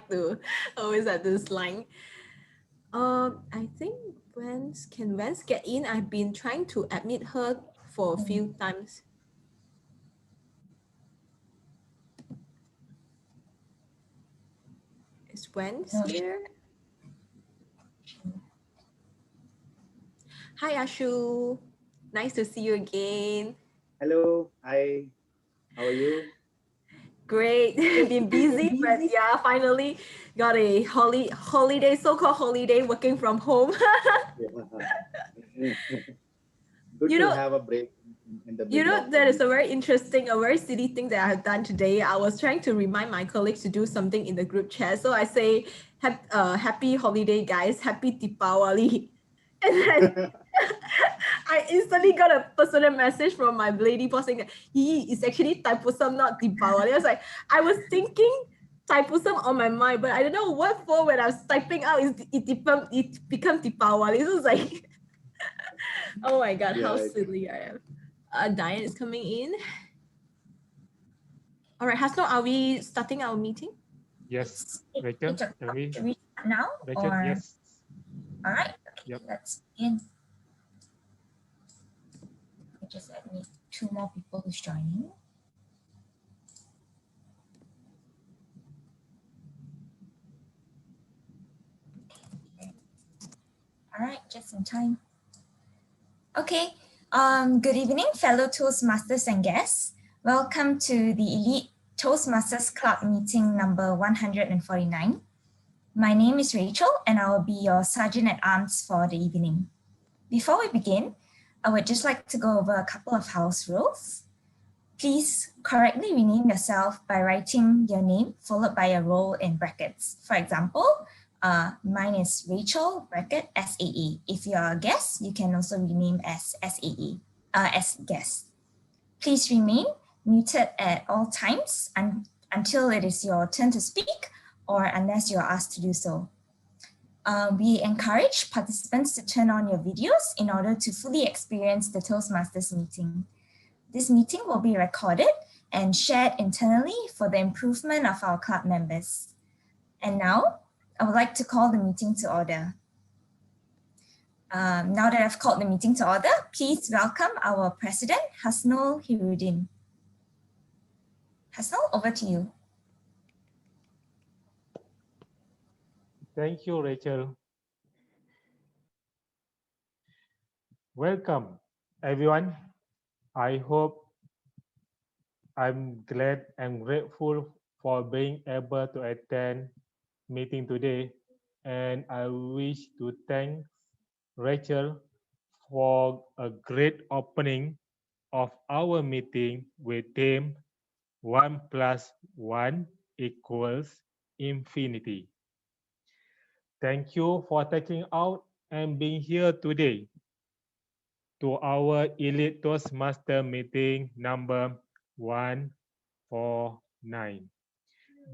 to always have this line. I think can Vance get in? I've been trying to admit her for a few times. Is Vance No, here? Hi Ashu. Nice to see you again. Hello, hi, how are you? Great. Been busy, but yeah, finally got a holiday, so-called holiday working from home. Yeah. Good you to know, have a break in the You middle know, of the that is a week. very interesting, a very silly thing that I have done today. I was trying to remind my colleagues to do something in the group chat. So I say, happy holiday, guys, happy Deepawali. And then I instantly got a personal message from my lady boss saying that he is actually Taipusam, not Deepawali. I was like, I was thinking Taipusam on my mind, but I don't know what for when I was typing out, it become Deepawali. So it's like, oh my God, how Yeah, silly I am. Diane is coming in. All right, Hasno, are we starting our meeting? yes, Rachel, yeah. can we? Should we start now Rachel, or yes. all right? Yep. Okay, let's begin. I just admit two more people who's joining. All right, just in time. Okay. Good evening, fellow Toastmasters and guests. Welcome to the Elite Toastmasters Club meeting number 149. My name is Rachel, and I will be your Sergeant at Arms for the evening. Before we begin, I would just like to go over a couple of house rules. Please correctly rename yourself by writing your name followed by a role in brackets. For example, mine is Rachel, bracket SAE. If you're a guest, you can also rename as SAE, as guest. Please remain muted at all times until it is your turn to speak or unless you're asked to do so. We encourage participants to turn on your videos in order to fully experience the Toastmasters meeting. This meeting will be recorded and shared internally for the improvement of our club members. And now, I would like to call the meeting to order. Now that I've called the meeting to order, please welcome our President, Hasnul Hirudin. Hasnul, over to you. Thank you, Rachel. Welcome, everyone. I hope I'm glad and grateful for being able to attend meeting today, and I wish to thank Rachel for a great opening of our meeting with theme 1 plus 1 equals infinity. Thank you for taking out and being here today to our Elite Toastmaster meeting number 149.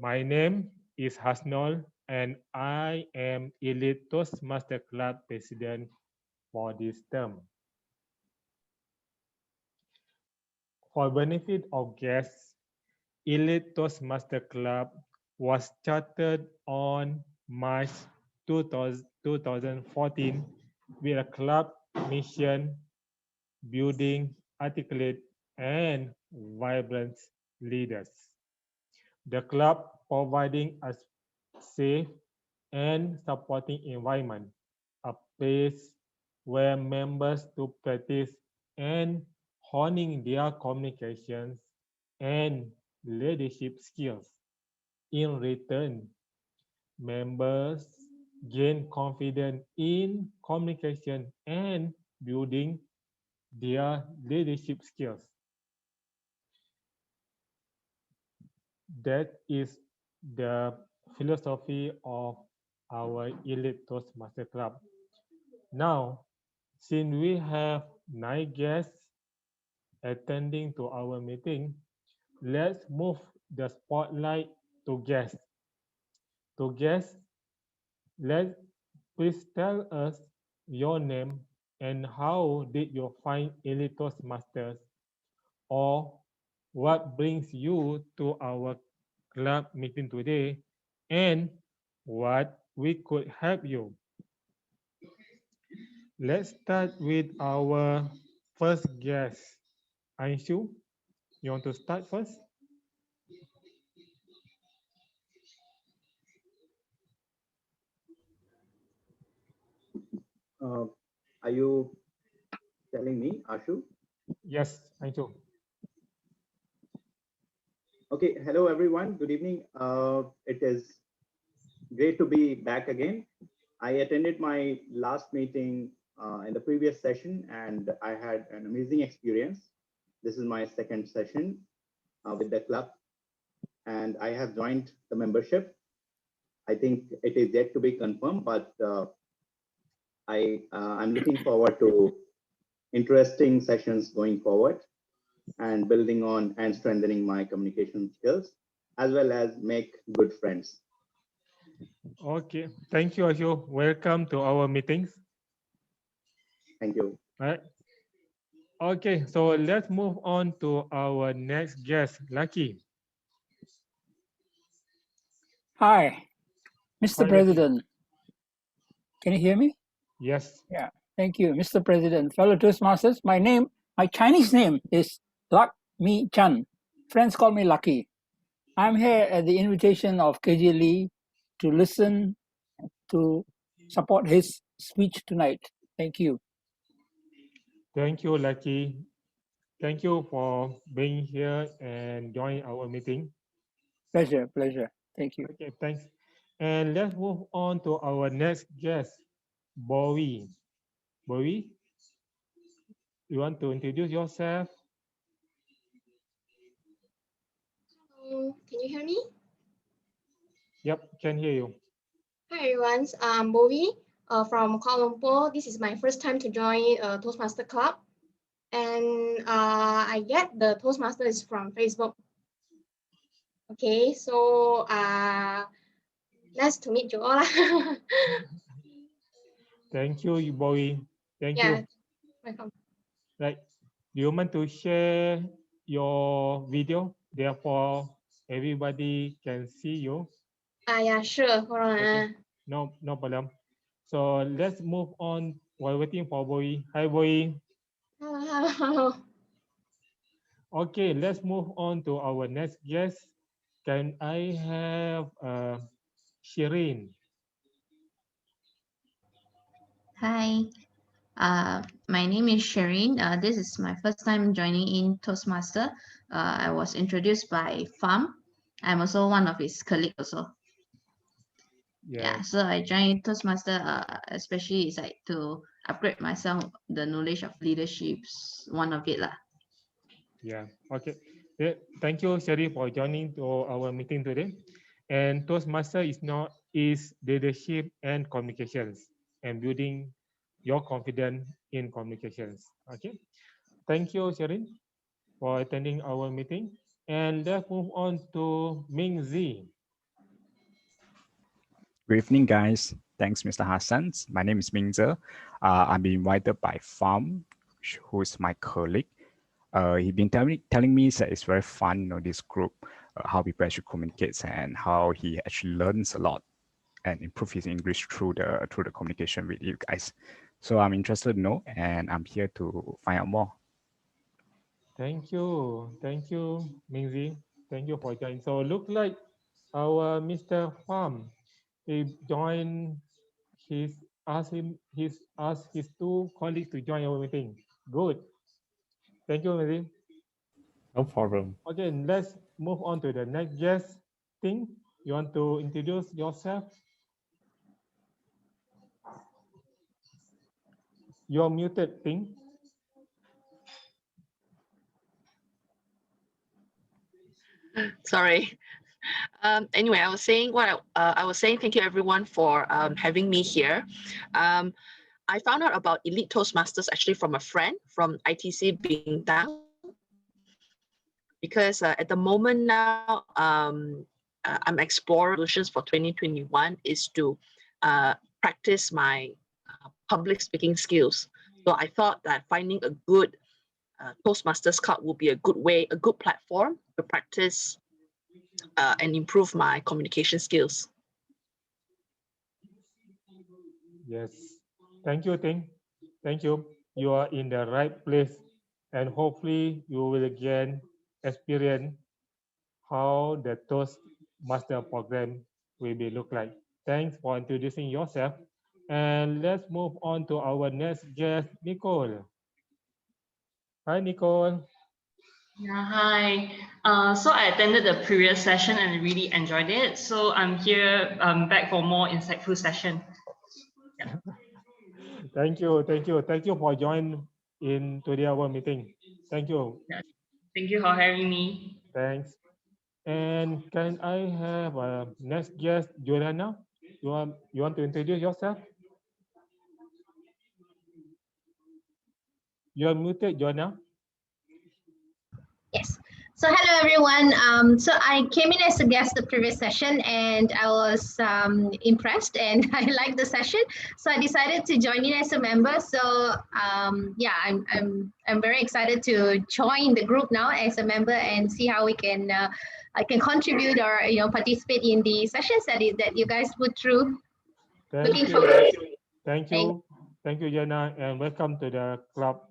My name is Hasnol and I am Elite Toastmaster Club President for this term. For benefit of guests, Elite Toastmaster Club was started on March 2014 with a club mission building articulate and vibrant leaders. The club providing a safe and supporting environment, a place where members to practice and honing their communications and leadership skills. In return, members gain confidence in communication and building their leadership skills. That is the philosophy of our Elite Toastmaster Club. Now, since we have 9 guests attending to our meeting, let's move the spotlight to guests. To guests, let please tell us your name and how did you find Elite Toastmasters, or what brings you to our club meeting today, and what we could help you. Let's start with our first guest. Anshu, you want to start first? Are you telling me, Ashu? Yes, Anshu. Okay, hello everyone. Good evening. It is great to be back again. I attended my last meeting in the previous session and I had an amazing experience. This is my second session with the club and I have joined the membership. I think it is yet to be confirmed, but I'm looking forward to interesting sessions going forward and building on and strengthening my communication skills, as well as make good friends. Okay, thank you, Anshu. Welcome to our meetings. Thank you. All right. Okay, so let's move on to our next guest, Lucky. Hi, Mr. Hi, Lucky. President. Can you hear me? Yes. Yeah, thank you, Mr. President. Fellow Toastmasters, my Chinese name is Lak Mi Chan. Friends call me Lucky. I'm here at the invitation of KJ Lee to listen to support his speech tonight. Thank you. Thank you, Lucky. Thank you for being here and joining our meeting. Pleasure. Thank you. Okay, thanks. And let's move on to our next guest, Bowie. Bowie, you want to introduce yourself? Hello, can you hear me? Yep, can hear you. Hi everyone, I'm Bowie from Kuala Lumpur. This is my first time to join Toastmaster Club. And I get the Toastmasters from Facebook. Okay, so nice to meet you all. Thank you, Bowie. Thank Yeah, you. welcome. Right. Do you want to share your video? Therefore, everybody can see you. Yeah, sure. Hold on. Okay. No problem. So let's move on while waiting for Bowie. Hi, Bowie. Hello. Okay, let's move on to our next guest. Can I have Shireen? Hi, my name is Shireen. This is my first time joining in Toastmaster. I was introduced by Farm. I'm also one of his colleagues also. Yeah, so I joined Toastmaster, especially it's like to upgrade myself, the knowledge of leaderships, one of it lah. Yeah, okay. Thank you, Shireen, for joining to our meeting today. And Toastmaster is leadership and communications and building your confidence in communications. Okay. Thank you, Shireen, for attending our meeting. And let's move on to Ming Z. Good evening, guys. Thanks, Mr. Hassan. My name is Mingze. I'm been invited by Farm, who is my colleague. He's been telling me that it's very fun, this group, how people actually communicate and how he actually learns a lot and improve his English through the communication with you guys. So I'm interested to know, and I'm here to find out more. Thank you, Ming Z. Thank you for joining. So look like our Mr. Pham, he joined asked his two colleagues to join our meeting. Good. Thank you, Mary. No problem. Okay, let's move on to the next guest. Ting, you want to introduce yourself? You're muted, Ting. Sorry. Anyway, I was saying thank you everyone for having me here. I found out about Elite Toastmasters actually from a friend from ITC Bintang, because at the moment now, I'm exploring solutions for 2021 is to practice my public speaking skills. So I thought that finding a good Toastmasters Club would be a good platform to practice and improve my communication skills. Yes. Thank you, Ting. Thank you. You are in the right place, and hopefully you will again experience how the Toastmaster program will be look like. Thanks for introducing yourself. And let's move on to our next guest, Nicole. Hi, Nicole. Yeah, hi. So I attended the previous session and really enjoyed it. So I'm here back for more insightful session. Yeah. Thank you, thank you, thank you for joining in today our meeting. Thank you. Yeah. Thank you for having me. Thanks. And can I have a next guest, Joanna? You want to introduce yourself? You are muted, Joanna. Yes. So hello everyone. So I came in as a guest the previous session and I was impressed and I liked the session. So I decided to join in as a member. So yeah, I'm very excited to join the group now as a member and see how we can I can contribute or participate in the sessions that you guys put through. Looking Thank forward. you. Thank you. Thank you, Joanna, and welcome to the club.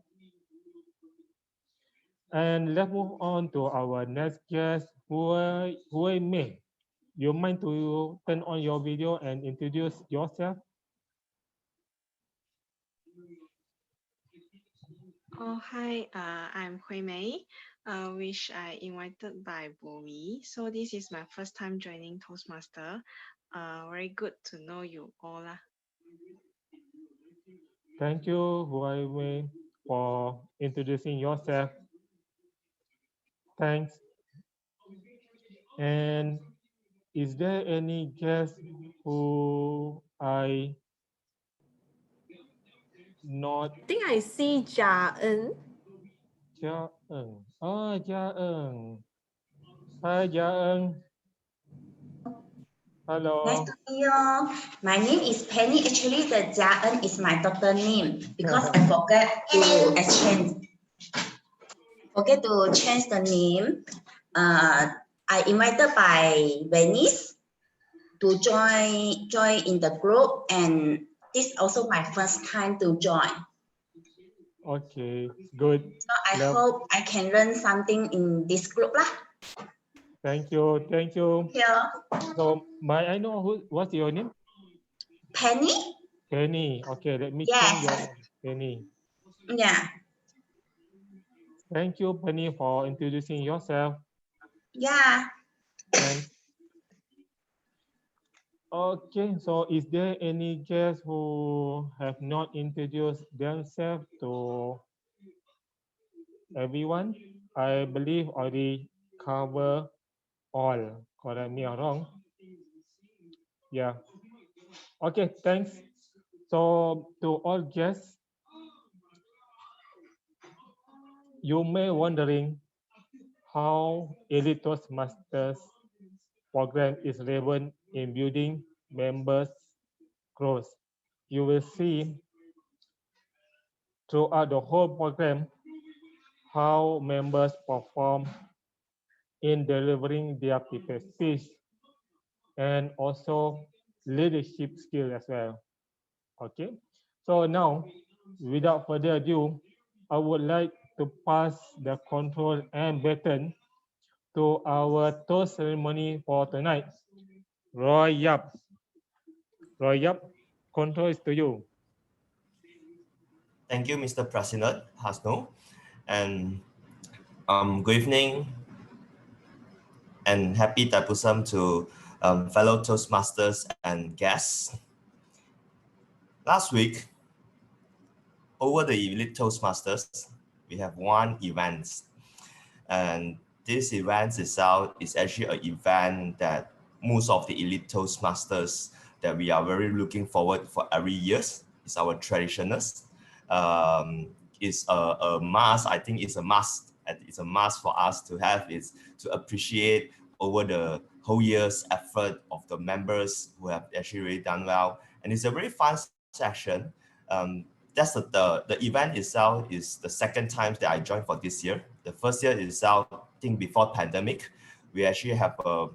And let's move on to our next guest, Hui Mei. You mind to turn on your video and introduce yourself? Oh, hi, I'm Hui Mei, which I invited by Bowie. So this is my first time joining Toastmaster. Very good to know you all. Thank you, Hui Mei, for introducing yourself. Thanks. And is there any guest who I not? I think I see Jia En. Jia Eng. Oh, Jia Eng. Hi, Jia Eng. Hello. Nice to meet you all. My name is Penny. Actually, the Jia is my doctor name because I forget to exchange. Forget to change the name. I invited by Venice to join in the group, and this also my first time to join. Okay, good. So I hope I can learn something in this group lah. Thank you, thank you. Yeah. So, may I know what's your name? Penny. Penny. Okay, let me Yes. change your Penny. Yeah. Thank you, Penny, for introducing yourself. Yeah. Thanks. Okay, so is there any guests who have not introduced themselves to everyone? I believe already cover all. Correct me or wrong. Yeah. Okay, thanks. So to all guests, you may wondering how Elite Toastmasters program is relevant in building members' growth. You will see throughout the whole program how members perform in delivering their prepared speech and also leadership skill as well. Okay, so now without further ado, I would like to pass the control and baton to our toast ceremony for tonight. Roy Yap. Roy Yap, control is to you. Thank you, Mr. President Hasno. And good evening and happy Taipusam to fellow Toastmasters and guests. Last week, over the Elite Toastmasters, we have one event. And this event itself is actually an event that most of the Elite Toastmasters that we are very looking forward for every year. It's our traditionals. It's a must. I think it's a must. It's a must for us to have is to appreciate over the whole year's effort of the members who have actually really done well. And it's a very fun session. That's the event itself is the second time that I joined for this year. The first year itself, I think before pandemic, we actually have a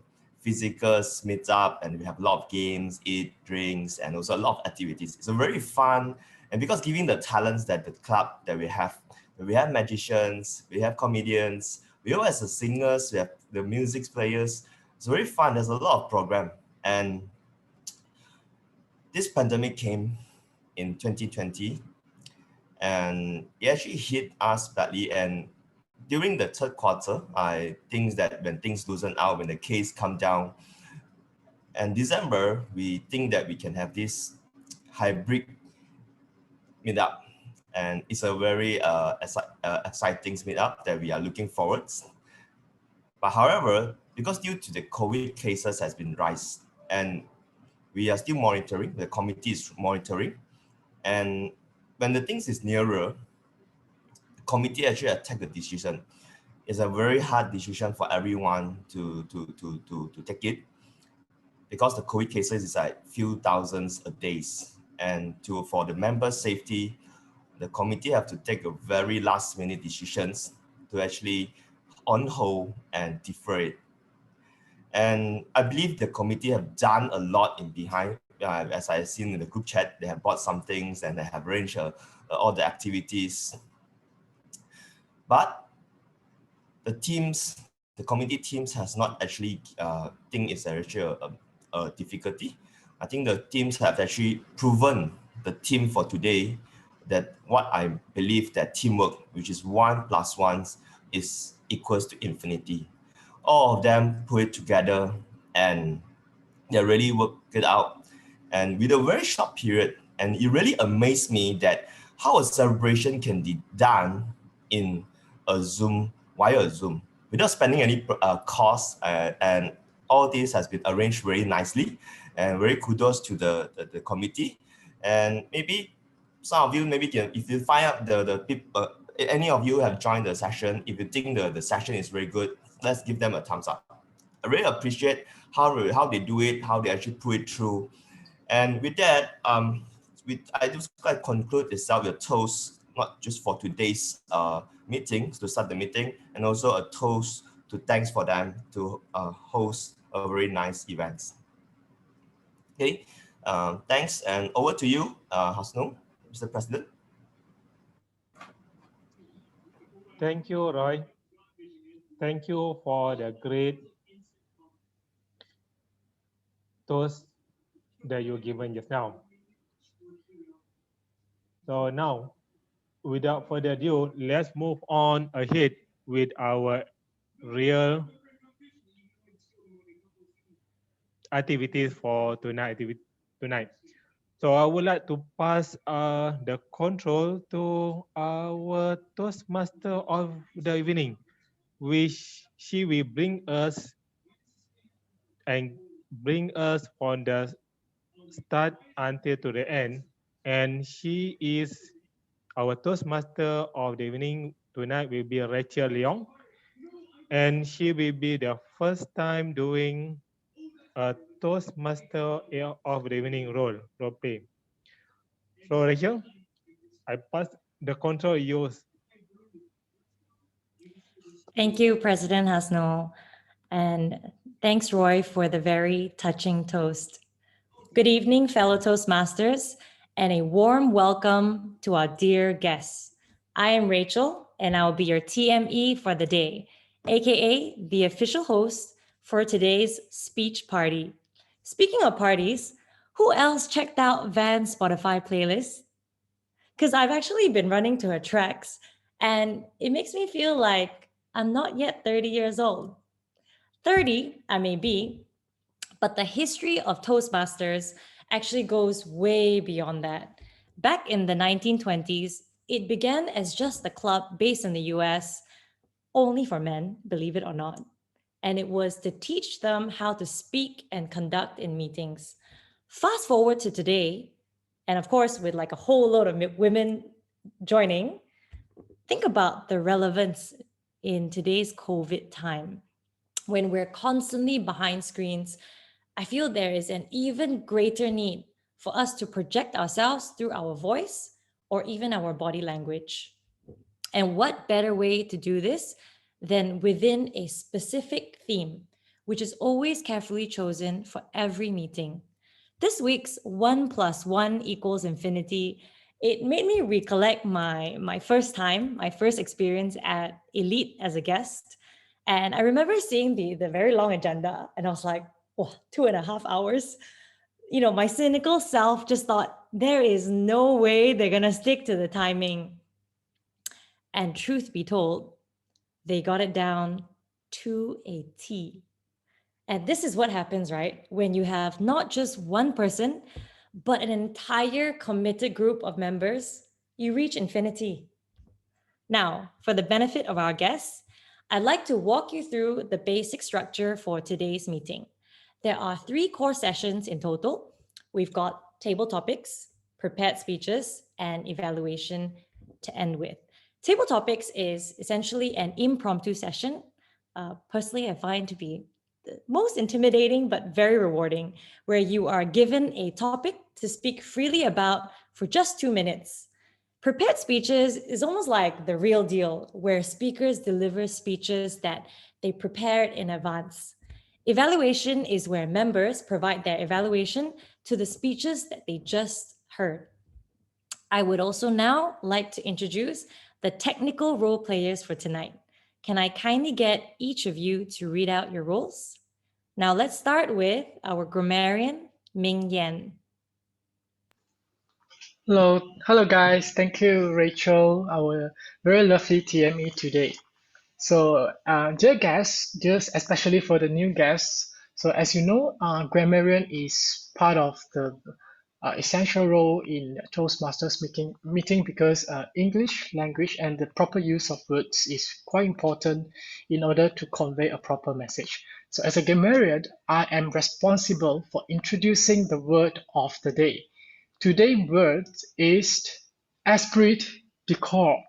physical meet up, and we have a lot of games, eat, drinks, and also a lot of activities. It's a very fun, and because given the talents that the club that we have magicians, we have comedians, we also have the singers, we have the music players. It's very fun. There's a lot of program, and this pandemic came in 2020, and it actually hit us badly. And during the third quarter, I think that when things loosen out, when the case come down, and December, we think that we can have this hybrid meetup, and it's a very exciting meetup that we are looking forward. But however, because due to the COVID cases has been rise, and we are still monitoring, the committee is monitoring, and when the things is nearer, the committee actually take a decision. It's a very hard decision for everyone to take it, because the COVID cases is like few thousands a days, and for the member safety, the committee have to take a very last minute decisions to actually on hold and defer it. And I believe the committee have done a lot in behind. As I've seen in the group chat, they have bought some things and they have arranged all the activities. But the committee teams has not actually think it's actually a difficulty. I think the teams have actually proven the team for today that what I believe that teamwork, which is 1 + 1 is equals to infinity. All of them put it together and they really work it out. And with a very short period, and it really amazed me that how a celebration can be done in a Zoom, via Zoom, without spending any cost, and all this has been arranged very nicely, and very kudos to the committee. And maybe some of you if you find out the people, any of you have joined the session, if you think the session is very good, let's give them a thumbs up. I really appreciate how they do it, how they actually put it through. And with that, I just like conclude itself with a toast, not just for today's meeting, to start the meeting, and also a toast to thanks for them to host a very nice event. Okay, thanks, and over to you, Hasno, Mr. President. Thank you, Roy. Thank you for the great toast that you given just now. So now, without further ado, let's move on ahead with our real activities for tonight. So I would like to pass the control to our Toastmaster of the evening, which she will bring us from the start until to the end. And she is our Toastmaster of the evening tonight will be Rachel Leong. And she will be the first time doing a Toastmaster of the evening role play. So Rachel, I pass the control yours. Thank you, President Hasno. And thanks, Roy, for the very touching toast. Good evening, fellow Toastmasters, and a warm welcome to our dear guests. I am Rachel, and I will be your TME for the day, aka the official host for today's speech party. Speaking of parties, who else checked out Van's Spotify playlist? Because I've actually been running to her tracks, and it makes me feel like I'm not yet 30 years old. 30, I may be, but the history of Toastmasters actually goes way beyond that. Back in the 1920s, it began as just a club based in the US, only for men, believe it or not. And it was to teach them how to speak and conduct in meetings. Fast forward to today, and of course, with like a whole load of women joining, think about the relevance in today's COVID time. When we're constantly behind screens, I feel there is an even greater need for us to project ourselves through our voice or even our body language. And what better way to do this than within a specific theme, which is always carefully chosen for every meeting. This week's 1 + 1 = infinity, it made me recollect my first experience at Elite as a guest. And I remember seeing the very long agenda, and I was like, oh, 2.5 hours. My cynical self just thought, there is no way they're going to stick to the timing. And truth be told, they got it down to a T. And this is what happens, right? When you have not just one person, but an entire committed group of members, you reach infinity. Now, for the benefit of our guests, I'd like to walk you through the basic structure for today's meeting. There are 3 core sessions in total. We've got table topics, prepared speeches, and evaluation to end with. Table topics is essentially an impromptu session. Personally, I find to be the most intimidating but very rewarding, where you are given a topic to speak freely about for just 2 minutes. Prepared speeches is almost like the real deal, where speakers deliver speeches that they prepared in advance. Evaluation is where members provide their evaluation to the speeches that they just heard. I would also now like to introduce the technical role players for tonight. Can I kindly get each of you to read out your roles? Now let's start with our grammarian, Ming Yan. Hello guys. Thank you, Rachel, our very lovely TME today. So, dear guests, just especially for the new guests, so as you know, grammarian is part of the essential role in Toastmasters meeting because English language and the proper use of words is quite important in order to convey a proper message. So as a grammarian, I am responsible for introducing the word of the day. Today's word is esprit de corps.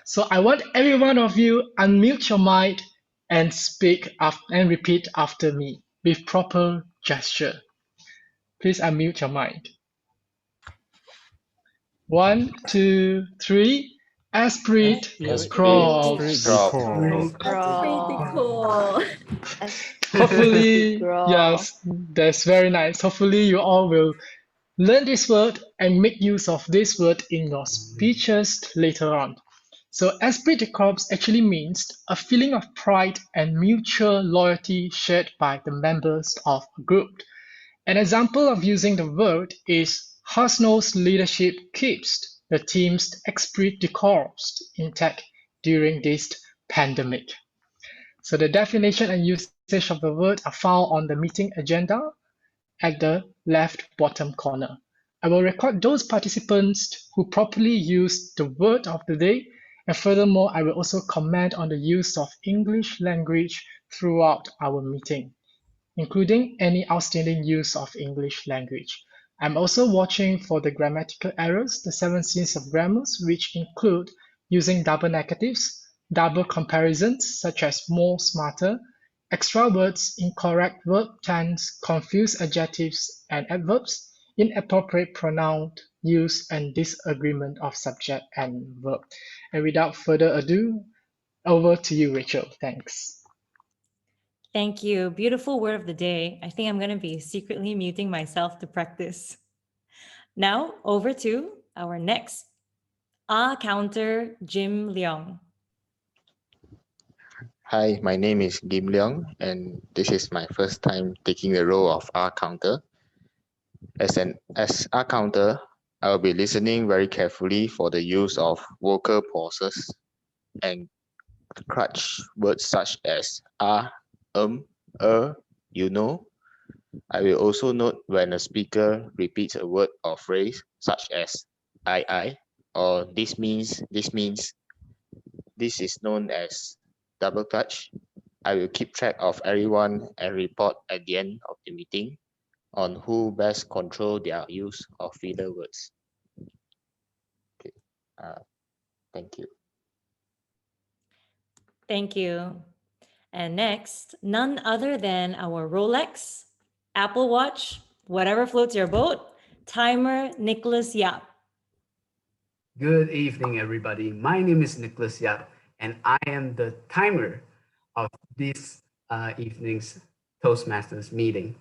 So I want every one of you unmute your mic and speak and repeat after me with proper gesture. Please unmute your mic. 1, 2, 3. Esprit de corps. Pretty cool. Hopefully, yes, that's very nice. Hopefully you all will learn this word and make use of this word in your speeches later on. So esprit de corps actually means a feeling of pride and mutual loyalty shared by the members of a group. An example of using the word is Hasno's leadership keeps the team's esprit de corps intact during this pandemic. So the definition and usage of the word are found on the meeting agenda at the left bottom corner. I will record those participants who properly use the word of the day, and furthermore, I will also comment on the use of English language throughout our meeting, including any outstanding use of English language. I'm also watching for the grammatical errors, the 7 sins of grammars, which include using double negatives, double comparisons such as more, smarter, extra words, incorrect verb tense, confused adjectives and adverbs, inappropriate pronoun use, and disagreement of subject and verb. And without further ado, over to you, Rachel. Thanks. Thank you. Beautiful word of the day. I think I'm going to be secretly muting myself to practice. Now, over to our next counter, Jim Leong. Hi, my name is Kim Leong, and this is my first time taking the role of R counter. As R counter, I will be listening very carefully for the use of vocal pauses and crutch words such as you know. I will also note when a speaker repeats a word or phrase such as I, or this means. This is known as double clutch. I will keep track of everyone and report at the end of the meeting on who best control their use of filler words. Okay. Thank you. Thank you. And next, none other than our Rolex, Apple Watch, whatever floats your boat, timer Nicholas Yap. Good evening, everybody. My name is Nicholas Yap, and I am the timer of this evening's Toastmasters meeting.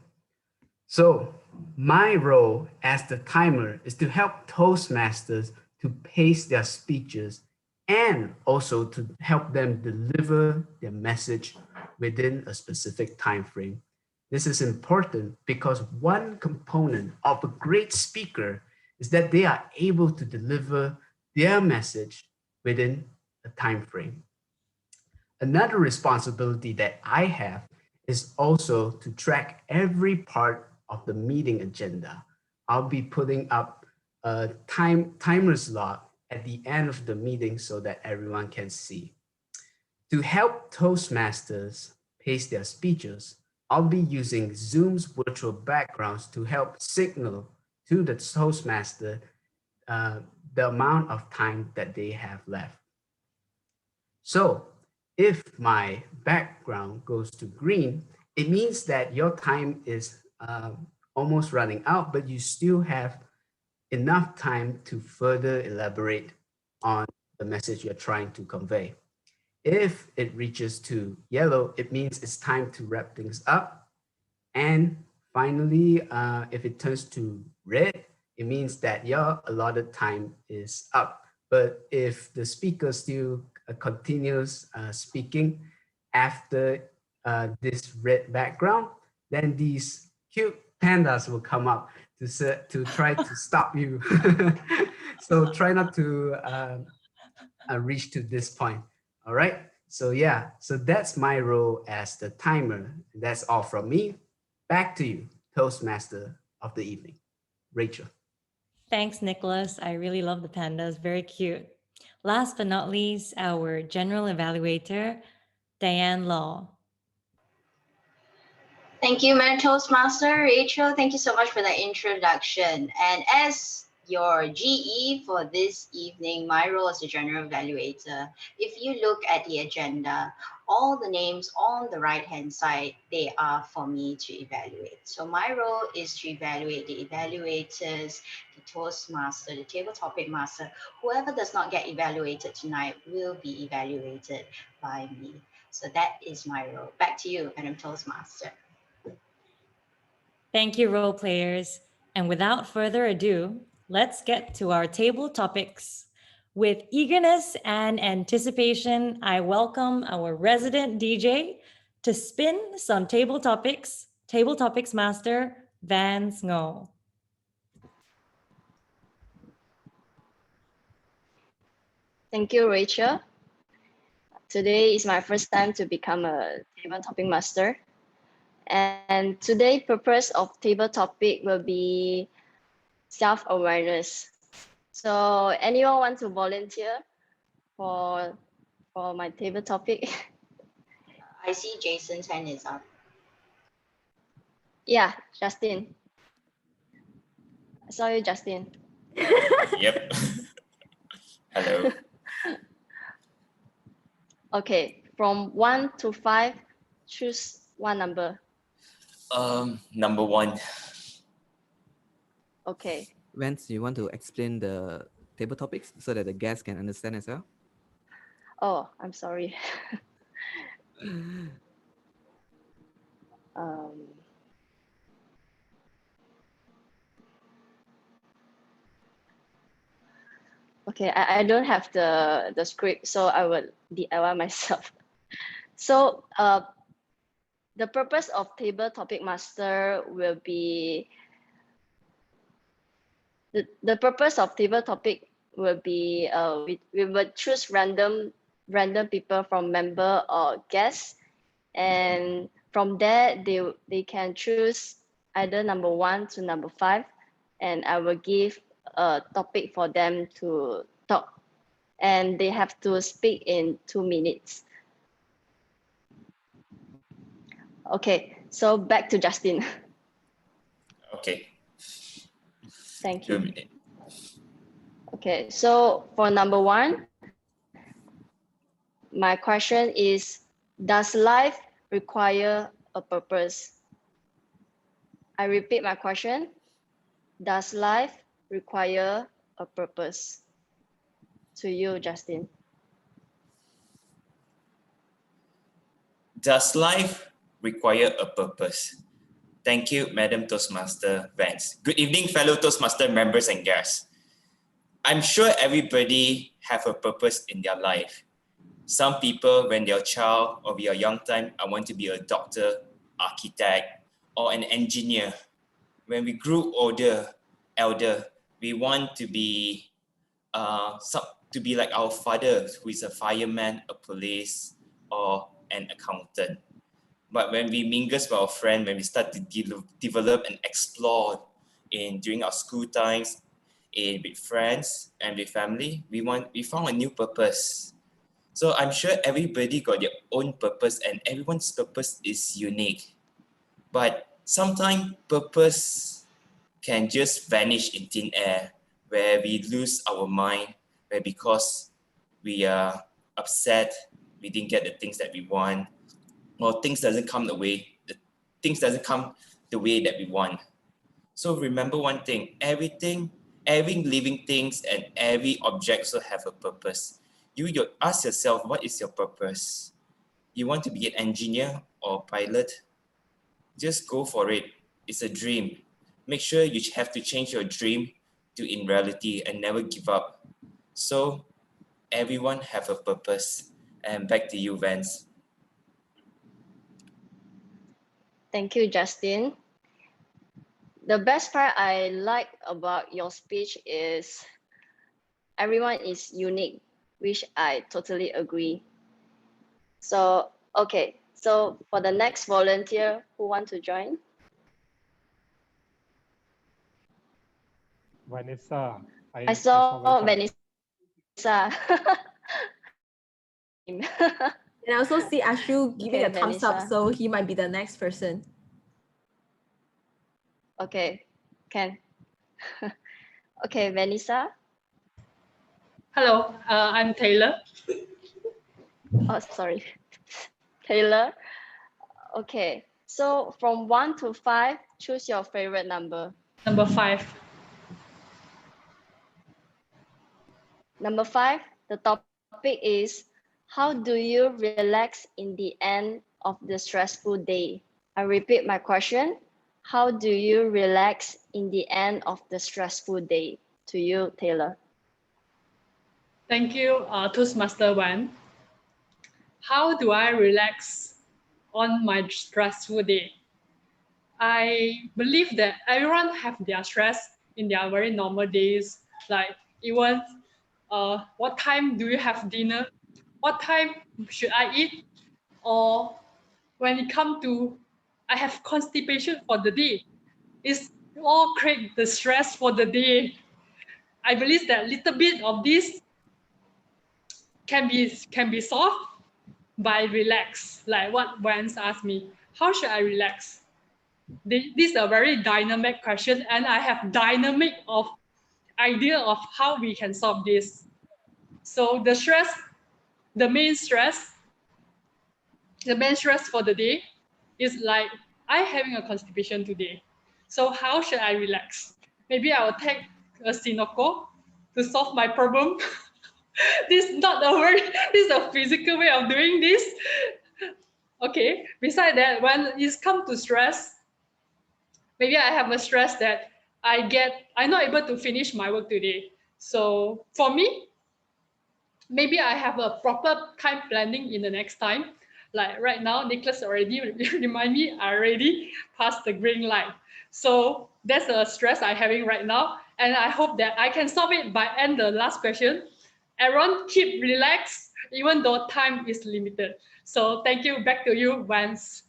So my role as the timer is to help Toastmasters to pace their speeches and also to help them deliver their message within a specific time frame. This is important because one component of a great speaker is that they are able to deliver their message within a time frame. Another responsibility that I have is also to track every part of the meeting agenda. I'll be putting up a timer slot at the end of the meeting so that everyone can see. To help Toastmasters pace their speeches, I'll be using Zoom's virtual backgrounds to help signal to the Toastmaster the amount of time that they have left. So if my background goes to green, it means that your time is almost running out, but you still have enough time to further elaborate on the message you're trying to convey. If it reaches to yellow, it means it's time to wrap things up. And finally, if it turns to red, it means that your allotted time is up. But if the speaker still continues speaking after this red background, then these cute pandas will come up to try to stop you. So try not to reach to this point. All right. So yeah, so that's my role as the timer. That's all from me. Back to you, Toastmaster of the evening, Rachel. Thanks, Nicholas. I really love the pandas. Very cute. Last but not least, our general evaluator, Diane Law. Thank you, Madam Toastmaster. Rachel, thank you so much for that introduction. And as your GE for this evening, my role as a general evaluator, if you look at the agenda, all the names on the right-hand side, they are for me to evaluate. So my role is to evaluate the evaluators, the Toastmaster, the table topic master. Whoever does not get evaluated tonight will be evaluated by me. So that is my role. Back to you, Madam Toastmaster. Thank you, role players. And without further ado, let's get to our table topics. With eagerness and anticipation, I welcome our resident DJ to spin some table topics master, Van Ngo. Thank you, Rachel. Today is my first time to become a table topic master. And today's purpose of table topic will be self-awareness. So anyone want to volunteer for my table topic? I see Jason's hand is up. Yeah, Justin. I saw you, Justin. Yep. Hello. Okay, from 1 to 5, choose one number. Number 1. Okay. Vance, you want to explain the table topics so that the guests can understand as well? Oh, I'm sorry. Okay, I don't have the script, so I will DIY myself. So the purpose of table topic master will be the purpose of table topic will be we will choose random people from member or guests, and from there they can choose either number 1 to number 5, and I will give a topic for them to talk, and they have to speak in 2 minutes. Okay, so back to Justin. Okay. Thank 2 you. minutes. Okay, so for number 1, my question is, does life require a purpose? I repeat my question. Does life require a purpose? To you, Justin. Does life require a purpose. Thank you, Madam Toastmaster Vance. Good evening, fellow Toastmaster members and guests. I'm sure everybody have a purpose in their life. Some people, when they're a child or be a young time, I want to be a doctor, architect, or an engineer. When we grew elder, we want to be like our father, who is a fireman, a police, or an accountant. But when we mingle with our friend, when we start to develop and explore during our school times, with friends and with family, we found a new purpose. So I'm sure everybody got their own purpose, and everyone's purpose is unique. But sometimes purpose can just vanish in thin air, where we lose our mind, where because we are upset, we didn't get the things that we want, or things doesn't come the way that we want. So remember one thing: every living things and every object also have a purpose. You ask yourself, what is your purpose? You want to be an engineer or pilot? Just go for it. It's a dream. Make sure you have to change your dream to in reality and never give up. So everyone have a purpose. And back to you, Vance. Thank you, Justin. The best part I like about your speech is everyone is unique, which I totally agree. So, okay. So for the next volunteer who want to join? Vanessa. I saw Vanessa. And I also see Ashu giving Okay, a thumbs up, Vanessa. so he might be the next person. Okay, can. Okay, Vanessa. Hello, I'm Taylor. Oh, sorry. Taylor. Okay, so from 1 to 5, choose your favorite number. Number 5. Number 5, the topic is, how do you relax in the end of the stressful day? I repeat my question. How do you relax in the end of the stressful day? To you, Taylor. Thank you, Toastmaster Wan. How do I relax on my stressful day? I believe that everyone have their stress in their very normal days, like even what time do you have dinner? What time should I eat? Or when it comes to I have constipation for the day, it's all create the stress for the day. I believe that little bit of this can be solved by relax. Like what Vance asked me, how should I relax? This is a very dynamic question, and I have dynamic of idea of how we can solve this. So the main stress for the day is like I having a constipation today. So how should I relax? Maybe I will take a Sinoco to solve my problem. This is a physical way of doing this. Okay, beside that, when it's come to stress, maybe I have a stress that I'm not able to finish my work today. So for me, maybe I have a proper time planning in the next time. Like right now, Nicholas already remind me, I already passed the green light. So that's the stress I'm having right now. And I hope that I can solve it by end the last question. Everyone keep relaxed, even though time is limited. So thank you, back to you, Vance.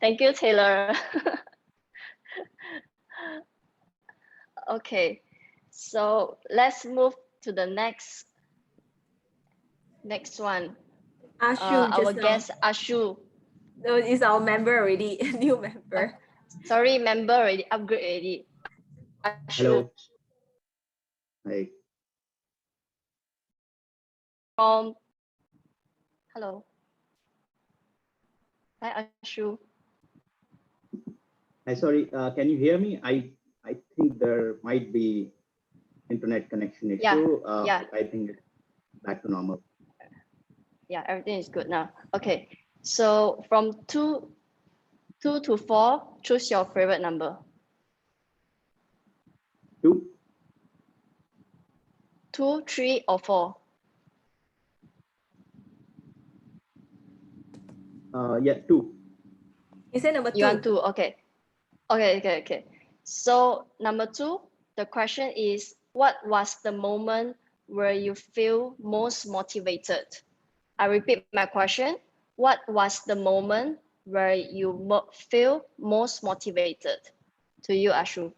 Thank you, Taylor. Okay, so let's move to the next one. Ashu, Our just now. guest, Ashu. No, it's our member already, new member. Sorry, member already, upgrade already. Ashu. Hello. Hi. Hello. Hi, Ashu. Hi, sorry. Can you hear me? I think there might be internet connection issue. Yeah. I think it's back to normal. Yeah, everything is good now. Okay, so from 2 to 4, choose your favorite number. 2. 2, 3, or 4. Yeah, 2. You say number 2. You want 2? Okay. Okay. So number 2, the question is, what was the moment where you feel most motivated? I repeat my question. What was the moment where you feel most motivated? To you, Ashu.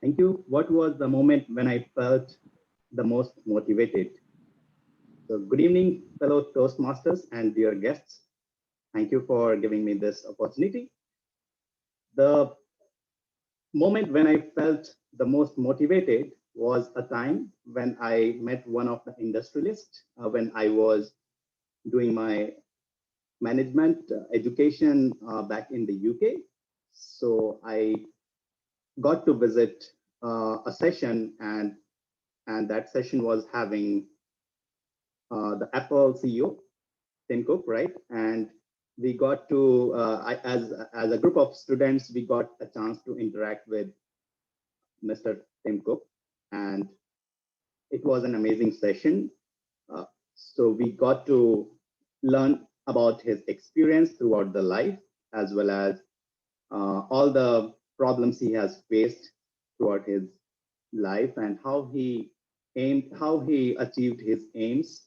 Thank you. What was the moment when I felt the most motivated? So good evening, fellow Toastmasters and dear guests. Thank you for giving me this opportunity. The moment when I felt the most motivated was a time when I met one of the industrialists when I was doing my management education back in the UK. So I got to visit a session, and that session was having the Apple CEO, Tim Cook, right? And we got to, as a group of students, we got a chance to interact with Mr. Tim Cook, and it was an amazing session. So we got to learn about his experience throughout the life, as well as all the problems he has faced throughout his life, and how he achieved his aims,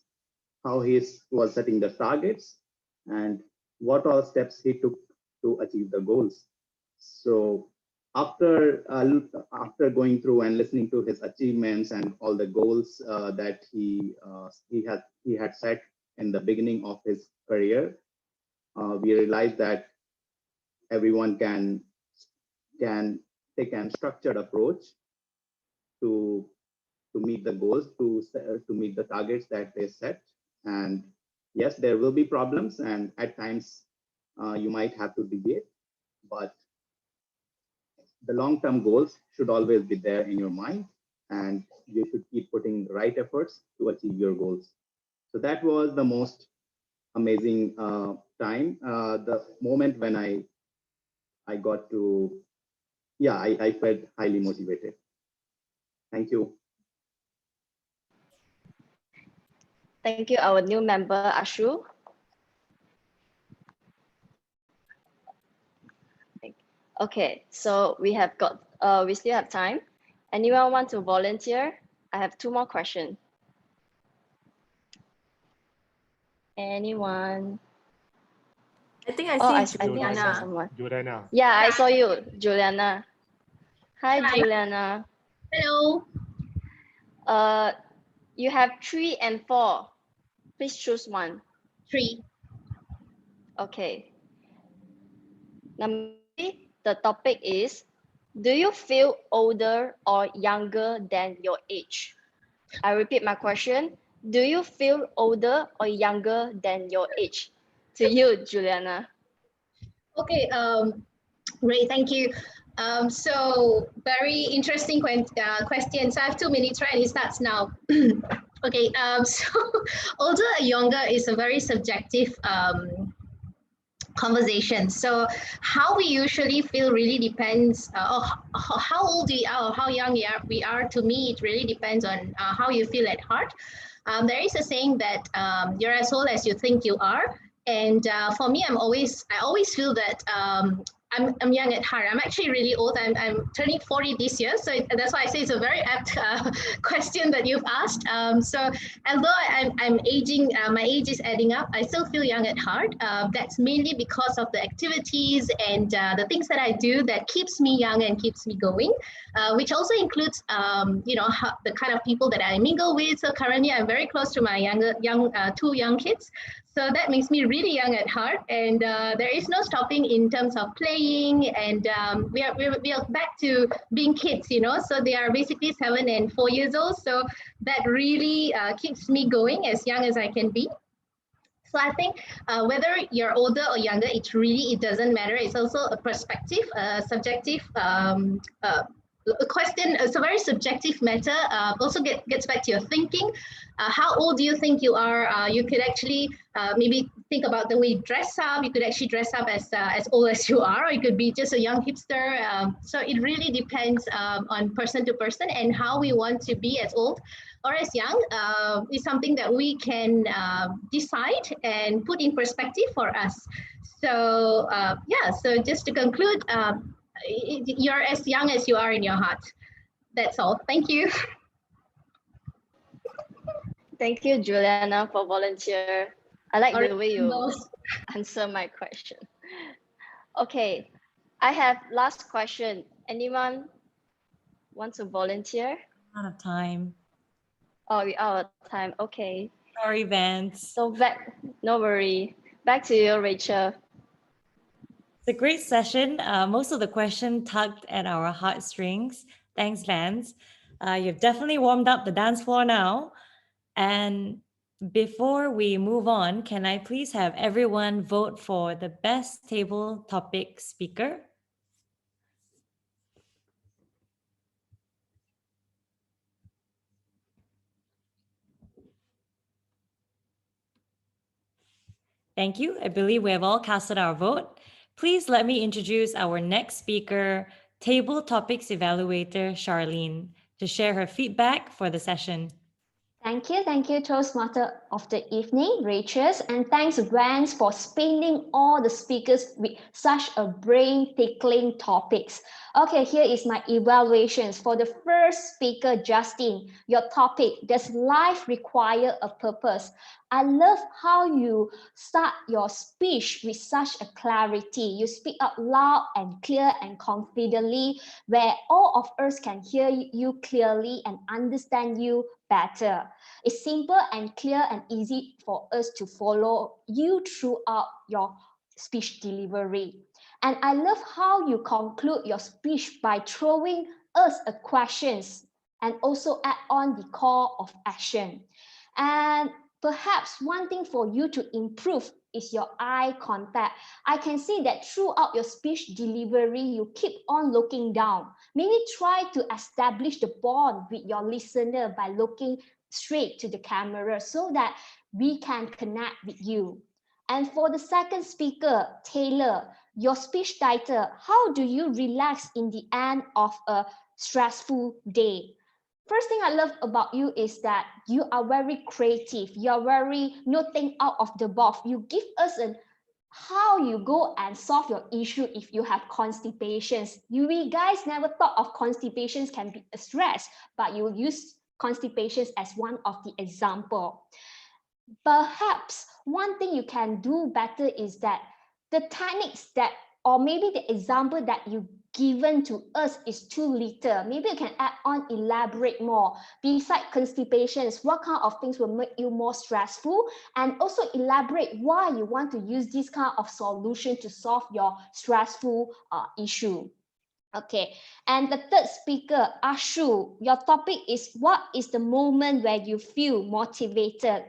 how he was setting the targets, and what all steps he took to achieve the goals. So after going through and listening to his achievements and all the goals that he had set in the beginning of his career, we realized that everyone can take a structured approach to meet the goals, to meet the targets that they set. And yes, there will be problems, and at times you might have to deviate, but the long-term goals should always be there in your mind, and you should keep putting the right efforts to achieve your goals. So that was the most amazing time, the moment when I got to, yeah, I felt highly motivated. Thank you. Thank you, our new member, Ashu. Okay, so we have got, we still have time. Anyone want to volunteer? I have 2 more questions. Anyone? I think I see think I saw someone. Juliana. Yeah, I saw you, Juliana. Hi, Juliana. Hello. You have 3 and 4. Please choose one. 3. Okay. Number 3, the topic is, do you feel older or younger than your age? I repeat my question. Do you feel older or younger than your age? To you, Juliana. Okay, great, thank you. So very interesting question. So I have 2 minutes, right? And it starts now. Okay, so older or younger is a very subjective conversation. So how we usually feel really depends, or how old we are or how young we are. To me, it really depends on how you feel at heart. There is a saying that you're as old as you think you are. And for me, I always feel that I'm young at heart. I'm actually really old. I'm turning 40 this year. So that's why I say it's a very apt question that you've asked. So although I'm aging, my age is adding up, I still feel young at heart. That's mainly because of the activities and the things that I do that keeps me young and keeps me going, which also includes, the kind of people that I mingle with. So currently I'm very close to my 2 young kids. So that makes me really young at heart, and there is no stopping in terms of playing, and we are back to being kids, so they are basically 7 and 4 years old. So that really keeps me going as young as I can be. So I think whether you're older or younger, it doesn't matter. It's also a perspective, subjective a question. It's a very subjective matter. Also gets back to your thinking. How old do you think you are? You could actually maybe think about the way you dress up. You could actually dress up as old as you are, or you could be just a young hipster. So it really depends on person to person, and how we want to be as old or as young is something that we can decide and put in perspective for us. So yeah, so just to conclude, you're as young as you are in your heart. That's all. Thank you. Thank you, Juliana, for volunteer. I like Sorry, the way you answer my question. Okay, I have last question. Anyone want to volunteer? Out of time. Oh, we're out of time. Okay. Sorry, Vance. So back, no worry. Back to you, Rachel. It's a great session. Most of the questions tugged at our heartstrings. Thanks, Vance. You've definitely warmed up the dance floor now. And before we move on, can I please have everyone vote for the best table topic speaker? Thank you. I believe we have all casted our vote. Please let me introduce our next speaker, Table Topics Evaluator Charlene, to share her feedback for the session. Thank you, Toastmaster of the evening, Rachel, and thanks, Vance, for spinning all the speakers with such a brain-tickling topics. Okay, here is my evaluations. For the first speaker, Justin, your topic, does life require a purpose? I love how you start your speech with such a clarity. You speak out loud and clear and confidently, where all of us can hear you clearly and understand you better. It's simple and clear and easy for us to follow you throughout your speech delivery. And I love how you conclude your speech by throwing us a questions and also add on the call of action. And perhaps one thing for you to improve is your eye contact. I can see that throughout your speech delivery, you keep on looking down. Maybe try to establish the bond with your listener by looking straight to the camera so that we can connect with you. And for the second speaker, Taylor, your speech title, how do you relax in the end of a stressful day? First thing I love about you is that you are very creative. You're very think out of the box. You give us how you go and solve your issue if you have constipations. We guys never thought of constipations can be a stress, but you use constipations as one of the example. Perhaps one thing you can do better is that the techniques that, or maybe the example that you given to us is too little. Maybe you can add on, elaborate more. Besides constipations, what kind of things will make you more stressful? And also elaborate why you want to use this kind of solution to solve your stressful issue. Okay, and the third speaker, Ashu, your topic is what is the moment where you feel motivated?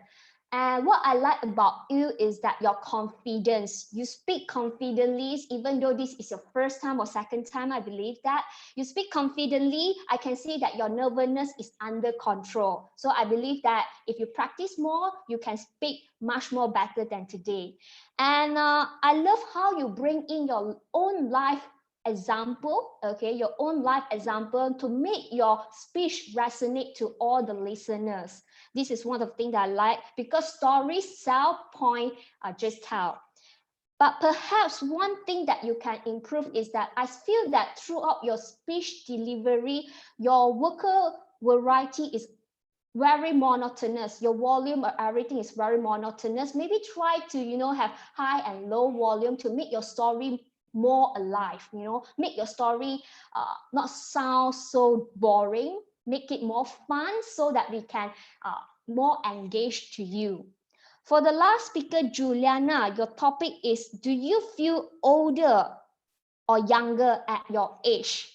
And what I like about you is that your confidence. You speak confidently, even though this is your first time or second time, I believe that. You speak confidently. I can see that your nervousness is under control. So I believe that if you practice more, you can speak much more better than today. And I love how you bring in your own life example, okay, your own life example to make your speech resonate to all the listeners. This is one of the things that I like, because stories sell, point just tell. But perhaps one thing that you can improve is that I feel that throughout your speech delivery, your vocal variety is very monotonous. Your volume or everything is very monotonous. Maybe try to, have high and low volume to make your story more alive, make your story not sound so boring, make it more fun so that we can more engage to you. For the last speaker, Juliana, your topic is, do you feel older or younger at your age?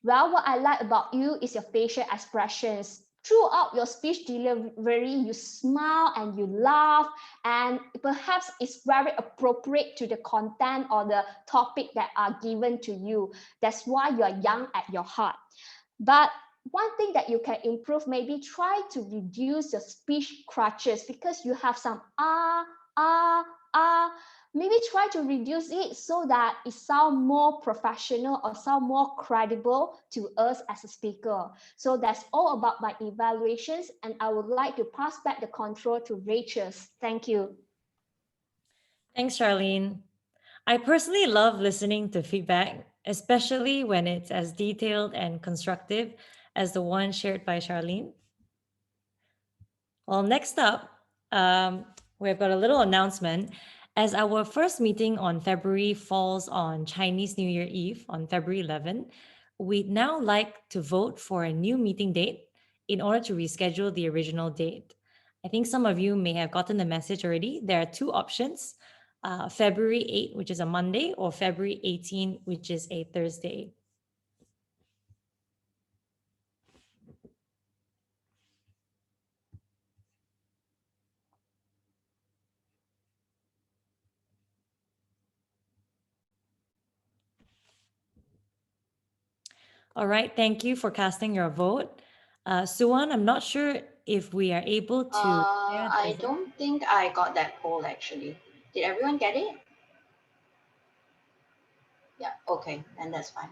Well, what I like about you is your facial expressions. throughout your speech delivery, you smile and you laugh, and perhaps it's very appropriate to the content or the topic that are given to you. That's why you are young at your heart. But one thing that you can improve, maybe try to reduce your speech crutches, because you have some maybe try to reduce it so that it sounds more professional or sound more credible to us as a speaker. So that's all about my evaluations, and I would like to pass back the control to Rachel. Thank you. Thanks, Charlene. I personally love listening to feedback, especially when it's as detailed and constructive as the one shared by Charlene. Well, next up, we've got a little announcement. As our first meeting on February falls on Chinese New Year Eve on February 11, we'd now like to vote for a new meeting date in order to reschedule the original date. I think some of you may have gotten the message already. There are two options, February 8, which is a Monday, or February 18, which is a Thursday. All right, thank you for casting your vote. Suwan, I'm not sure if we are able to share the I result. don't think I got that poll actually. Did everyone get it? Yeah, okay, then that's fine.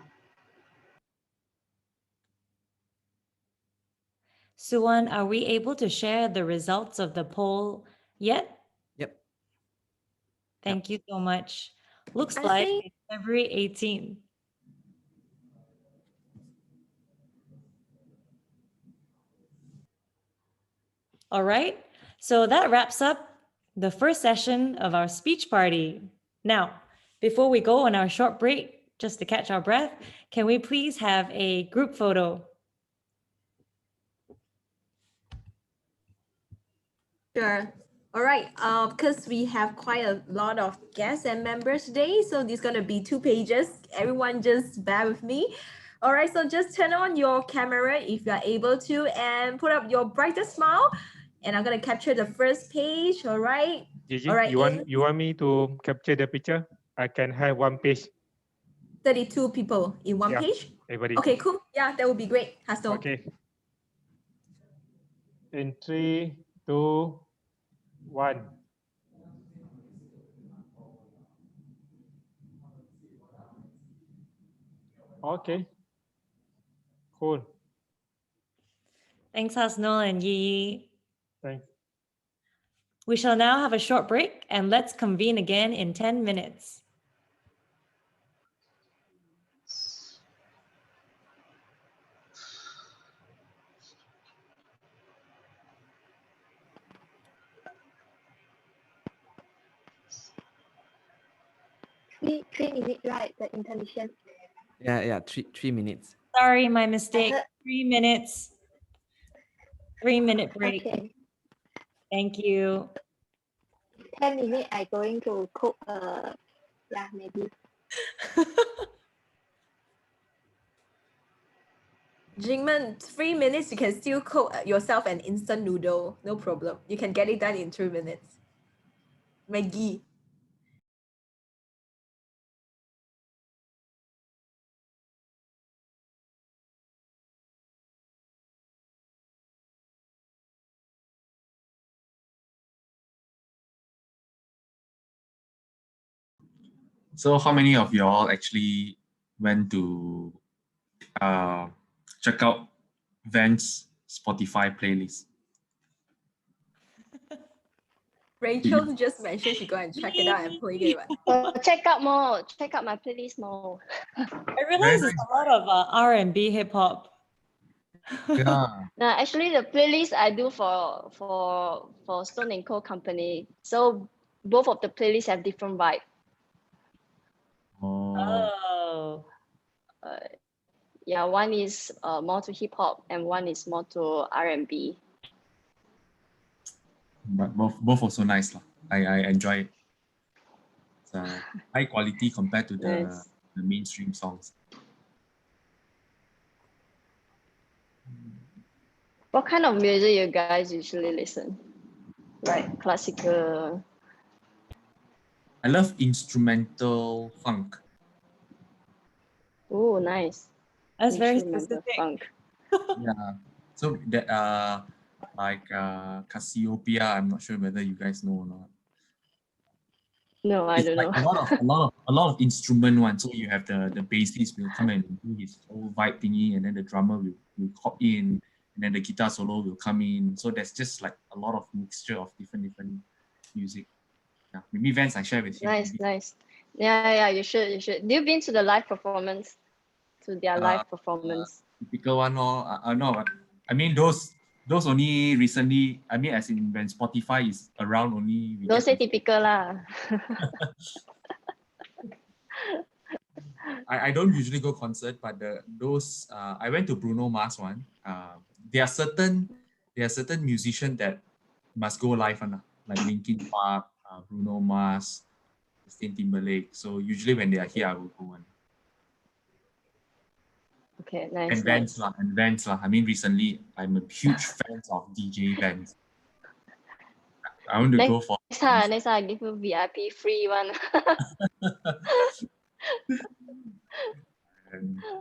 Suwan, are we able to share the results of the poll yet? Yep. Thank you so much. Looks I like think- it's February 18. All right, so that wraps up the first session of our speech party. Now, before we go on our short break, just to catch our breath, can we please have a group photo? Sure. All right. Because we have quite a lot of guests and members today, so this is gonna be 2 pages. Everyone, just bear with me. All right. So just turn on your camera if you are able to, and put up your brightest smile. And I'm gonna capture the first page. All right. Gigi, All right. you want me to capture the picture? I can have one page. 32 people in one Yeah, page. everybody. Okay. Cool. Yeah, that would be great. Hasno. Okay. In 3, 2, 1. Okay. Cool. Thanks, Hasnul and Yi. Thanks. We shall now have a short break, and let's convene again in 10 minutes. Three minutes, right? The intermission. Yeah, 3 minutes. Sorry, my mistake. 3 minutes. 3-minute break. Okay. Thank you. 10 minutes, I going to cook, yeah, maybe. Jingman, 3 minutes, you can still cook yourself an instant noodle. No problem. You can get it done in 3 minutes. Maggie. So how many of y'all actually went to check out Van's Spotify playlist? Rachel just mentioned she go and check it out and play it. Check out more. Check out my playlist more. I realize there's a lot of R&B hip hop. Yeah. No, actually, the playlist I do for Stone and Co company. So both of the playlists have different vibe. Oh. Yeah, one is more to hip hop and one is more to R&B. But both also nice lah. I enjoy it. It's high quality compared to Nice. the mainstream songs. What kind of music you guys usually listen? Like classical? I love instrumental funk. Oh, nice. That's very Instrumental specific. funk. Yeah. So that like Cassiopeia, I'm not sure whether you guys know or not. No, I It's don't like know. a lot of instrument one. So you have the bassist will come and do his whole vibe thingy, and then the drummer will hop in, and then the guitar solo will come in. So there's just like a lot of mixture of different music. Yeah, maybe Vance I share with you. Nice, Maybe. nice. Yeah, you should. Have you been to the live performance? To their live performance? Typical one or no, I mean those only recently. I mean as in when Spotify is around only. We Don't get say to typical lah. I don't usually go concert, but those I went to Bruno Mars one. There are certain musicians that must go live one, like Linkin Park, Bruno Mars, Justin Timberlake. So usually when they are here, I will go one. Okay, nice. And Vance lah. I mean recently I'm a huge fan of DJ Vance. I want to go for next time I give you VIP free one.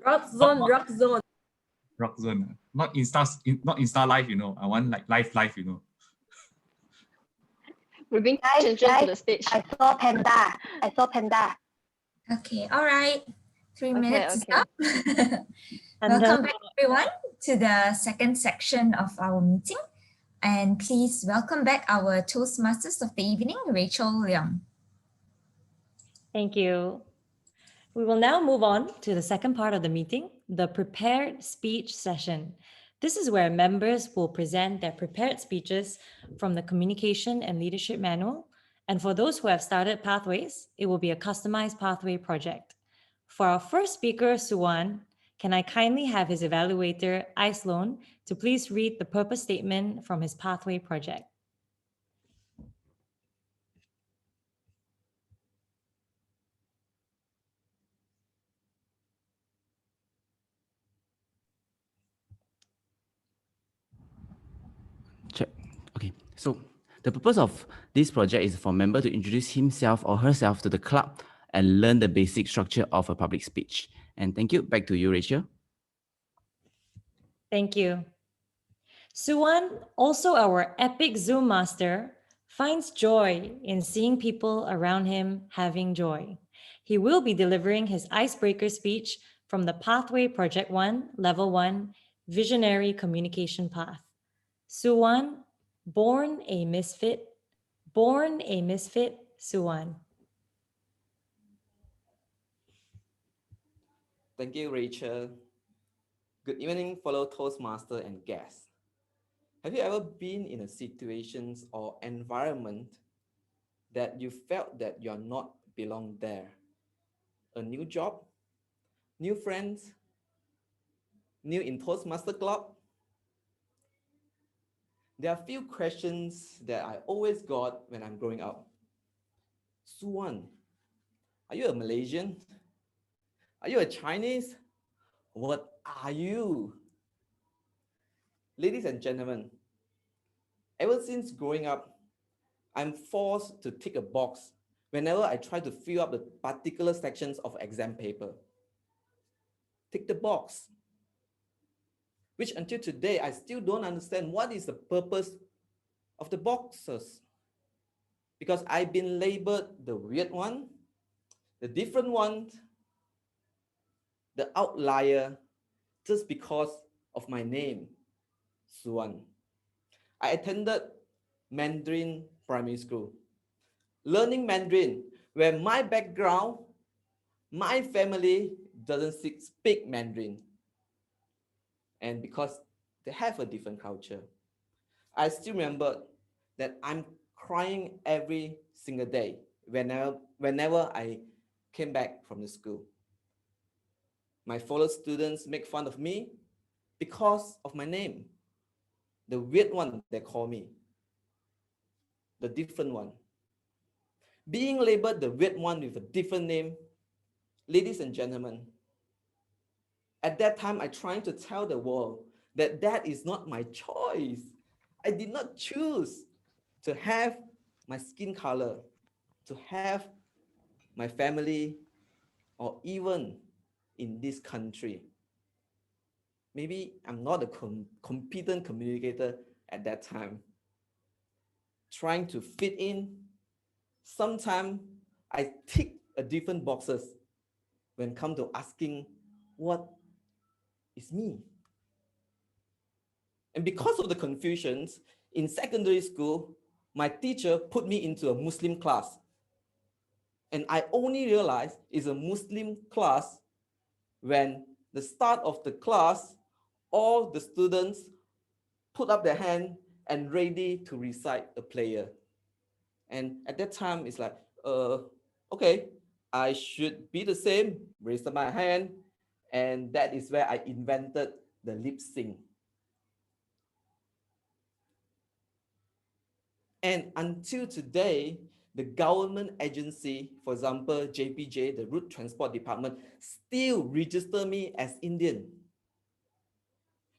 Rock zone. Rock zone. Not Insta live, I want like live, We bring Chen to the stage. I saw Panda. Okay, all right. 3 Okay, minutes is okay. up. Welcome back, everyone, to the second section of our meeting. And please welcome back our Toastmasters of the evening, Rachel Leong. Thank you. We will now move on to the second part of the meeting, the prepared speech session. This is where members will present their prepared speeches from the Communication and Leadership Manual. And for those who have started Pathways, it will be a customized pathway project. For our first speaker, Suwan, can I kindly have his evaluator, Sloan, to please read the purpose statement from his Pathway project. Check. Okay, so the purpose of this project is for a member to introduce himself or herself to the club and learn the basic structure of a public speech. And thank you. Back to you, Rachel. Thank you. Suwan, also our epic Zoom master, finds joy in seeing people around him having joy. He will be delivering his icebreaker speech from the Pathway Project 1, Level 1, Visionary Communication Path. Suwan, born a misfit, Suwan. Thank you, Rachel. Good evening, fellow Toastmaster and guests. Have you ever been in a situation or environment that you felt that you're not belong there? A new job, new friends, new in Toastmaster Club? There are a few questions that I always got when I'm growing up. Suwan, are you a Malaysian? Are you a Chinese? What are you? Ladies and gentlemen, ever since growing up, I'm forced to tick a box whenever I try to fill up the particular sections of exam paper. Tick the box, which until today, I still don't understand what is the purpose of the boxes. Because I've been labeled the weird one, the different one, the outlier, just because of my name, Suwan. I attended Mandarin primary school, learning Mandarin, where my background, my family doesn't speak Mandarin. And because they have a different culture, I still remember that I'm crying every single day whenever I came back from the school. My fellow students make fun of me because of my name, the weird one they call me, the different one. Being labeled the weird one with a different name, ladies and gentlemen, at that time I tried to tell the world that that is not my choice. I did not choose to have my skin color, to have my family, or even in this country. Maybe I'm not a competent communicator at that time. Trying to fit in, sometimes I tick a different boxes when come to asking what is me. And because of the confusions, in secondary school, my teacher put me into a Muslim class. And I only realized it's a Muslim class when the start of the class, all the students put up their hand and ready to recite a prayer. And at that time, it's like, okay, I should be the same, raise up my hand. And that is where I invented the lip sync. And until today, the government agency, for example, JPJ, the Route Transport Department, still register me as Indian.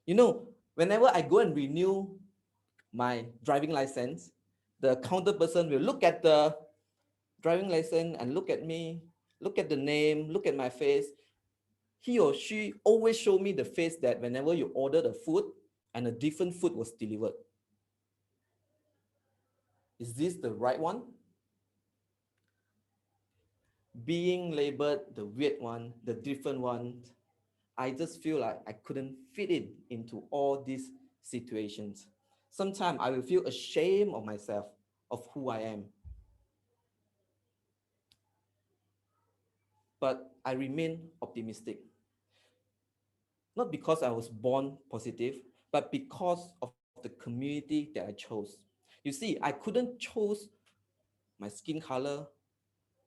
You know, whenever I go and renew my driving license, the counter person will look at the driving license and look at me, look at the name, look at my face. He or she always show me the face that whenever you order the food and a different food was delivered. Is this the right one? Being labeled the weird one, the different one, I just feel like I couldn't fit in into all these situations. Sometimes I will feel ashamed of myself, of who I am. But I remain optimistic. Not because I was born positive, but because of the community that I chose. You see, I couldn't choose my skin color,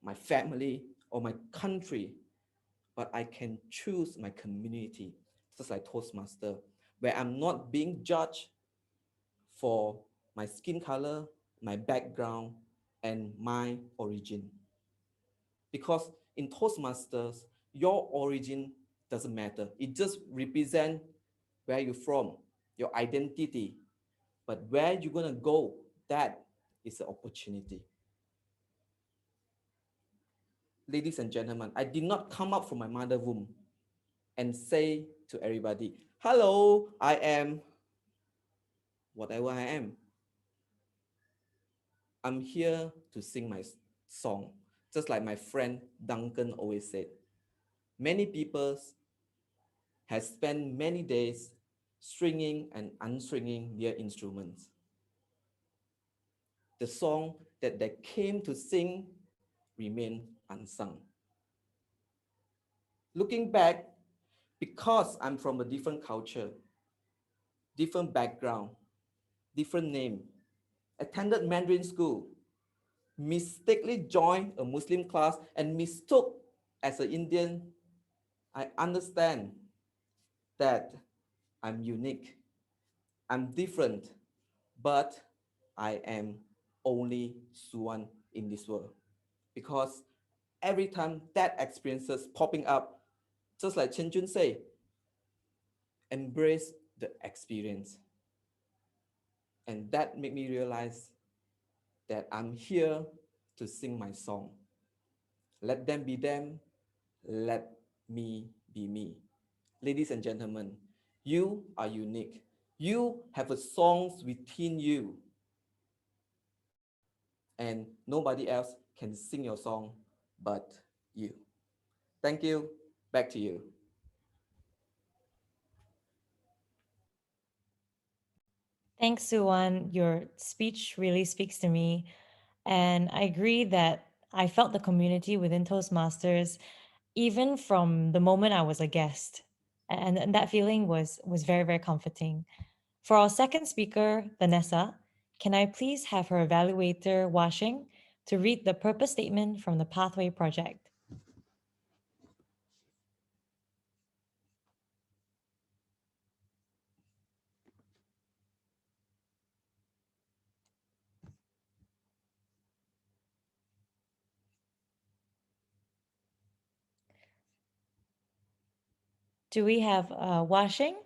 my family, or my country, but I can choose my community, just like Toastmaster, where I'm not being judged for my skin color, my background, and my origin. Because in Toastmasters, your origin doesn't matter. It just represents where you're from, your identity. But where you're gonna go, that is the opportunity. Ladies and gentlemen, I did not come up from my mother womb and say to everybody, hello, I am whatever I am. I'm here to sing my song, just like my friend Duncan always said. Many people have spent many days stringing and unstringing their instruments. The song that they came to sing remain unsung. Looking back, because I'm from a different culture, different background, different name, attended Mandarin school, mistakenly joined a Muslim class and mistook as an Indian, I understand that I'm unique, I'm different, but I am only Suwan in this world. Because every time that experiences popping up, just like Chen Jun say, embrace the experience. And that made me realize that I'm here to sing my song. Let them be them, let me be me. Ladies and gentlemen, you are unique. You have a songs within you. And nobody else can sing your song but you. Thank you. Back to you. Thanks, Suwan. Your speech really speaks to me. And I agree that I felt the community within Toastmasters even from the moment I was a guest. And that feeling was very, very comforting. For our second speaker, Vanessa, can I please have her evaluator, Washing, to read the purpose statement from the Pathway Project? Do we have Washing?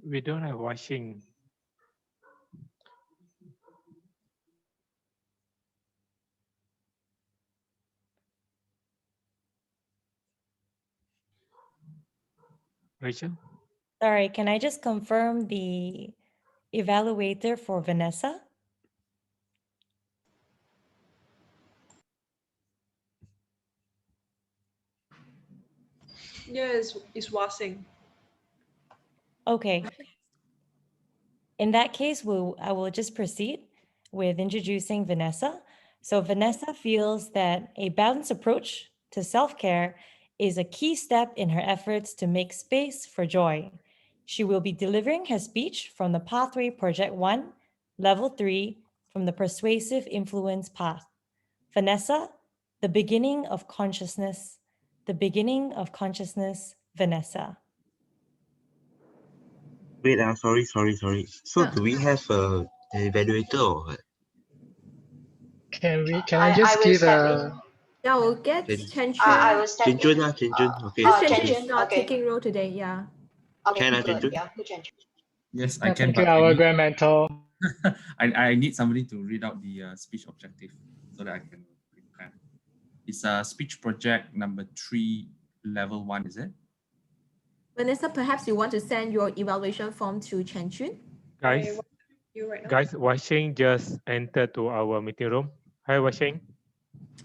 We don't have washing. Rachel? Sorry, can I just confirm the evaluator for Vanessa? Yes, it's washing. Okay. In that case, I will just proceed with introducing Vanessa. So Vanessa feels that a balanced approach to self-care is a key step in her efforts to make space for joy. She will be delivering her speech from the Pathway Project 1, Level 3, from the Persuasive Influence Path. Vanessa, the beginning of consciousness, the beginning of consciousness, Vanessa. Wait, sorry. So do we have an evaluator or what? Can I just give a Yeah, we'll get Chen- Chen Chun. I will step in. Chen Chun, okay. Because Chen Chun Chen is Chun, not okay. taking role today, yeah. Okay, Can I, good. Chen Chun? Yeah, good Chen Chun. Yes, I can. thank you, But I our need, grand mentor. I need somebody to read out the speech objective so that I can prepare. It's a speech project number 3, level 1, is it? Vanessa, perhaps you want to send your evaluation form to Chen Chun? Guys, You right now? guys, Washing just entered to our meeting room. Hi, Washing.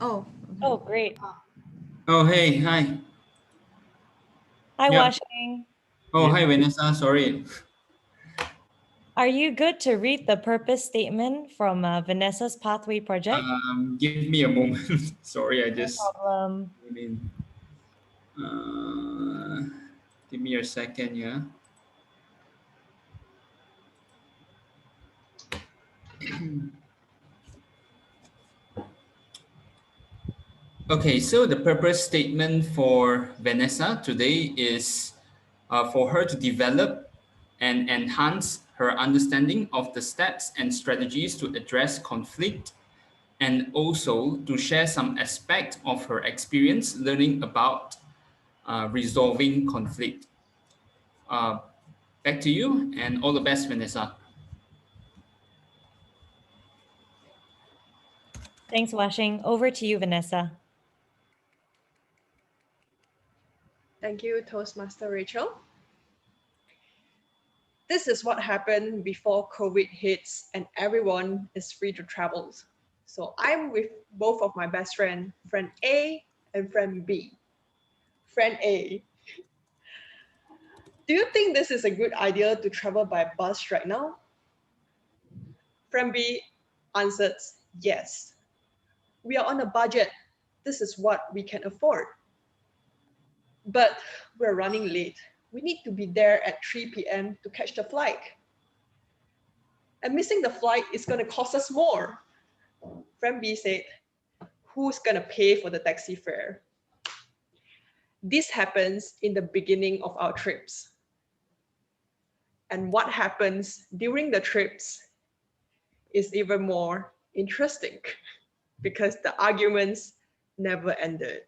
Oh. Oh, great. Oh, hey, hi. Hi, Yeah. Washing. Oh, hi, Vanessa. Sorry. Are you good to read the purpose statement from Vanessa's Pathway Project? Give me a moment. Sorry, I just. No problem. I mean, give me a second, yeah. Okay, so the purpose statement for Vanessa today is for her to develop and enhance her understanding of the steps and strategies to address conflict, and also to share some aspect of her experience learning about resolving conflict. Back to you, and all the best, Vanessa. Thanks, Washing. Over to you, Vanessa. Thank you, Toastmaster Rachel. This is what happened before COVID hits and everyone is free to travel. So I'm with both of my best friend, friend A and friend B. Friend A, do you think this is a good idea to travel by bus right now? Friend B answered, yes. We are on a budget. This is what we can afford. But we're running late. We need to be there at 3 p.m. to catch the flight. And missing the flight is going to cost us more. Friend B said, who's going to pay for the taxi fare? This happens in the beginning of our trips. And what happens during the trips is even more interesting because the arguments never ended.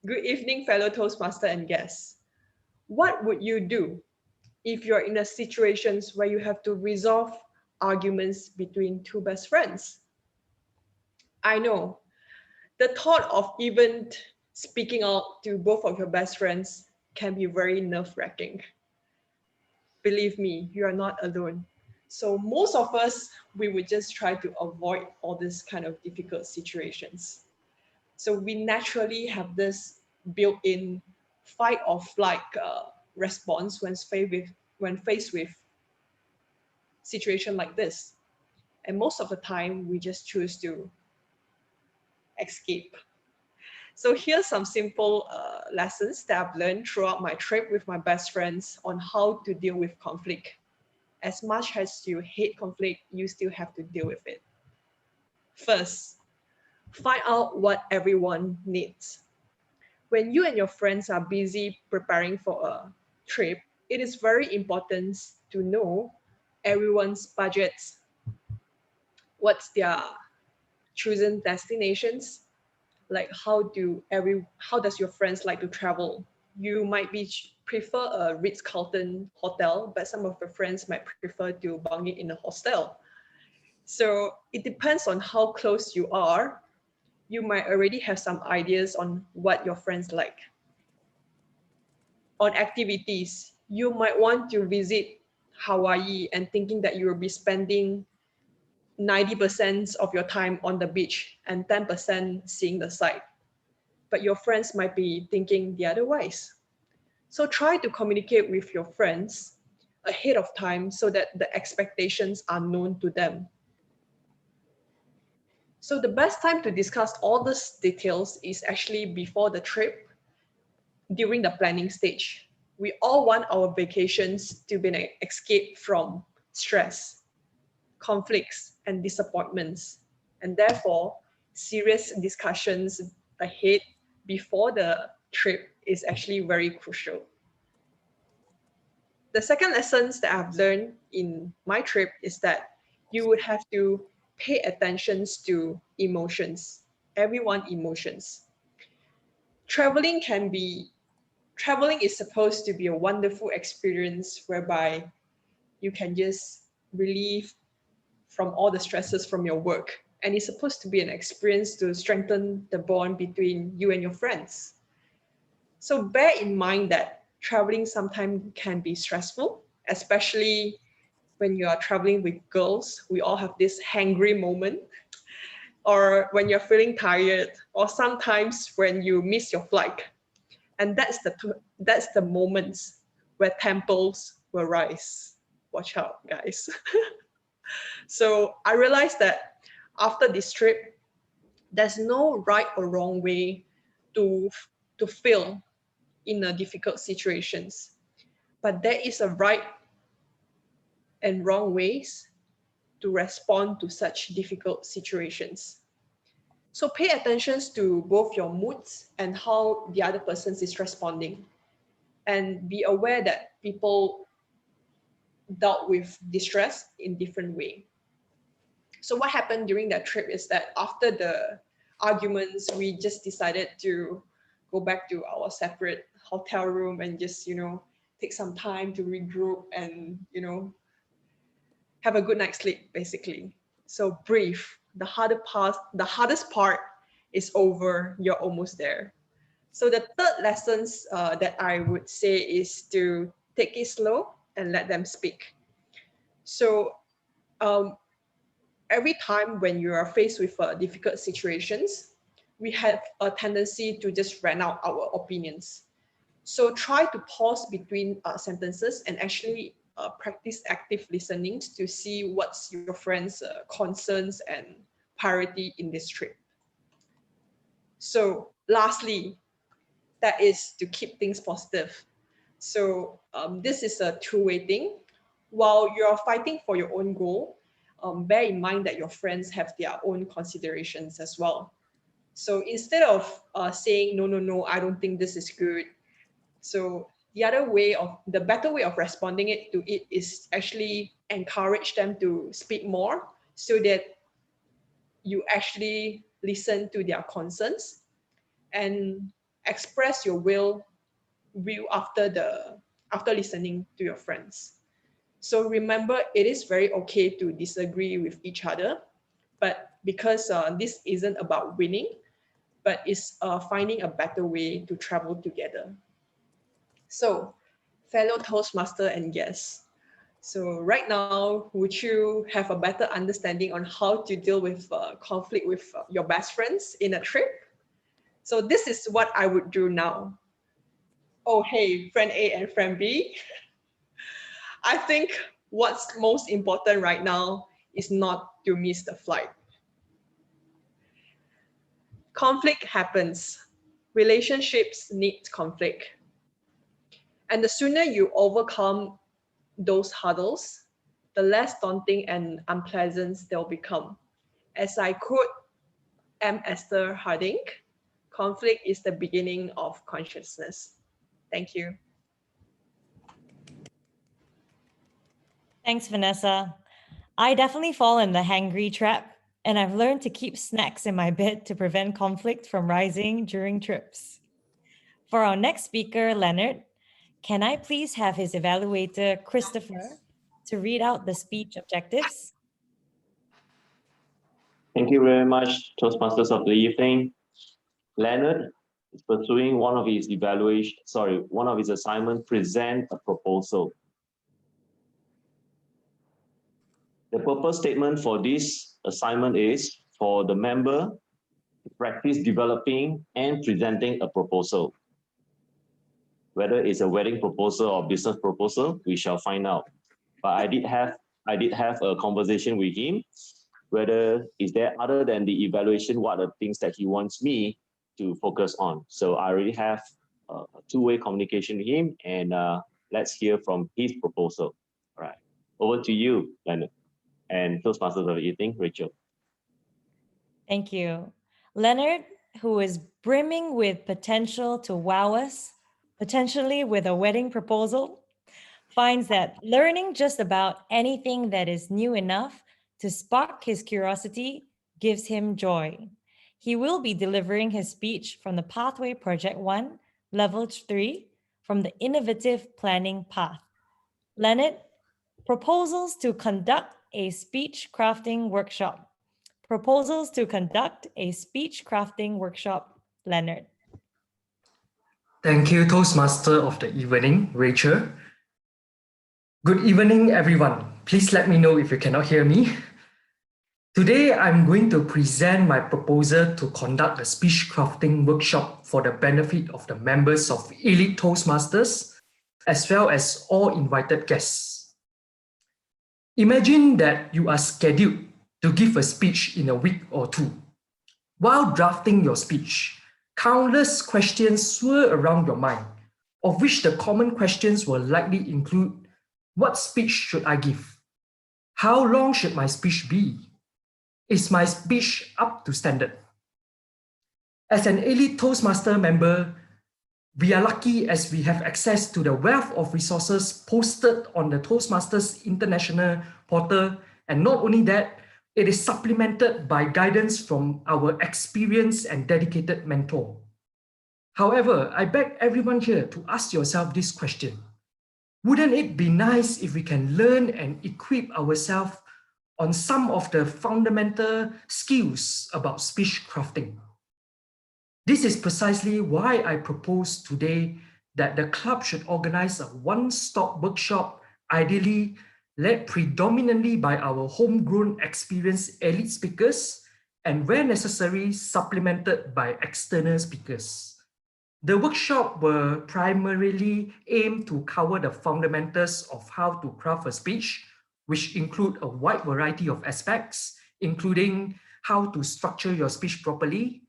Good evening, fellow Toastmaster and guests. What would you do if you're in a situation where you have to resolve arguments between two best friends? I know the thought of even speaking out to both of your best friends can be very nerve-wracking. Believe me, you are not alone. So most of us, we would just try to avoid all these kind of difficult situations. So we naturally have this built-in fight or flight response when faced with situation like this. And most of the time, we just choose to escape. So here's some simple lessons that I've learned throughout my trip with my best friends on how to deal with conflict. As much as you hate conflict, you still have to deal with it. First, find out what everyone needs. When you and your friends are busy preparing for a trip, it is very important to know everyone's budgets, what's their chosen destinations, like how does your friends like to travel. You might be prefer a Ritz-Carlton hotel, but some of your friends might prefer to bunk it in a hostel. So it depends on how close you are. You might already have some ideas on what your friends like. On activities, you might want to visit Hawaii and thinking that you will be spending 90% of your time on the beach and 10% seeing the sight. But your friends might be thinking the otherwise. So try to communicate with your friends ahead of time so that the expectations are known to them. So the best time to discuss all these details is actually before the trip, during the planning stage. We all want our vacations to be an escape from stress, conflicts, and disappointments. And therefore, serious discussions ahead before the trip is actually very crucial. The second lessons that I've learned in my trip is that you would have to pay attention to emotions, everyone's emotions. Traveling is supposed to be a wonderful experience whereby you can just relieve from all the stresses from your work. And it's supposed to be an experience to strengthen the bond between you and your friends. So bear in mind that traveling sometimes can be stressful, especially when you are traveling with girls. We all have this hangry moment, or when you're feeling tired, or sometimes when you miss your flight. And that's the moments where temples will rise. Watch out, guys. So I realized that after this trip, there's no right or wrong way to feel in a difficult situations, but there is a right and wrong ways to respond to such difficult situations. So pay attention to both your moods and how the other person is responding, and be aware that people dealt with distress in different way. So what happened during that trip is that after the arguments, we just decided to go back to our separate hotel room and just, take some time to regroup and, have a good night's sleep, basically. So breathe. The hardest part is over. You're almost there. So the third lessons that I would say is to take it slow and let them speak. So every time when you are faced with difficult situations, we have a tendency to just rant out our opinions. So try to pause between sentences and actually practice active listening to see what's your friend's concerns and priority in this trip. So lastly, that is to keep things positive. So this is a two-way thing. While you're fighting for your own goal, bear in mind that your friends have their own considerations as well. So instead of saying, no, I don't think this is good. So the better way of responding to it is actually encourage them to speak more so that you actually listen to their concerns and express your will after listening to your friends. So remember, it is very okay to disagree with each other, but because this isn't about winning, but it's finding a better way to travel together. So, fellow Toastmaster and guests, so right now, would you have a better understanding on how to deal with conflict with your best friends in a trip? So this is what I would do now. Oh, hey, friend A and friend B. I think what's most important right now is not to miss the flight. Conflict happens. Relationships need conflict. And the sooner you overcome those hurdles, the less daunting and unpleasant they'll become. As I quote M. Esther Harding, conflict is the beginning of consciousness. Thank you. Thanks, Vanessa. I definitely fall in the hangry trap, and I've learned to keep snacks in my bed to prevent conflict from rising during trips. For our next speaker, Leonard, Can I please have his evaluator, Christopher, to read out the speech objectives? Thank you very much, Toastmasters of the evening. Leonard is pursuing one of his assignments, present a proposal. The purpose statement for this assignment is for the member to practice developing and presenting a proposal. Whether it's a wedding proposal or business proposal, we shall find out. But I did have a conversation with him, whether is there, other than the evaluation, what are the things that he wants me to focus on. So I already have a two-way communication with him, and let's hear from his proposal. All right, over to you, Leonard, and Toastmasters of the evening, Rachel. Thank you. Leonard, who is brimming with potential to wow us, potentially with a wedding proposal, finds that learning just about anything that is new enough to spark his curiosity gives him joy. He will be delivering his speech from the Pathway Project 1, Level 3, from the Innovative Planning Path. Leonard, proposals to conduct a speech crafting workshop. Proposals to conduct a speech crafting workshop, Leonard. Thank you, Toastmaster of the evening, Rachel. Good evening, everyone. Please let me know if you cannot hear me. Today, I'm going to present my proposal to conduct a speech crafting workshop for the benefit of the members of Elite Toastmasters, as well as all invited guests. Imagine that you are scheduled to give a speech in a week or two. While drafting your speech, countless questions swirl around your mind, of which the common questions will likely include: what speech should I give? How long should my speech be? Is my speech up to standard? As an Elite Toastmaster member, we are lucky as we have access to the wealth of resources posted on the Toastmasters International portal, and not only that, it is supplemented by guidance from our experienced and dedicated mentor. However, I beg everyone here to ask yourself this question: wouldn't it be nice if we can learn and equip ourselves on some of the fundamental skills about speech crafting? This is precisely why I propose today that the club should organize a one-stop workshop, ideally led predominantly by our homegrown experienced elite speakers, and where necessary, supplemented by external speakers. The workshop will primarily aim to cover the fundamentals of how to craft a speech, which include a wide variety of aspects, including how to structure your speech properly,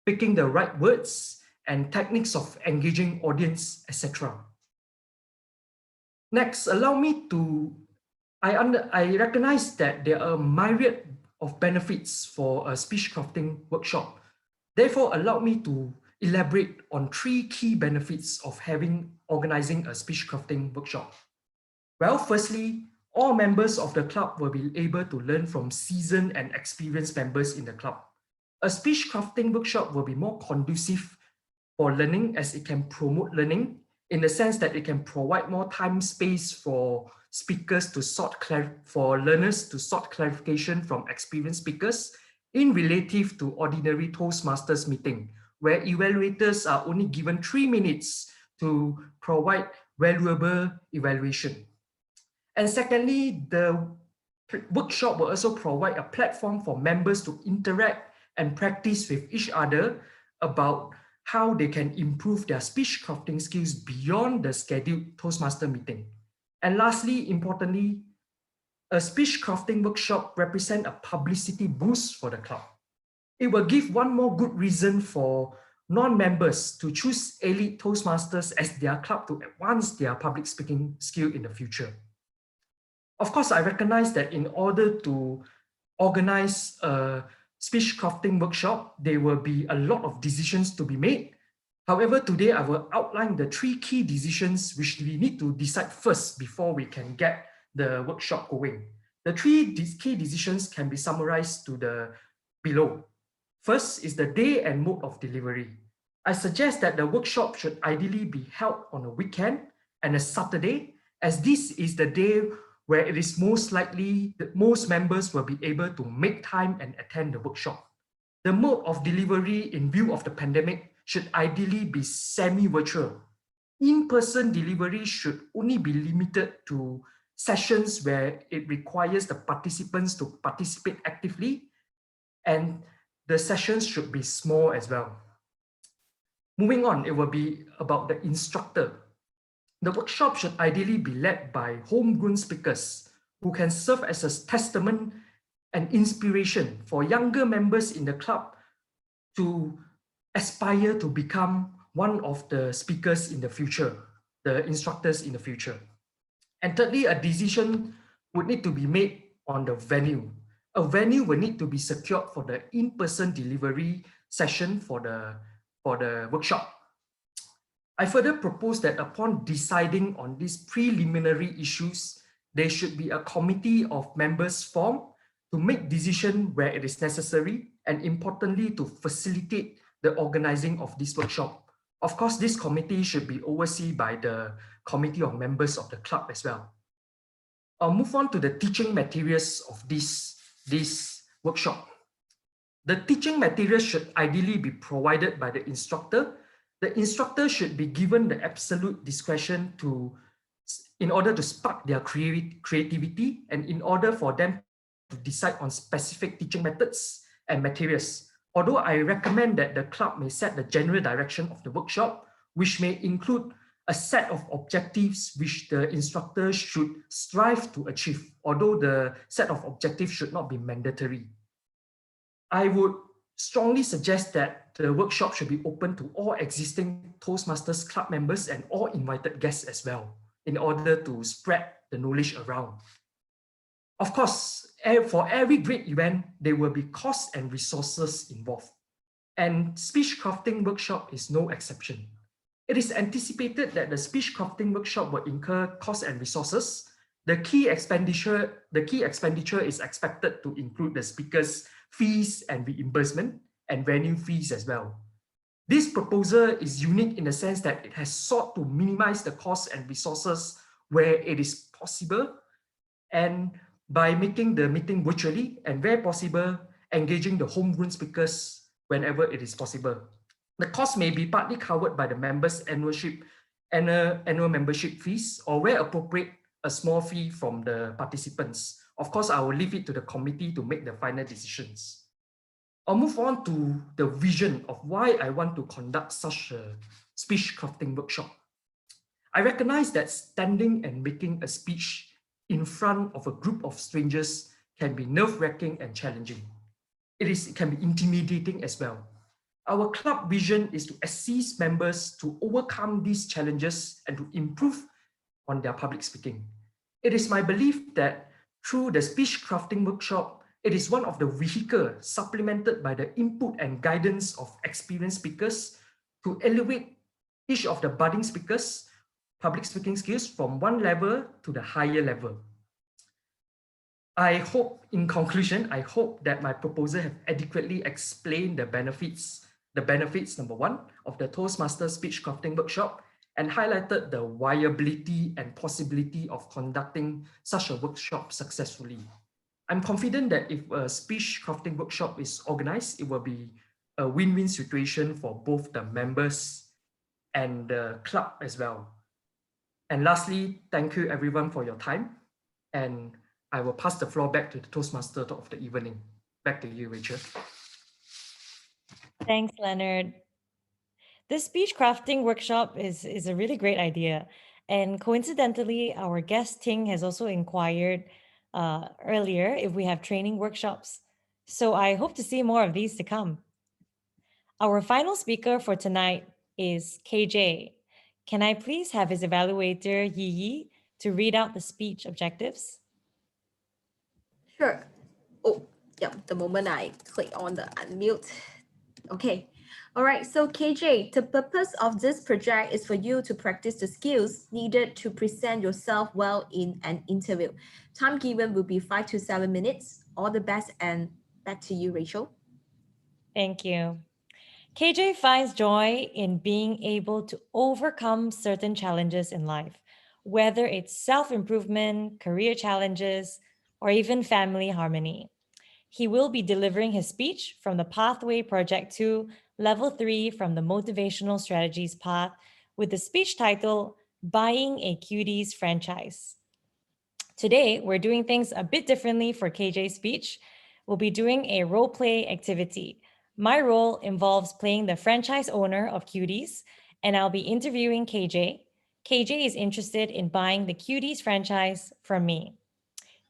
picking the right words, and techniques of engaging audience, etc. Next, allow me to, I recognize that there are a myriad of benefits for a speech crafting workshop. Therefore, allow me to elaborate on three key benefits of organizing a speech crafting workshop. Well, firstly, all members of the club will be able to learn from seasoned and experienced members in the club. A speech crafting workshop will be more conducive for learning, as it can promote learning in the sense that it can provide more time space for speakers to for learners to sort clarification from experienced speakers in relative to ordinary Toastmasters meeting, where evaluators are only given 3 minutes to provide valuable evaluation. And secondly, the workshop will also provide a platform for members to interact and practice with each other about how they can improve their speech crafting skills beyond the scheduled Toastmaster meeting. And lastly, importantly, a speech crafting workshop represents a publicity boost for the club. It will give one more good reason for non-members to choose Elite Toastmasters as their club to advance their public speaking skill in the future. Of course, I recognize that in order to organize a speech crafting workshop, there will be a lot of decisions to be made. However, today I will outline the 3 key decisions which we need to decide first before we can get the workshop going. The 3 key decisions can be summarized to the below. First is the day and mode of delivery. I suggest that the workshop should ideally be held on a weekend, and a Saturday, as this is the day where it is most likely that most members will be able to make time and attend the workshop. The mode of delivery in view of the pandemic should ideally be semi-virtual. In-person delivery should only be limited to sessions where it requires the participants to participate actively, and the sessions should be small as well. Moving on, it will be about the instructor. The workshop should ideally be led by homegrown speakers who can serve as a testament and inspiration for younger members in the club to aspire to become one of the speakers in the future, the instructors in the future. And thirdly, a decision would need to be made on the venue. A venue will need to be secured for the in-person delivery session for the workshop. I further propose that upon deciding on these preliminary issues, there should be a committee of members formed to make decision where it is necessary, and importantly, to facilitate the organizing of this workshop. Of course, this committee should be overseen by the committee of members of the club as well. I'll move on to the teaching materials of this workshop. The teaching materials should ideally be provided by the instructor. The instructor should be given the absolute discretion in order to spark their creativity and in order for them to decide on specific teaching methods and materials. Although I recommend that the club may set the general direction of the workshop, which may include a set of objectives which the instructor should strive to achieve, although the set of objectives should not be mandatory. I would strongly suggest that the workshop should be open to all existing Toastmasters club members and all invited guests as well, in order to spread the knowledge around. Of course, for every great event, there will be costs and resources involved, and speech crafting workshop is no exception. It is anticipated that the speech crafting workshop will incur costs and resources. The key expenditure is expected to include the speakers' fees and reimbursement and venue fees as well. This proposal is unique in the sense that it has sought to minimize the costs and resources where it is possible, and by making the meeting virtually and where possible, engaging the homegrown speakers whenever it is possible. The cost may be partly covered by the members' annual membership fees, or where appropriate, a small fee from the participants. Of course, I will leave it to the committee to make the final decisions. I'll move on to the vision of why I want to conduct such a speech crafting workshop. I recognize that standing and making a speech in front of a group of strangers can be nerve-wracking and challenging. It can be intimidating as well. Our club vision is to assist members to overcome these challenges and to improve on their public speaking. It is my belief that through the speech crafting workshop, it is one of the vehicles supplemented by the input and guidance of experienced speakers to elevate each of the budding speakers' public speaking skills from one level to the higher level. I hope, in conclusion, I hope that my proposal have adequately explained the benefits, number one, of the Toastmasters speech crafting workshop, and highlighted the viability and possibility of conducting such a workshop successfully. I'm confident that if a speech crafting workshop is organized, it will be a win-win situation for both the members and the club as well. And lastly, thank you everyone for your time. And I will pass the floor back to the Toastmaster of the evening. Back to you, Rachel. Thanks, Leonard. This speech crafting workshop is a really great idea. And coincidentally, our guest Ting has also inquired earlier if we have training workshops. So I hope to see more of these to come. Our final speaker for tonight is KJ. Can I please have his evaluator, Yi Yi, to read out the speech objectives? Sure. Oh, yeah, the moment I click on the unmute. Okay. All right, so KJ, the purpose of this project is for you to practice the skills needed to present yourself well in an interview. Time given will be 5 to 7 minutes. All the best, and back to you, Rachel. Thank you. KJ finds joy in being able to overcome certain challenges in life, whether it's self-improvement, career challenges, or even family harmony. He will be delivering his speech from the Pathway Project 2, Level 3 from the Motivational Strategies path, with the speech title, Buying a Cuties Franchise. Today, we're doing things a bit differently for KJ's speech. We'll be doing a role play activity. My role involves playing the franchise owner of Cuties, and I'll be interviewing KJ. KJ is interested in buying the Cuties franchise from me.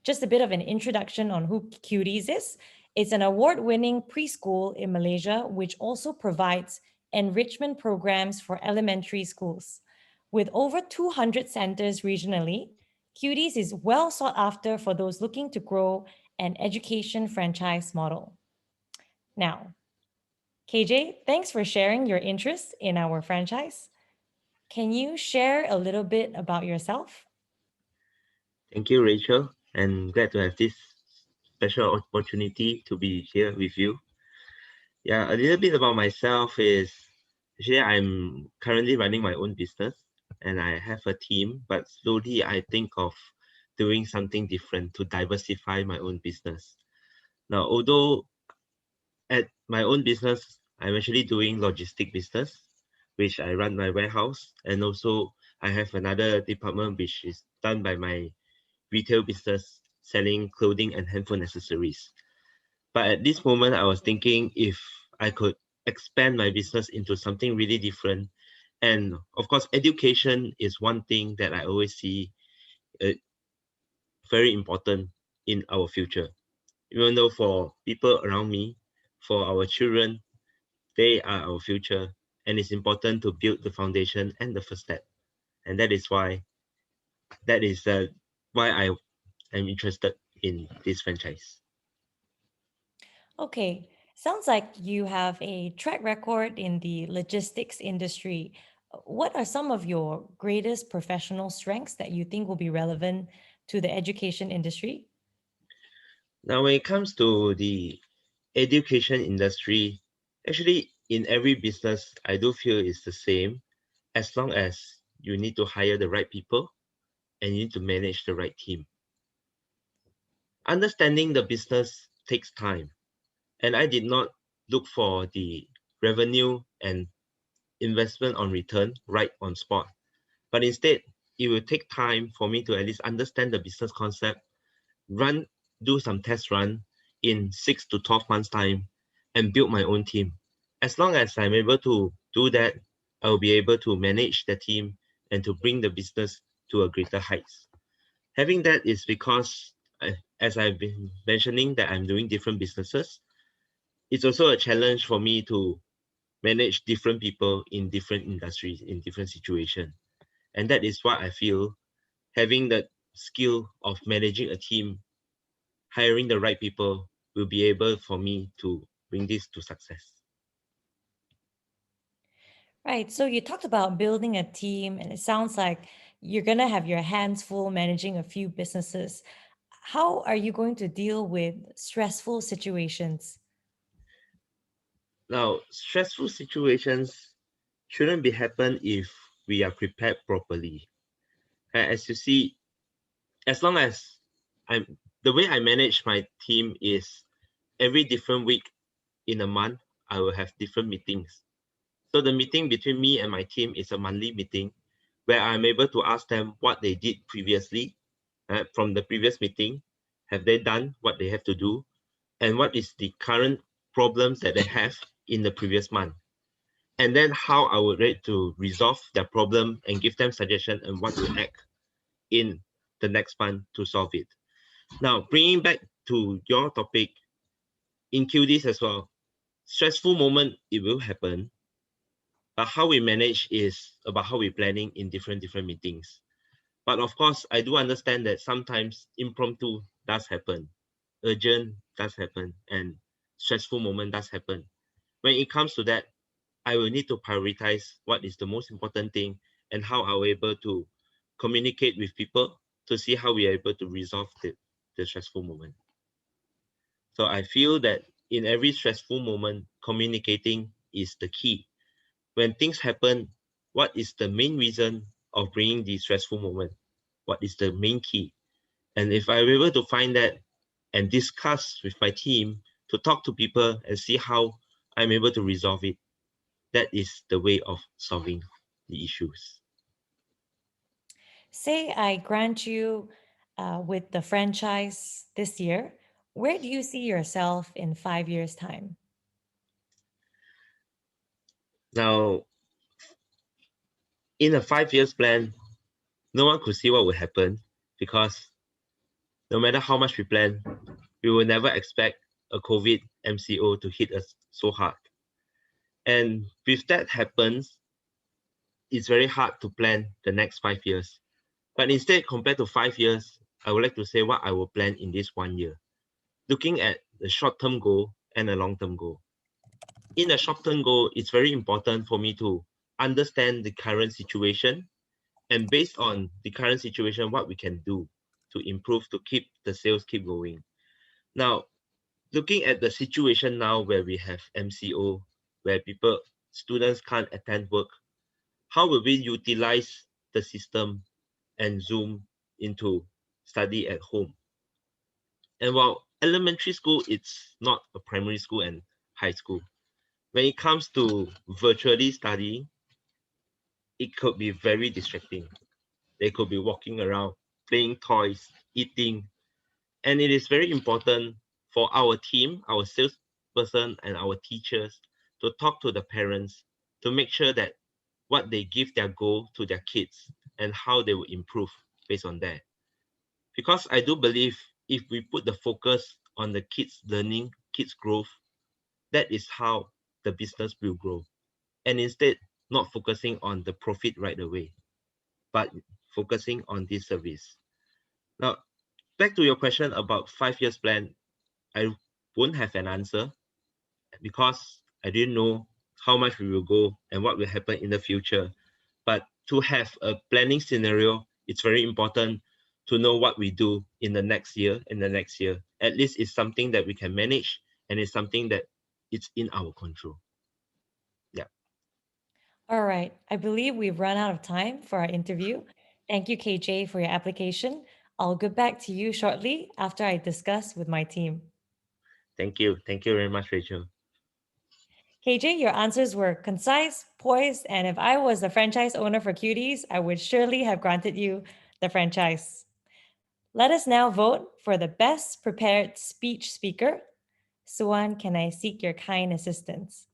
Just a bit of an introduction on who Cuties is. It's an award-winning preschool in Malaysia, which also provides enrichment programs for elementary schools. With over 200 centers regionally, Cuties is well sought after for those looking to grow an education franchise model. Now, KJ, thanks for sharing your interest in our franchise. Can you share a little bit about yourself? Thank you, Rachel, and glad to have this special opportunity to be here with you. Yeah, a little bit about myself is actually I'm currently running my own business and I have a team, but slowly I think of doing something different to diversify my own business. Now, although at my own business, I'm actually doing logistic business, which I run my warehouse, and also I have another department which is done by my retail business selling clothing and handphone accessories. But at this moment, I was thinking if I could expand my business into something really different. And of course, education is one thing that I always see very important in our future. Even though for people around me, for our children, they are our future. And it's important to build the foundation and the first step. And that is why I am interested in this franchise. Okay, sounds like you have a track record in the logistics industry. What are some of your greatest professional strengths that you think will be relevant to the education industry? Now, when it comes to the education industry, actually in every business, I do feel it's the same, as long as you need to hire the right people and you need to manage the right team. Understanding the business takes time, and I did not look for the revenue and investment on return right on spot, but instead it will take time for me to at least understand the business concept, do some test run in 6 to 12 months time, and build my own team. As long as I'm able to do that, I will be able to manage the team and to bring the business to a greater heights. Having that is because, as I've been mentioning, that I'm doing different businesses. It's also a challenge for me to manage different people in different industries, in different situations. And that is what I feel having that skill of managing a team, hiring the right people will be able for me to bring this to success. Right, so you talked about building a team, and it sounds like you're going to have your hands full managing a few businesses. How are you going to deal with stressful situations? Now, stressful situations shouldn't be happen if we are prepared properly. As you see, as long as the way I manage my team is every different week in a month, I will have different meetings. So the meeting between me and my team is a monthly meeting where I'm able to ask them what they did previously from the previous meeting. Have they done what they have to do? And what is the current problems that they have in the previous month? And then how I would rate to resolve their problem and give them suggestion and what to act in the next month to solve it. Now, bringing back to your topic, in QDs as well, stressful moment, it will happen. But how we manage is about how we're planning in different meetings. But of course, I do understand that sometimes impromptu does happen, urgent does happen, and stressful moment does happen. When it comes to that, I will need to prioritize what is the most important thing and how are we able to communicate with people to see how we are able to resolve the stressful moment. So I feel that in every stressful moment, communicating is the key. When things happen, what is the main reason of bringing the stressful moment? what is the main key. And if I'm able to find that and discuss with my team to talk to people and see how I'm able to resolve it, that is the way of solving the issues. Say I grant you with the franchise this year, where do you see yourself in 5 years' time? Now, in a 5 years plan, no one could see what will happen because no matter how much we plan, we will never expect a COVID MCO to hit us so hard. And with that happens, it's very hard to plan the next 5 years. But instead, compared to 5 years, I would like to say what I will plan in this 1 year, looking at the short-term goal and a long-term goal. In the short-term goal, it's very important for me to understand the current situation, and based on the current situation, what we can do to improve, to keep the sales keep going. Now, looking at the situation now where we have MCO, where students can't attend work, how will we utilize the system and Zoom into study at home? And while elementary school, it's not a primary school and high school. When it comes to virtually studying, it could be very distracting. They could be walking around, playing toys, eating. And it is very important for our team, our salesperson and our teachers to talk to the parents to make sure that what they give their goal to their kids and how they will improve based on that. Because I do believe if we put the focus on the kids' learning, kids' growth, that is how the business will grow. And instead, not focusing on the profit right away, but focusing on this service. Now, back to your question about 5 years plan, I won't have an answer because I didn't know how much we will go and what will happen in the future. But to have a planning scenario, it's very important to know what we do in the next year and the next year. At least it's something that we can manage and it's something that it's in our control. Yeah. All right. I believe we've run out of time for our interview. Thank you, KJ, for your application. I'll get back to you shortly after I discuss with my team. Thank you. Thank you very much, Rachel. KJ, your answers were concise, poised, and if I was the franchise owner for Cuties, I would surely have granted you the franchise. Let us now vote for the best prepared speech speaker. Suan, can I seek your kind assistance?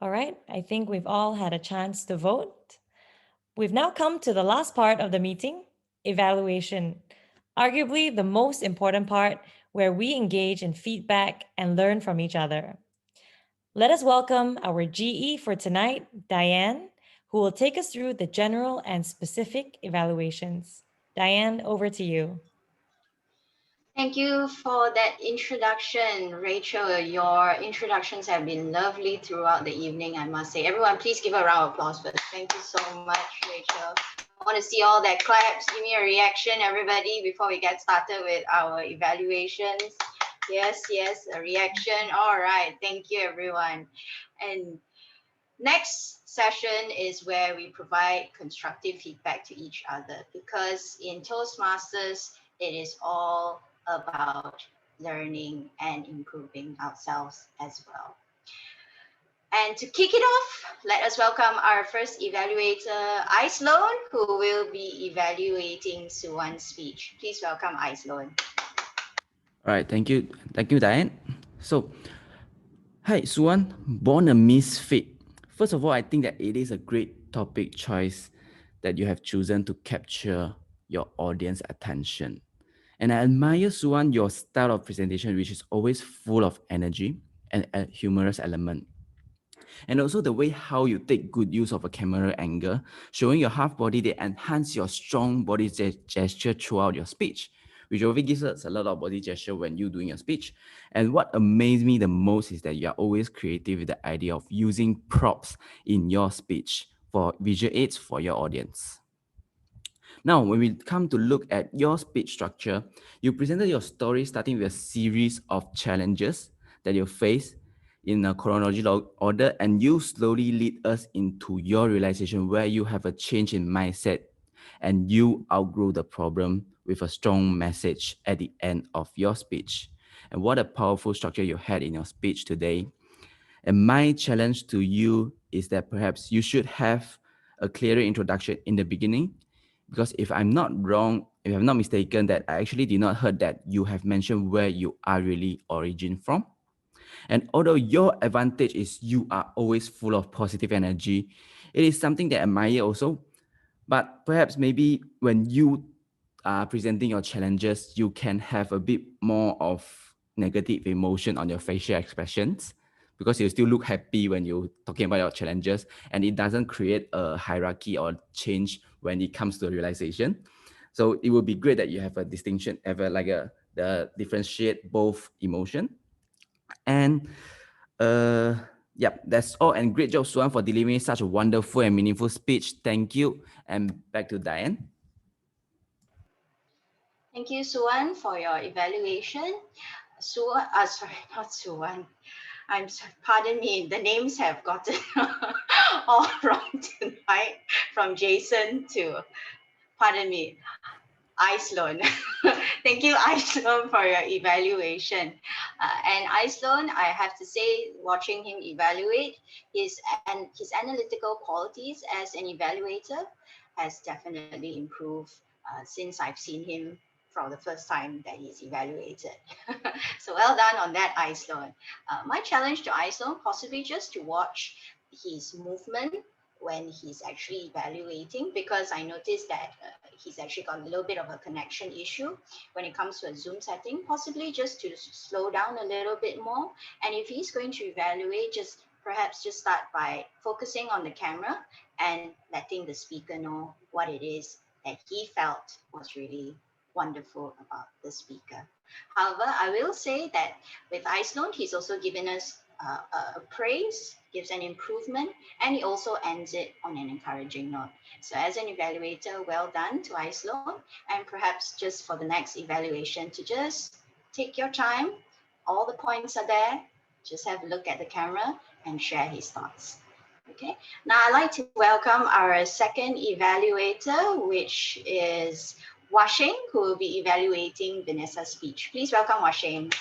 All right, I think we've all had a chance to vote. We've now come to the last part of the meeting, evaluation. Arguably the most important part where we engage in feedback and learn from each other. Let us welcome our GE for tonight, Diane, who will take us through the general and specific evaluations. Diane, over to you. Thank you for that introduction, Rachel. Your introductions have been lovely throughout the evening, I must say. Everyone, please give a round of applause first. Thank you so much, Rachel. I want to see all that claps. Give me a reaction, everybody, before we get started with our evaluations. Yes, a reaction. All right, thank you, everyone. And next session is where we provide constructive feedback to each other, because in Toastmasters, it is all about learning and improving ourselves as well. And to kick it off, let us welcome our first evaluator, Sloan, who will be evaluating Suwan's speech. Please welcome Sloan. All right, thank you, Diane. So, hi, Suwan, born a misfit. First of all, I think that it is a great topic choice that you have chosen to capture your audience attention. And I admire, Suwan, your style of presentation, which is always full of energy and a humorous element. And also the way how you take good use of a camera angle, showing your half body, they enhance your strong body gesture throughout your speech, which always gives us a lot of body gesture when you're doing your speech. And what amazed me the most is that you're always creative with the idea of using props in your speech for visual aids for your audience. Now, when we come to look at your speech structure, you presented your story starting with a series of challenges that you face in a chronological order, and you slowly lead us into your realization where you have a change in mindset and you outgrow the problem with a strong message at the end of your speech. And what a powerful structure you had in your speech today. And my challenge to you is that perhaps you should have a clearer introduction in the beginning, because if I'm not wrong, if I'm not mistaken, that I actually did not heard that you have mentioned where you are really origin from. And although your advantage is you are always full of positive energy, it is something that I admire also. But perhaps maybe when you are presenting your challenges, you can have a bit more of negative emotion on your facial expressions, because you still look happy when you're talking about your challenges, and it doesn't create a hierarchy or change when it comes to realization. So it would be great that you have a distinction, the differentiate both emotion. And yep, that's all. And great job, Swan, for delivering such a wonderful and meaningful speech. Thank you. And back to Diane. Thank you, Suwan, for your evaluation. Suwan, sorry, not Suwan. Pardon me, the names have gotten all wrong tonight, from Jason to, pardon me, Iceland. Thank you, Iceland, for your evaluation. And Iceland, I have to say, watching him evaluate, his analytical qualities as an evaluator has definitely improved since I've seen him from the first time that he's evaluated. So well done on that, Iceland. My challenge to Iceland, possibly just to watch his movement when he's actually evaluating, because I noticed that he's actually got a little bit of a connection issue when it comes to a Zoom setting, possibly just to slow down a little bit more. And if he's going to evaluate, perhaps just start by focusing on the camera and letting the speaker know what it is that he felt was really wonderful about the speaker. However, I will say that with Iceland, he's also given us a praise, gives an improvement, and he also ends it on an encouraging note. So as an evaluator, well done to Iceland, and perhaps just for the next evaluation to just take your time. All the points are there. Just have a look at the camera and share his thoughts. Okay, now I'd like to welcome our second evaluator, which is Washing, who will be evaluating Vanessa's speech. Please welcome Washing.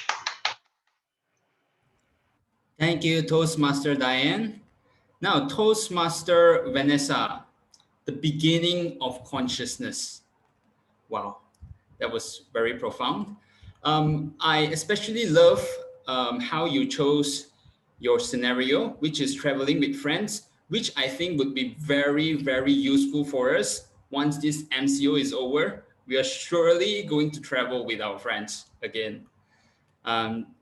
Thank you, Toastmaster Diane. Now, Toastmaster Vanessa, the beginning of consciousness. Wow, that was very profound. I especially love how you chose your scenario, which is traveling with friends, which I think would be very, very useful for us. Once this MCO is over, we are surely going to travel with our friends again.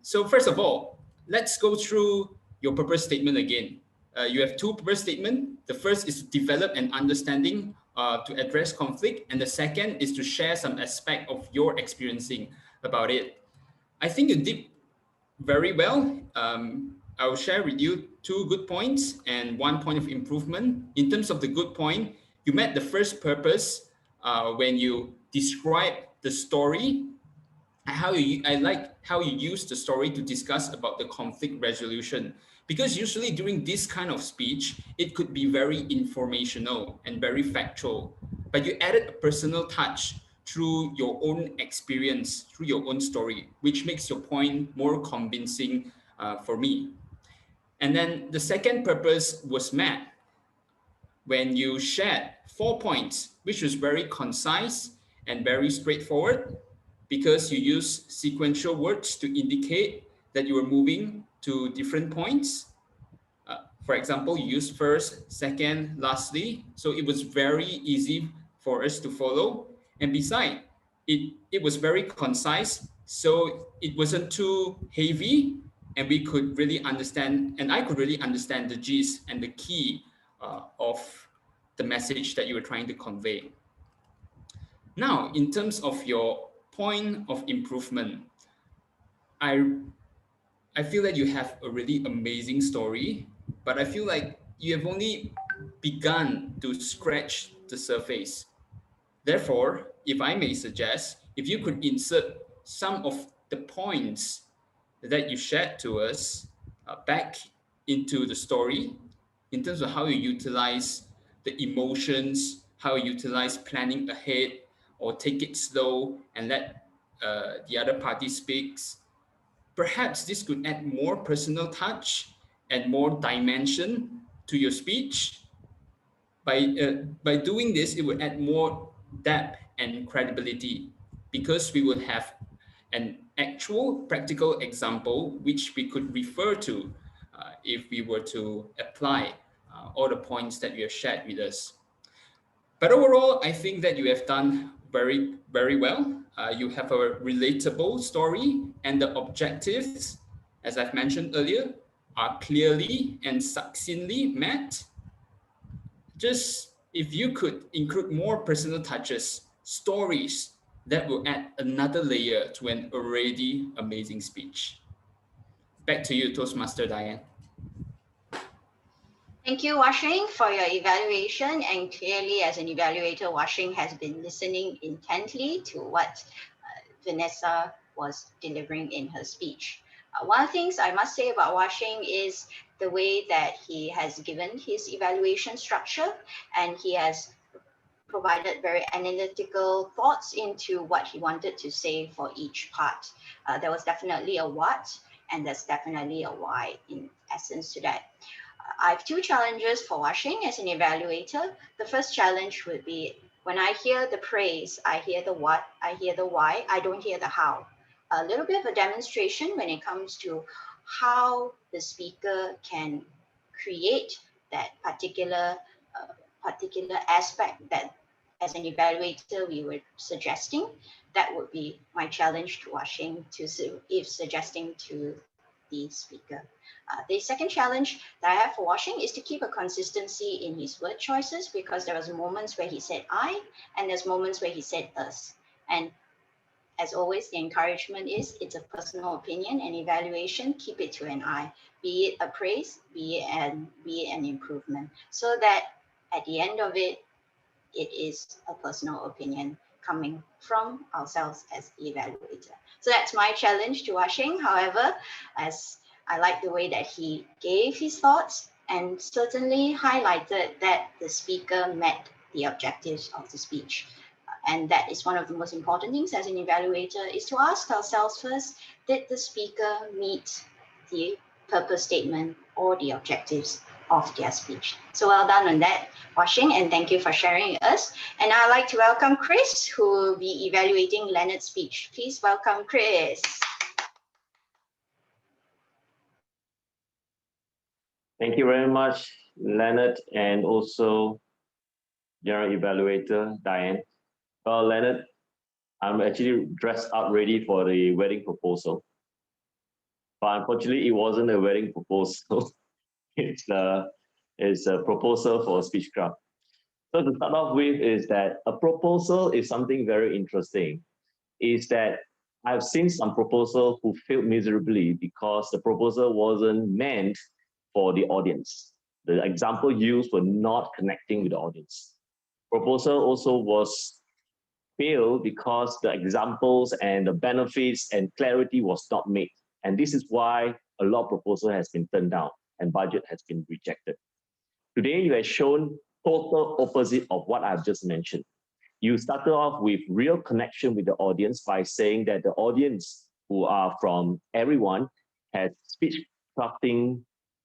So first of all, let's go through your purpose statement again. You have two purpose statements. The first is to develop an understanding to address conflict, and the second is to share some aspect of your experiencing about it. I think you did very well. I will share with you two good points and one point of improvement. In terms of the good point, you met the first purpose when you describe the story. I like how you use the story to discuss about the conflict resolution, because usually during this kind of speech, it could be very informational and very factual, but you added a personal touch through your own experience, through your own story, which makes your point more convincing for me. And then the second purpose was met when you shared 4 points, which was very concise and very straightforward, because you use sequential words to indicate that you are moving to different points. For example, you use first, second, lastly. So it was very easy for us to follow. And besides, it was very concise, so it wasn't too heavy, and we could really understand, and I could really understand the gist and the key of the message that you were trying to convey. Now, in terms of your point of improvement, I feel that you have a really amazing story, but I feel like you have only begun to scratch the surface. Therefore, if I may suggest, if you could insert some of the points that you shared to us back into the story in terms of how you utilize the emotions, how you utilize planning ahead, or take it slow and let the other party speaks. Perhaps this could add more personal touch and more dimension to your speech. By doing this, it would add more depth and credibility because we would have an actual practical example which we could refer to if we were to apply all the points that you have shared with us. But overall, I think that you have done very, very well. You have a relatable story, and the objectives, as I've mentioned earlier, are clearly and succinctly met. Just if you could include more personal touches, stories, that will add another layer to an already amazing speech. Back to you, Toastmaster Diane. Thank you, Washing, for your evaluation. And clearly, as an evaluator, Washing has been listening intently to what Vanessa was delivering in her speech. One of the things I must say about Washing is the way that he has given his evaluation structure, and he has provided very analytical thoughts into what he wanted to say for each part. There was definitely a what, and there's definitely a why in essence to that. I have two challenges for Washing as an evaluator. The first challenge would be when I hear the praise, I hear the what, I hear the why, I don't hear the how. A little bit of a demonstration when it comes to how the speaker can create that particular aspect that as an evaluator we were suggesting. That would be my challenge to Washing if suggesting to the speaker. The second challenge that I have for Washing is to keep a consistency in his word choices, because there was moments where he said I, and there's moments where he said us. And as always, the encouragement is it's a personal opinion and evaluation, keep it to an I, be it a praise, be it an improvement, so that at the end of it, it is a personal opinion coming from ourselves as the evaluator. So that's my challenge to Washing. However, as I like the way that he gave his thoughts and certainly highlighted that the speaker met the objectives of the speech. And that is one of the most important things as an evaluator, is to ask ourselves first, did the speaker meet the purpose statement or the objectives of their speech? So well done on that, Washing, and thank you for sharing with us. And I'd like to welcome Chris, who will be evaluating Leonard's speech. Please welcome Chris. Thank you very much, Leonard, and also General Evaluator Diane. Well, Leonard, I'm actually dressed up ready for the wedding proposal. But unfortunately, it wasn't a wedding proposal. It's a proposal for a speechcraft. So to start off with is that a proposal is something very interesting. Is that I've seen some proposals who failed miserably because the proposal wasn't meant for the audience. The example used were not connecting with the audience. Proposal also was failed because the examples and the benefits and clarity was not made. And this is why a lot of proposal has been turned down and budget has been rejected. Today, you have shown total opposite of what I've just mentioned. You started off with real connection with the audience by saying that the audience, who are from everyone, has speech crafting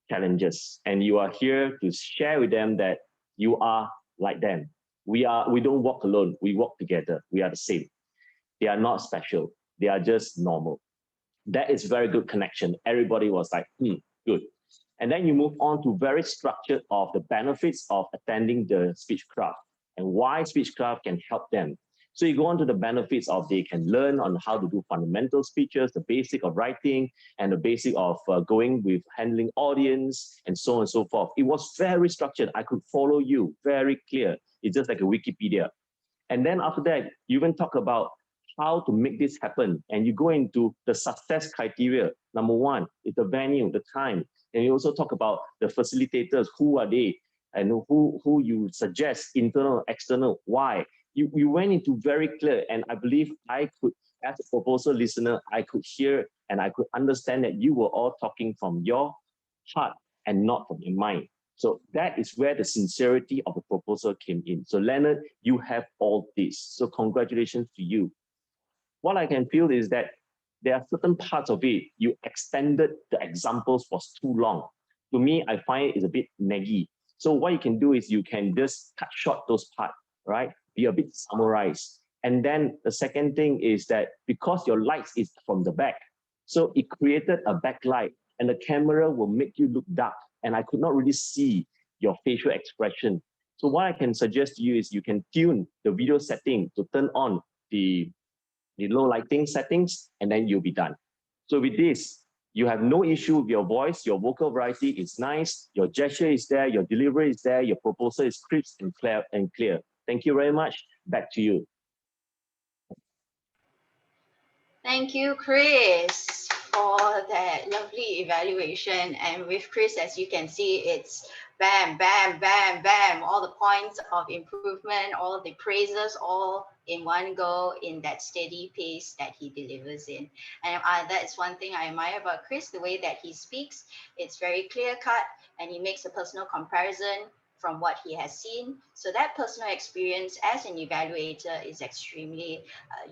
challenges, and you are here to share with them that you are like them. We don't walk alone, we walk together. We are the same. They are not special, they are just normal. That is very good connection. Everybody was like, good. And then you move on to very structured of the benefits of attending the speechcraft and why speechcraft can help them. So you go on to the benefits of they can learn on how to do fundamental speeches, the basic of writing, and the basic of going with handling audience, and so on and so forth. It was very structured. I could follow you, very clear. It's just like a Wikipedia. And then after that, you even talk about how to make this happen. And you go into the success criteria. Number one is the venue, the time. And you also talk about the facilitators, who are they, and who you suggest, internal, external, why. you went into very clear, and I believe I could, as a proposal listener, I could hear and I could understand that you were all talking from your heart and not from your mind. So that is where the sincerity of the proposal came in. So Leonard, you have all this. So congratulations to you. What I can feel is that there are certain parts of it, you extended the examples was too long. To me, I find it's a bit naggy. So what you can do is you can just cut short those parts, right? Be a bit summarized. And then the second thing is that because your lights is from the back, so it created a backlight and the camera will make you look dark. And I could not really see your facial expression. So what I can suggest to you is you can tune the video setting to turn on the low lighting settings, and then you'll be done. So with this, you have no issue with your voice, your vocal variety is nice, your gesture is there, your delivery is there, your proposal is crisp and clear. Thank you very much. Back to you. Thank you, Chris, for that lovely evaluation. And with Chris, as you can see, it's bam, bam, bam, bam, all the points of improvement, all the praises, all in one go in that steady pace that he delivers in. And that's one thing I admire about Chris, the way that he speaks. It's very clear cut and he makes a personal comparison from what he has seen. So that personal experience as an evaluator is extremely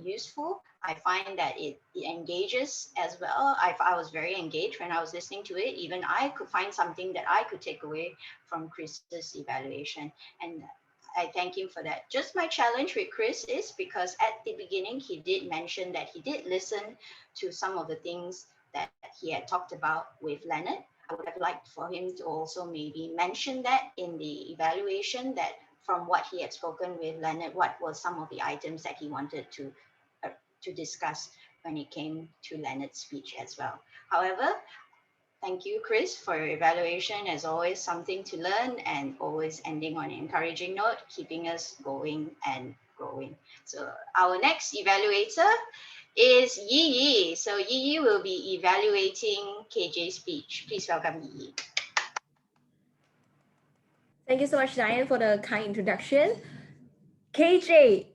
useful. I find that it engages as well. I was very engaged when I was listening to it. Even I could find something that I could take away from Chris's evaluation. And I thank him for that. Just my challenge with Chris is because at the beginning, he did mention that he did listen to some of the things that he had talked about with Leonard. I would have liked for him to also maybe mention that in the evaluation, that from what he had spoken with Leonard, what were some of the items that he wanted to discuss when it came to Leonard's speech as well. However, thank you, Chris, for your evaluation. As always, something to learn and always ending on an encouraging note, keeping us going and growing. So our next evaluator is Yi Yi. So Yi Yi will be evaluating KJ's speech. Please welcome Yi Yi. Thank you so much, Diane, for the kind introduction. KJ,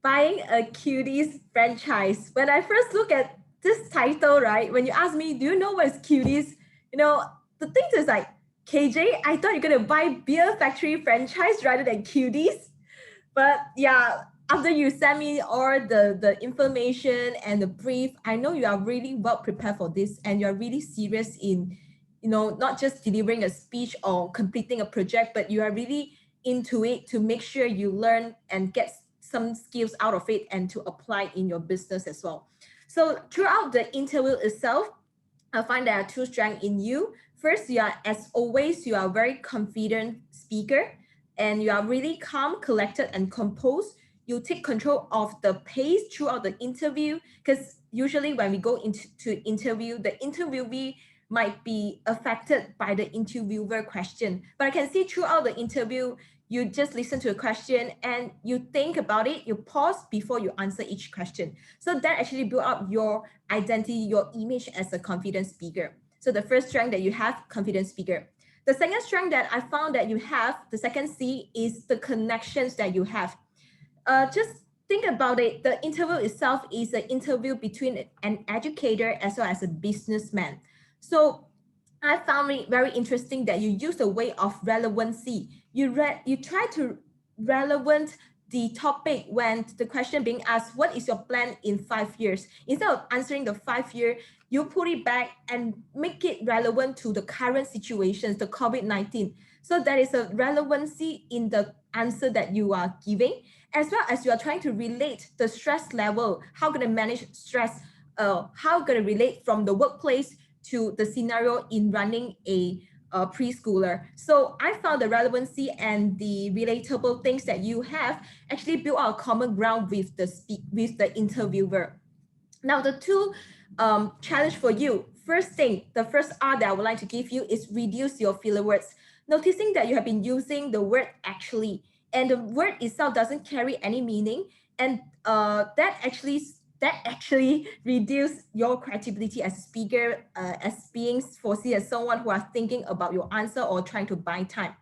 buying a Cuties franchise. When I first look at this title, right, when you ask me, do you know what is Cuties? You know, the thing is like, KJ, I thought you're going to buy Beer Factory franchise rather than Cuties. But yeah, after you send me all the information and the brief, I know you are really well prepared for this and you're really serious in, you know, not just delivering a speech or completing a project, but you are really into it to make sure you learn and get some skills out of it and to apply in your business as well. So throughout the interview itself, I find there are two strengths in you. First, you are, as always, you are a very confident speaker and you are really calm, collected, and composed. You take control of the pace throughout the interview because usually when we go into interview, the interviewee might be affected by the interviewer question. But I can see throughout the interview, you just listen to a question and you think about it, you pause before you answer each question. So that actually build up your identity, your image as a confident speaker. So the first strength that you have, confident speaker. The second strength that I found that you have, the second C, is the connections that you have. Just think about it. The interview itself is an interview between an educator as well as a businessman. So I found it very interesting that you use a way of relevancy. You try to relevant the topic when the question being asked, what is your plan in 5 years? Instead of answering the 5 year, you put it back and make it relevant to the current situations, the COVID-19. So there is a relevancy in the answer that you are giving, as well as you are trying to relate the stress level, how going to manage stress, how going to relate from the workplace to the scenario in running a preschooler. So I found the relevancy and the relatable things that you have actually build out a common ground with the interviewer. Now the two challenge for you. First thing, the first R that I would like to give you is reduce your filler words. Noticing that you have been using the word actually, and the word itself doesn't carry any meaning, and that actually reduce your credibility as a speaker, as being foreseen as someone who are thinking about your answer or trying to buy time.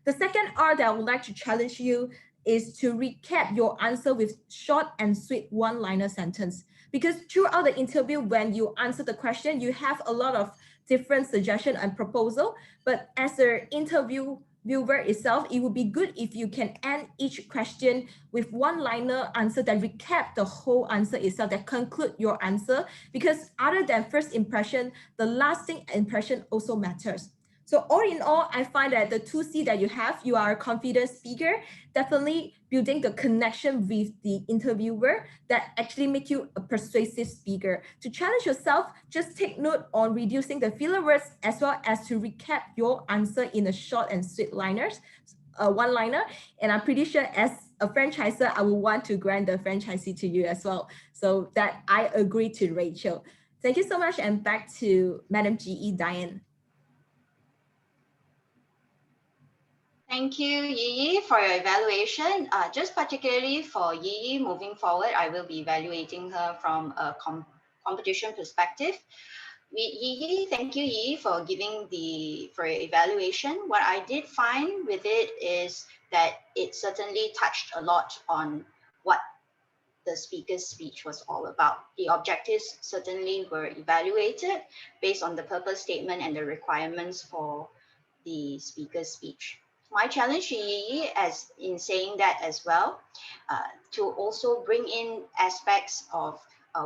The second R that I would like to challenge you is to recap your answer with short and sweet one-liner sentence. Because throughout the interview, when you answer the question, you have a lot of different suggestion and proposal. But as an interviewer itself, it would be good if you can end each question with one-liner answer that recap the whole answer itself, that conclude your answer. Because other than first impression, the lasting impression also matters. So all in all, I find that the 2C that you have, you are a confident speaker, definitely building the connection with the interviewer that actually make you a persuasive speaker. To challenge yourself, just take note on reducing the filler words as well as to recap your answer in a short and sweet one-liner. And I'm pretty sure as a franchiser, I will want to grant the franchisee to you as well. So that I agree to Rachel. Thank you so much, and back to Madam GE Diane. Thank you, Yi, for your evaluation. Just particularly for Yi, moving forward, I will be evaluating her from a competition perspective. Yi, thank you, Yi, for giving for your evaluation. What I did find with it is that it certainly touched a lot on what the speaker's speech was all about. The objectives certainly were evaluated based on the purpose statement and the requirements for the speaker's speech. My challenge to Yi, as in saying that as well, to also bring in aspects of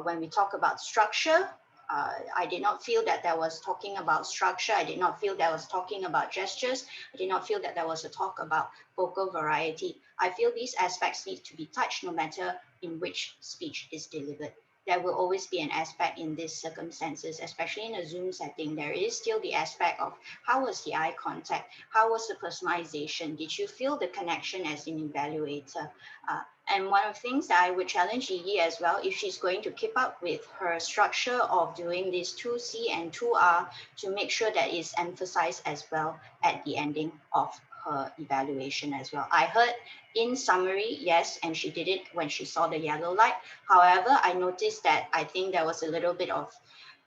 when we talk about structure. I did not feel that there was talking about structure. I did not feel there was talking about gestures. I did not feel that there was a talk about vocal variety. I feel these aspects need to be touched no matter in which speech is delivered. There will always be an aspect in these circumstances, especially in a Zoom setting. There is still the aspect of how was the eye contact? How was the personalization? Did you feel the connection as an evaluator? And one of the things that I would challenge Yi as well, if she's going to keep up with her structure of doing this 2C and 2R, to make sure that it's emphasized as well at the ending of her evaluation as well. I heard in summary, yes, and she did it when she saw the yellow light. However, I noticed that I think there was a little bit of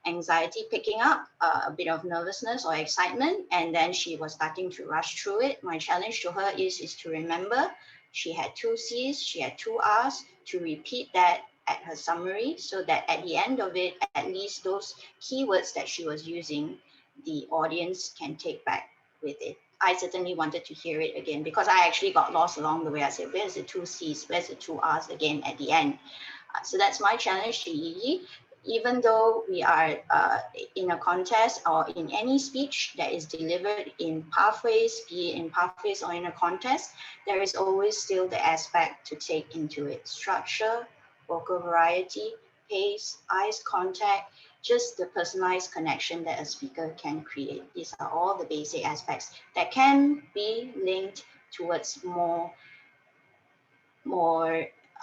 anxiety picking up, a bit of nervousness or excitement, and then she was starting to rush through it. My challenge to her is to remember she had 2Cs, she had 2Rs, to repeat that at her summary so that at the end of it, at least those keywords that she was using, the audience can take back with it. I certainly wanted to hear it again because I actually got lost along the way. I said, where's the 2Cs? Where's the 2Rs again at the end? So that's my challenge to Yi. Even though we are in a contest or in any speech that is delivered in pathways, be it in pathways or in a contest, there is always still the aspect to take into it. Structure, vocal variety, pace, eyes contact, just the personalized connection that a speaker can create. These are all the basic aspects that can be linked towards more,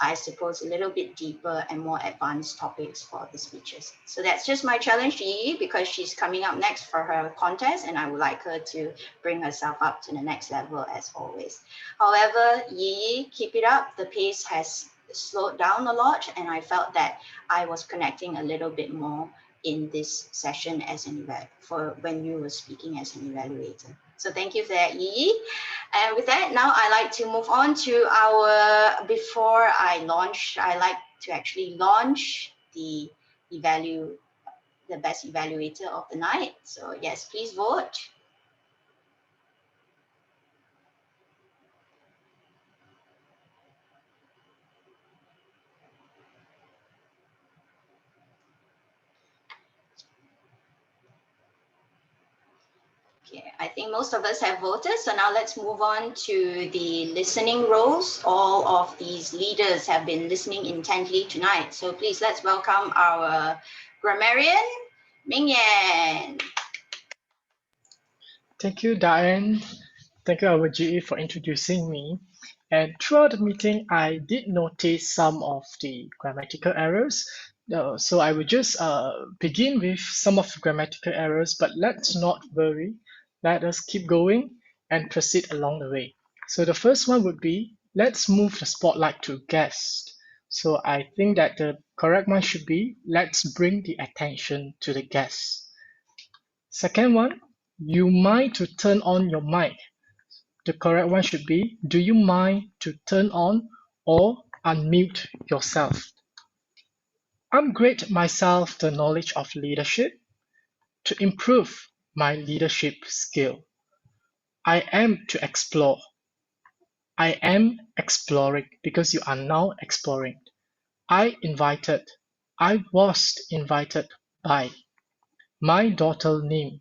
I suppose, a little bit deeper and more advanced topics for the speeches. So that's just my challenge to Yi, because she's coming up next for her contest and I would like her to bring herself up to the next level as always. However, Yi, keep it up. The pace has slowed down a lot and I felt that I was connecting a little bit more in this session as for when you were speaking as an evaluator. So thank you for that, Yi. And with that, now I like to move on to before I like to actually launch the best evaluator of the night. So yes, please vote. Okay, I think most of us have voted. So now let's move on to the listening roles. All of these leaders have been listening intently tonight. So please let's welcome our grammarian, Ming Yan. Thank you, Diane. Thank you, our GE, for introducing me. And throughout the meeting, I did notice some of the grammatical errors. So I will just begin with some of the grammatical errors, but let's not worry. Let us keep going and proceed along the way. So the first one would be, let's move the spotlight to guest. So I think that the correct one should be, let's bring the attention to the guest. Second one, you might to turn on your mic. the correct one should be, do you mind to turn on or unmute yourself? Upgrade myself the knowledge of leadership to improve my leadership skill. I am to explore. I am exploring because you are now exploring. I invited. I was invited by. My daughter name.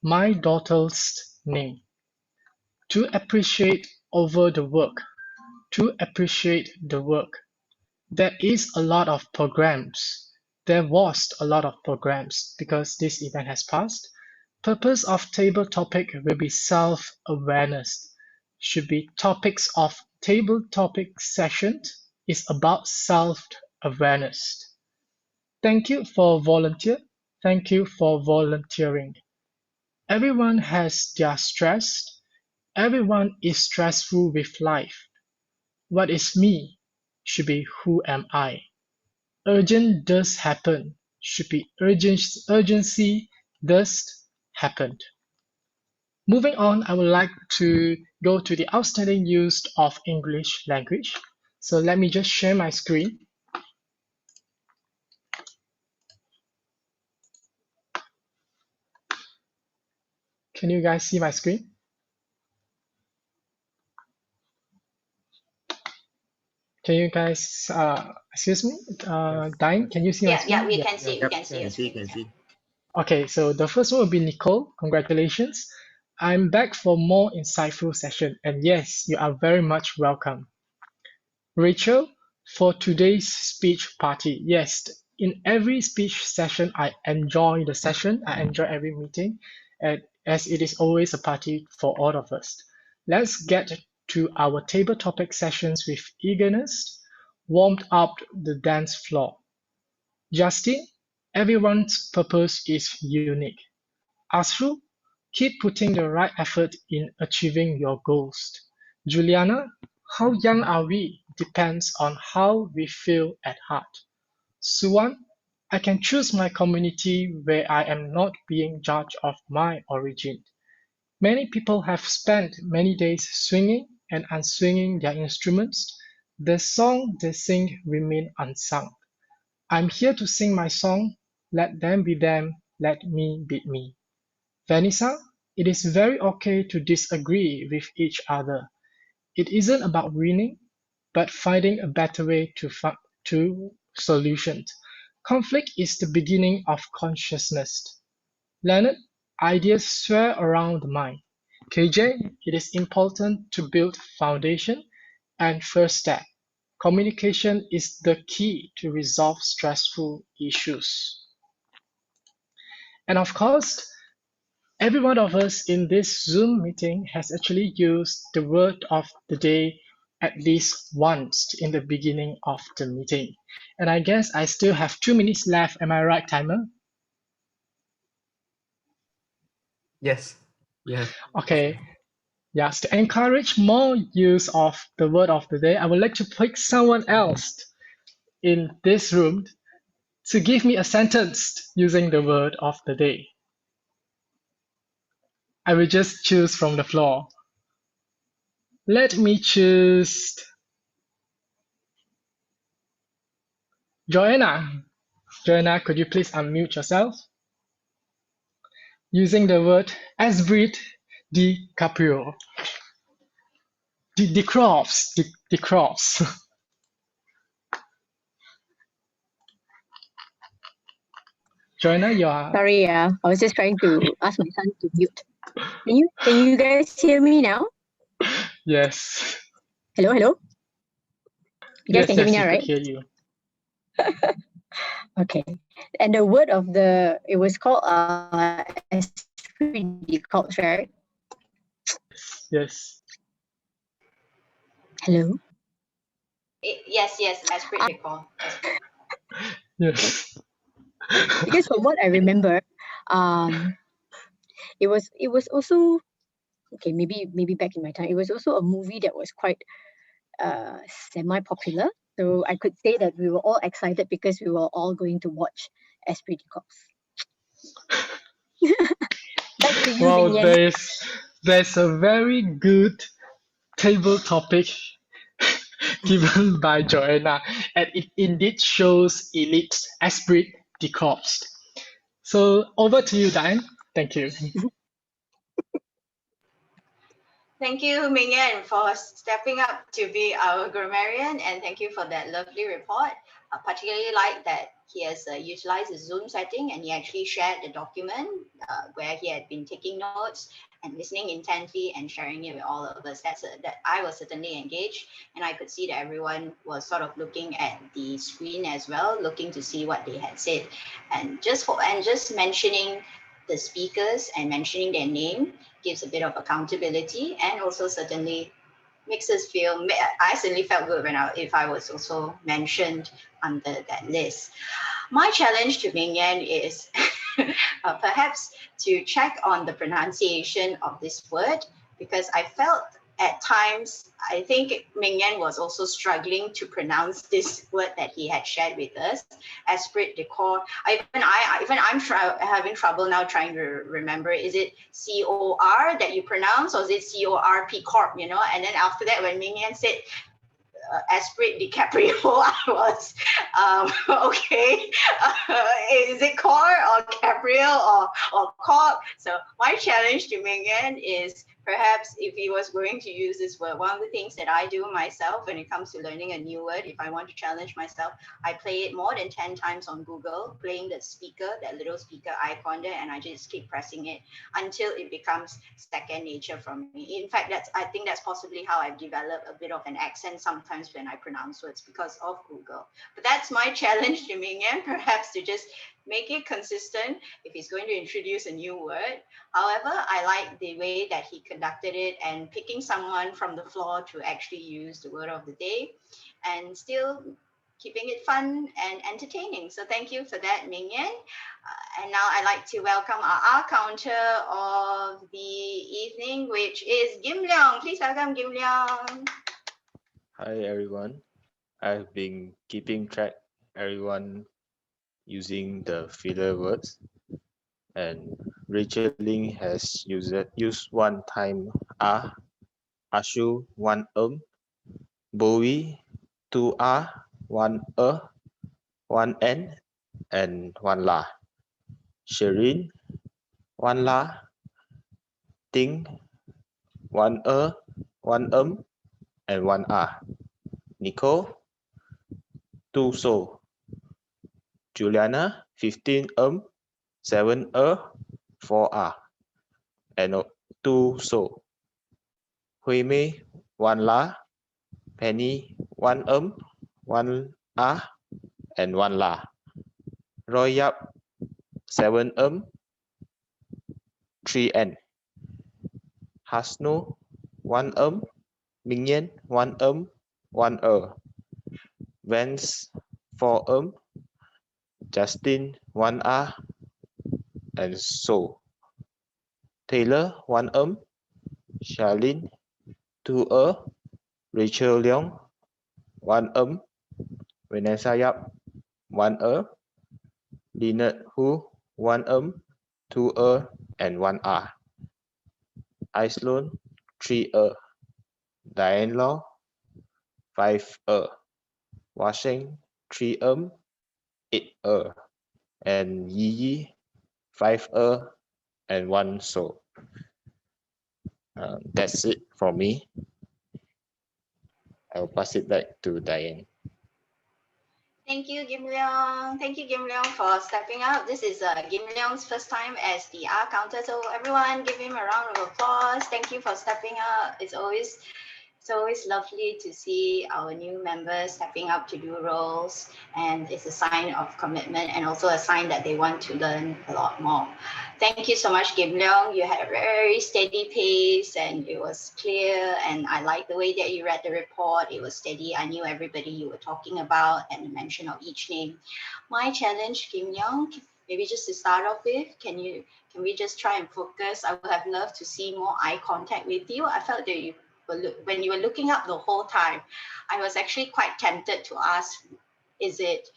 My daughter's name. To appreciate over the work. To appreciate the work. There is a lot of programs. There was a lot of programs because this event has passed. Purpose of table topic will be self-awareness. Should be topics of table topic session is about self-awareness. Thank you for volunteer. Thank you for volunteering. Everyone has their stress. Everyone is stressful with life. What is me should be who am I. Urgent does happen should be urgency does happen. Moving on, I would like to go to the outstanding use of English language. So let me just share my screen. Can you guys see my screen? Can you guys, excuse me, Dine, can you see my Yeah, screen? we can see, we can see Can your see, screen. can see. Okay, so the first one will be Nicole. Congratulations. I'm back for more insightful session. And yes, you are very much welcome. Rachel, for today's speech party. Yes, in every speech session, I enjoy the session. I enjoy every meeting, and as it is always a party for all of us. Let's get to our table topic sessions with eagerness, warmed up the dance floor. Justin, everyone's purpose is unique. Asru, keep putting the right effort in achieving your goals. Juliana, how young are we depends on how we feel at heart. Suwan, I can choose my community where I am not being judged of my origin. Many people have spent many days swinging and unswinging their instruments. The song they sing remain unsung. I'm here to sing my song. Let them be them, let me be me. Vanessa, it is very okay to disagree with each other. It isn't about winning, but finding a better way to solutions. Conflict is the beginning of consciousness. Leonard, ideas swirl around the mind. KJ, it is important to build foundation and first step. Communication is the key to resolve stressful issues. And of course, every one of us in this Zoom meeting has actually used the word of the day at least once in the beginning of the meeting. And I guess I still have 2 minutes left. Am I right, timer? Yes. Yeah. Okay. Yes, to encourage more use of the word of the day, I would like to pick someone else in this room to give me a sentence using the word of the day. I will just choose from the floor. Let me choose Joanna. Joanna, could you please unmute yourself? Using the word Esprit DiCaprio. The crops. The crops. Joanna, you are. Sorry, I was just trying to ask my son to mute. Can you guys hear me now? Yes. Hello, hello. You guys Yes, can hear me yes, now, we right? could hear you. Okay. And the word of the, it was called corps, right? Yes. Hello. Yes, esprit de corps. Yes. Because from what I remember, it was also, okay, maybe back in my time, it was also a movie that was quite semi-popular. So I could say that we were all excited because we were all going to watch Esprit de Corps. Back to you, Wow, Vin Yan. there's a very good table topic given by Joanna, and it indeed shows Elite esprit de corps. So over to you, Diane. Thank you. Thank you, Mingyan, for stepping up to be our grammarian, and thank you for that lovely report. I particularly like that he has utilized the Zoom setting and he actually shared the document where he had been taking notes and listening intently and sharing it with all of us. That I was certainly engaged, and I could see that everyone was sort of looking at the screen as well, looking to see what they had said, and just mentioning the speakers and mentioning their name gives a bit of accountability, and also certainly makes us feel, I certainly felt good if I was also mentioned under that list. My challenge to Mingyan is perhaps to check on the pronunciation of this word, because I felt at times, I think Mingyan was also struggling to pronounce this word that he had shared with us, esprit de corps. I'm having trouble now trying to remember, is it C-O-R that you pronounce, or is it C-O-R-P, corp, you know? And then after that, when Mingyan said esprit DiCaprio, I was okay. Is it core or Caprio or corp? So my challenge to Mingyan is perhaps if he was going to use this word, one of the things that I do myself when it comes to learning a new word, if I want to challenge myself, I play it more than 10 times on Google, playing the speaker, that little speaker icon there, and I just keep pressing it until it becomes second nature from me. In fact, I think that's possibly how I've developed a bit of an accent sometimes when I pronounce words, because of Google. But that's my challenge to Mingyan, perhaps to just make it consistent if he's going to introduce a new word. However, I like the way that he conducted it and picking someone from the floor to actually use the word of the day and still keeping it fun and entertaining. So thank you for that, Mingyan. And now I'd like to welcome our counter of the evening, which is Kim Leong. Please welcome Kim Leong. Hi everyone. I've been keeping track everyone using the filler words, and Rachel Ling has used one time Ashu one Bowie two one one N and one La. Shireen one La. Ting one one and one Nicole two so. Juliana 15 7 4 and 2 so. Hui Mei 1 la. Penny 1 1 and 1 la. Roy Yap 7 3 n. Hasno 1 Mingyan 1 1 Vance 4 Justin 1 and so. Taylor 1 Charlene 2 Rachel Leong 1 Vanessa Yap 1 Leonard Hu 1 2 and 1 Iceland 3 Diane Law 5 Washing 3 8 and Yi 5 and 1 so. That's it for me. I'll pass it back to Diane. Thank you, Kim Leong. Thank you, Kim Leong, for stepping up. This is Kim Leong's first time as the R counter, so everyone give him a round of applause. Thank you for stepping up. It's always lovely to see our new members stepping up to do roles, and it's a sign of commitment and also a sign that they want to learn a lot more. Thank you so much, Kim Leong. You had a very steady pace and it was clear, and I like the way that you read the report. It was steady. I knew everybody you were talking about and the mention of each name. My challenge, Kim Leong, maybe just to start off with, can we just try and focus? I would have loved to see more eye contact with you. I felt that when you were looking up the whole time, I was actually quite tempted to ask, is it,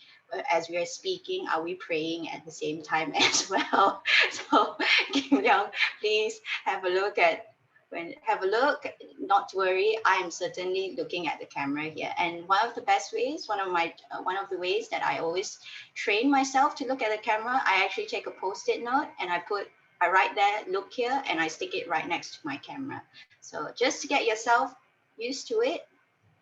as we are speaking, are we praying at the same time as well? So Kim Leong, please have a look at when have a look, not to worry, I am certainly looking at the camera here. And one of the best ways, one of the ways that I always train myself to look at the camera, I actually take a post-it note and I write there, look here, and I stick it right next to my camera. So just to get yourself used to it,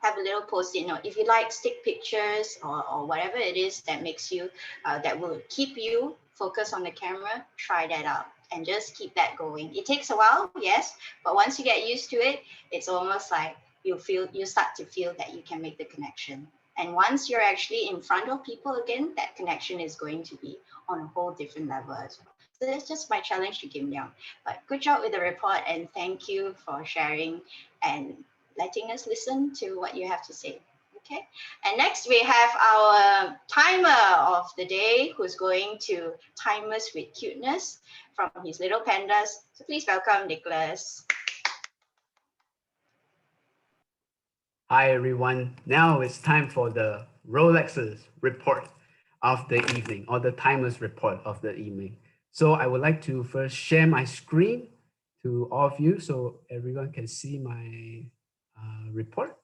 have a little post-it note. If you like stick pictures or whatever it is that makes you, that will keep you focused on the camera, try that out and just keep that going. It takes a while, yes, but once you get used to it, it's almost like you start to feel that you can make the connection. And once you're actually in front of people again, that connection is going to be on a whole different level as well. So that's just my challenge to Kim Leong. But good job with the report and thank you for sharing and letting us listen to what you have to say. Okay. And next we have our timer of the day who's going to time us with cuteness from his little pandas. So please welcome Nicholas. Hi everyone. Now it's time for the Rolex's report of the evening, or the timer's report of the evening. So I would like to first share my screen to all of you so everyone can see my report.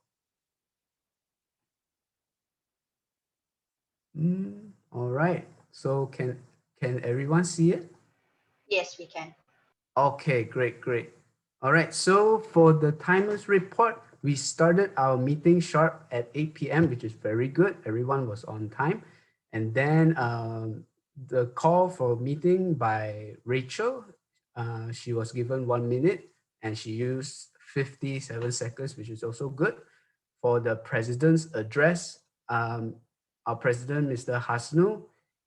All right. So can everyone see it? Yes, we can. Okay, great. All right, so for the timers report, we started our meeting sharp at 8 p.m., which is very good. Everyone was on time. And then the call for meeting by Rachel, she was given 1 minute and she used 57 seconds, which is also good. For the president's address, our president, Mr. Hasnu,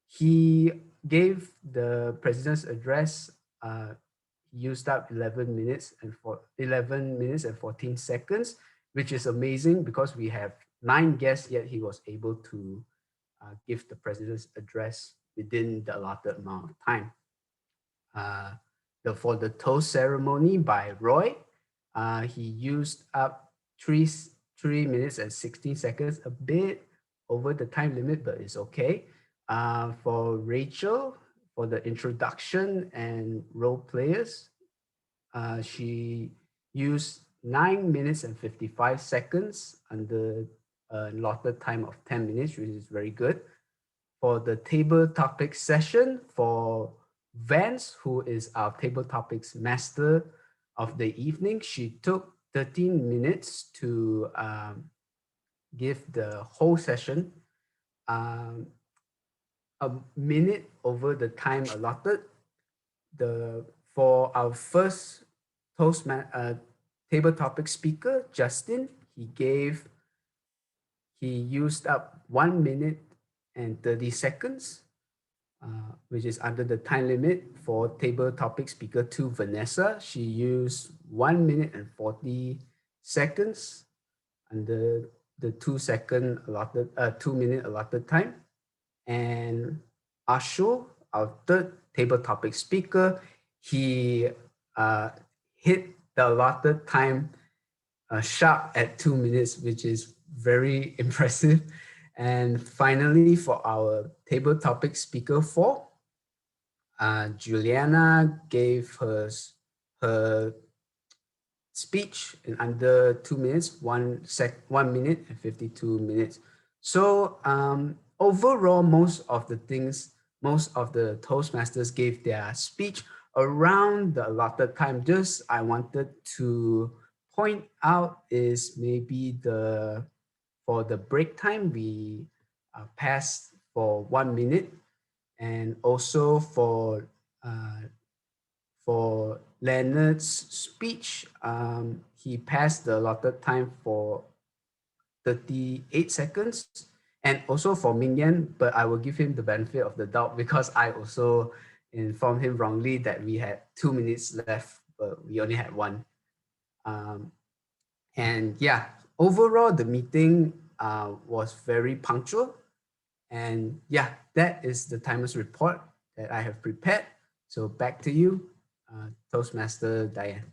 he gave the president's address, used up 11 minutes and 14 seconds, which is amazing because we have 9 guests, yet he was able to give the president's address within the allotted amount of time. For the toast ceremony by Roy, he used up 3 minutes and 16 seconds, a bit over the time limit, but it's okay. For Rachel, for the introduction and role players, she used 9 minutes and 55 seconds under a allotted time of 10 minutes, which is very good. For the table topics session, for Vance, who is our table topics master of the evening, she took 13 minutes to give the whole session, a minute over the time allotted. For our first table topic speaker, Justin, he used up 1 minute and 30 seconds, which is under the time limit. For table topic speaker 2, Vanessa, she used 1 minute and 40 seconds under the 2 minute allotted time. And Ashu, our third table topic speaker, he hit the allotted time sharp at 2 minutes, which is very impressive. And finally, for our table topic speaker 4, Juliana gave her speech in under 2 minutes, 1 minute and 52 minutes. So overall, most of the Toastmasters gave their speech around the allotted time. Just I wanted to point out is maybe for the break time, we passed for 1 minute, and also for Leonard's speech, he passed the allotted time for 38 seconds. And also for Mingyan, but I will give him the benefit of the doubt because I also informed him wrongly that we had 2 minutes left, but we only had 1. And yeah, overall, the meeting was very punctual. And yeah, that is the timer's report that I have prepared. So back to you, Toastmaster Diane.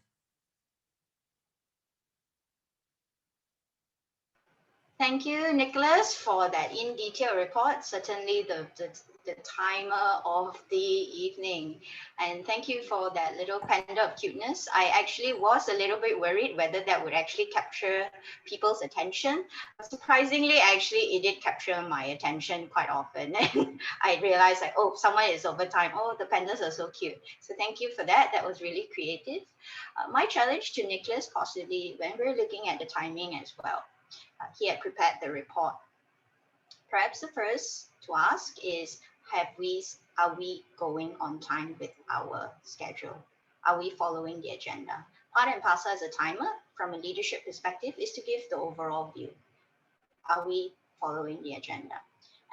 Thank you, Nicholas, for that in-detail report. Certainly the timer of the evening. And thank you for that little panda of cuteness. I actually was a little bit worried whether that would actually capture people's attention. But surprisingly, actually, it did capture my attention quite often. And I realized like, oh, someone is over time. Oh, the pandas are so cute. So thank you for that. That was really creative. My challenge to Nicholas, possibly when we're looking at the timing as well. He had prepared the report. Perhaps the first to ask is, are we going on time with our schedule? Are we following the agenda? Part and parcel as a timer, from a leadership perspective, is to give the overall view. Are we following the agenda?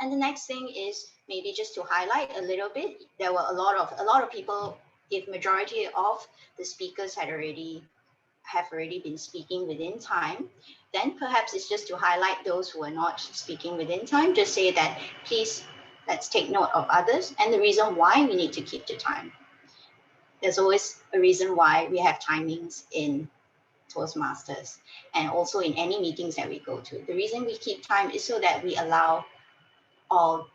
And the next thing is maybe just to highlight a little bit. There were a lot of people. If majority of the speakers have already been speaking within time, then perhaps it's just to highlight those who are not speaking within time. Just say that, please, let's take note of others and the reason why we need to keep the time. There's always a reason why we have timings in Toastmasters and also in any meetings that we go to. The reason we keep time is so that we allow all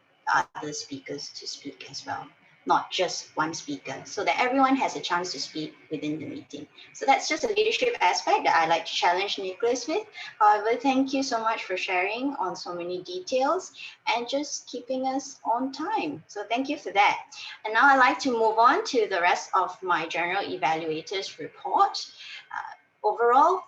other speakers to speak as well, not just one speaker, so that everyone has a chance to speak within the meeting. So that's just a leadership aspect that I like to challenge Nicholas with. However, thank you so much for sharing on so many details and just keeping us on time. So thank you for that. And now I'd like to move on to the rest of my general evaluators report. Overall,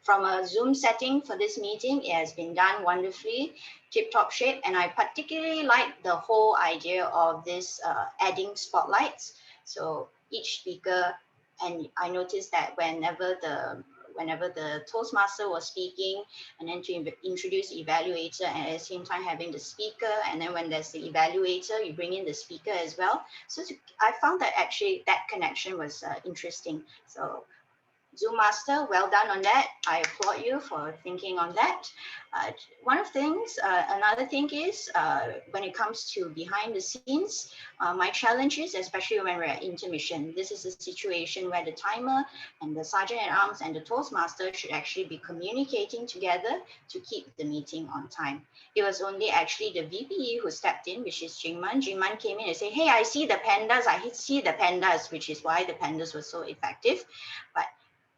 from a Zoom setting for this meeting, it has been done wonderfully, tip-top shape, and I particularly like the whole idea of this adding spotlights. So each speaker, and I noticed that whenever the Toastmaster was speaking, and then to introduce the evaluator, and at the same time having the speaker, and then when there's the evaluator, you bring in the speaker as well. So I found that actually that connection was interesting. So Zoom Master, well done on that. I applaud you for thinking on that. Another thing is when it comes to behind the scenes, my challenge is, especially when we're at intermission, this is a situation where the timer and the Sergeant at Arms and the Toastmaster should actually be communicating together to keep the meeting on time. It was only actually the VPE who stepped in, which is Jingman. Jingman came in and said, hey, I see the pandas, which is why the pandas were so effective. But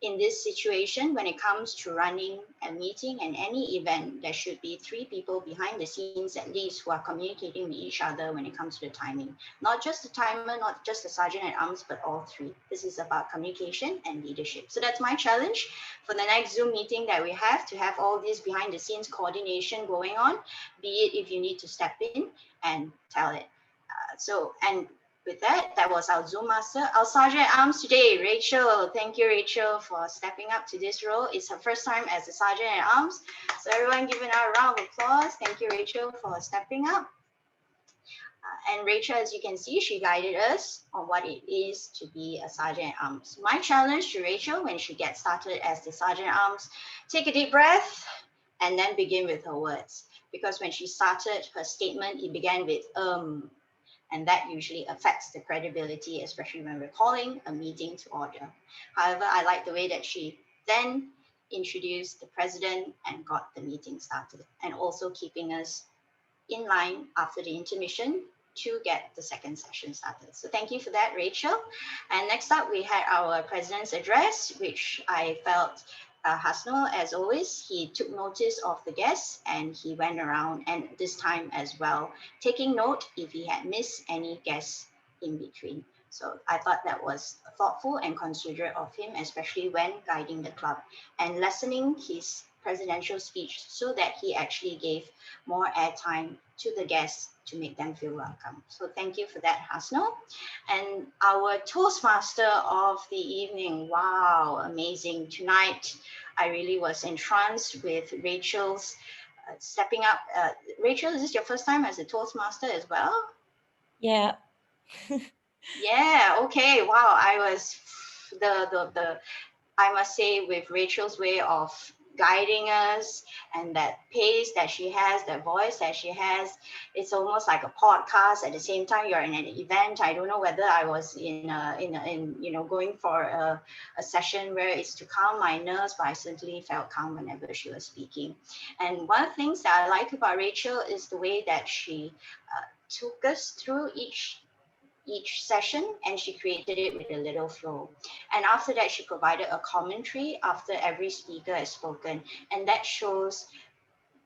in this situation, when it comes to running a meeting and any event, there should be 3 people behind the scenes at least who are communicating with each other when it comes to the timing. Not just the timer, not just the Sergeant at Arms, but all 3. This is about communication and leadership. So that's my challenge for the next Zoom meeting that we have, to have all this behind the scenes coordination going on, be it if you need to step in and tell it. With that, that was our Zoom Master. Our Sergeant at Arms today, Rachel. Thank you, Rachel, for stepping up to this role. It's her first time as a Sergeant at Arms. So everyone giving her a round of applause. Thank you, Rachel, for stepping up. And Rachel, as you can see, she guided us on what it is to be a Sergeant at Arms. My challenge to Rachel when she gets started as the Sergeant at Arms, take a deep breath and then begin with her words. Because when she started her statement, it began with and that usually affects the credibility, especially when we're calling a meeting to order. However, I like the way that she then introduced the president and got the meeting started, and also keeping us in line after the intermission to get the second session started. So thank you for that, Rachel. And next up, we had our president's address, which I felt Hasnul, as always, he took notice of the guests and he went around, and this time as well, taking note if he had missed any guests in between. So I thought that was thoughtful and considerate of him, especially when guiding the club and lessening his presidential speech so that he actually gave more airtime to the guests to make them feel welcome. So thank you for that, Hasnul. And our Toastmaster of the evening, wow, amazing. Tonight, I really was entranced with Rachel's stepping up. Rachel, is this your first time as a Toastmaster as well? Yeah. Yeah, okay, wow, I was I must say, with Rachel's way of guiding us, and that pace that she has, that voice that she has, it's almost like a podcast. At the same time, you're in an event. I don't know whether I was going for a session where it's to calm my nerves, but I certainly felt calm whenever she was speaking. And one of the things that I like about Rachel is the way that she took us through each session, and she created it with a little flow. And after that, she provided a commentary after every speaker has spoken. And that shows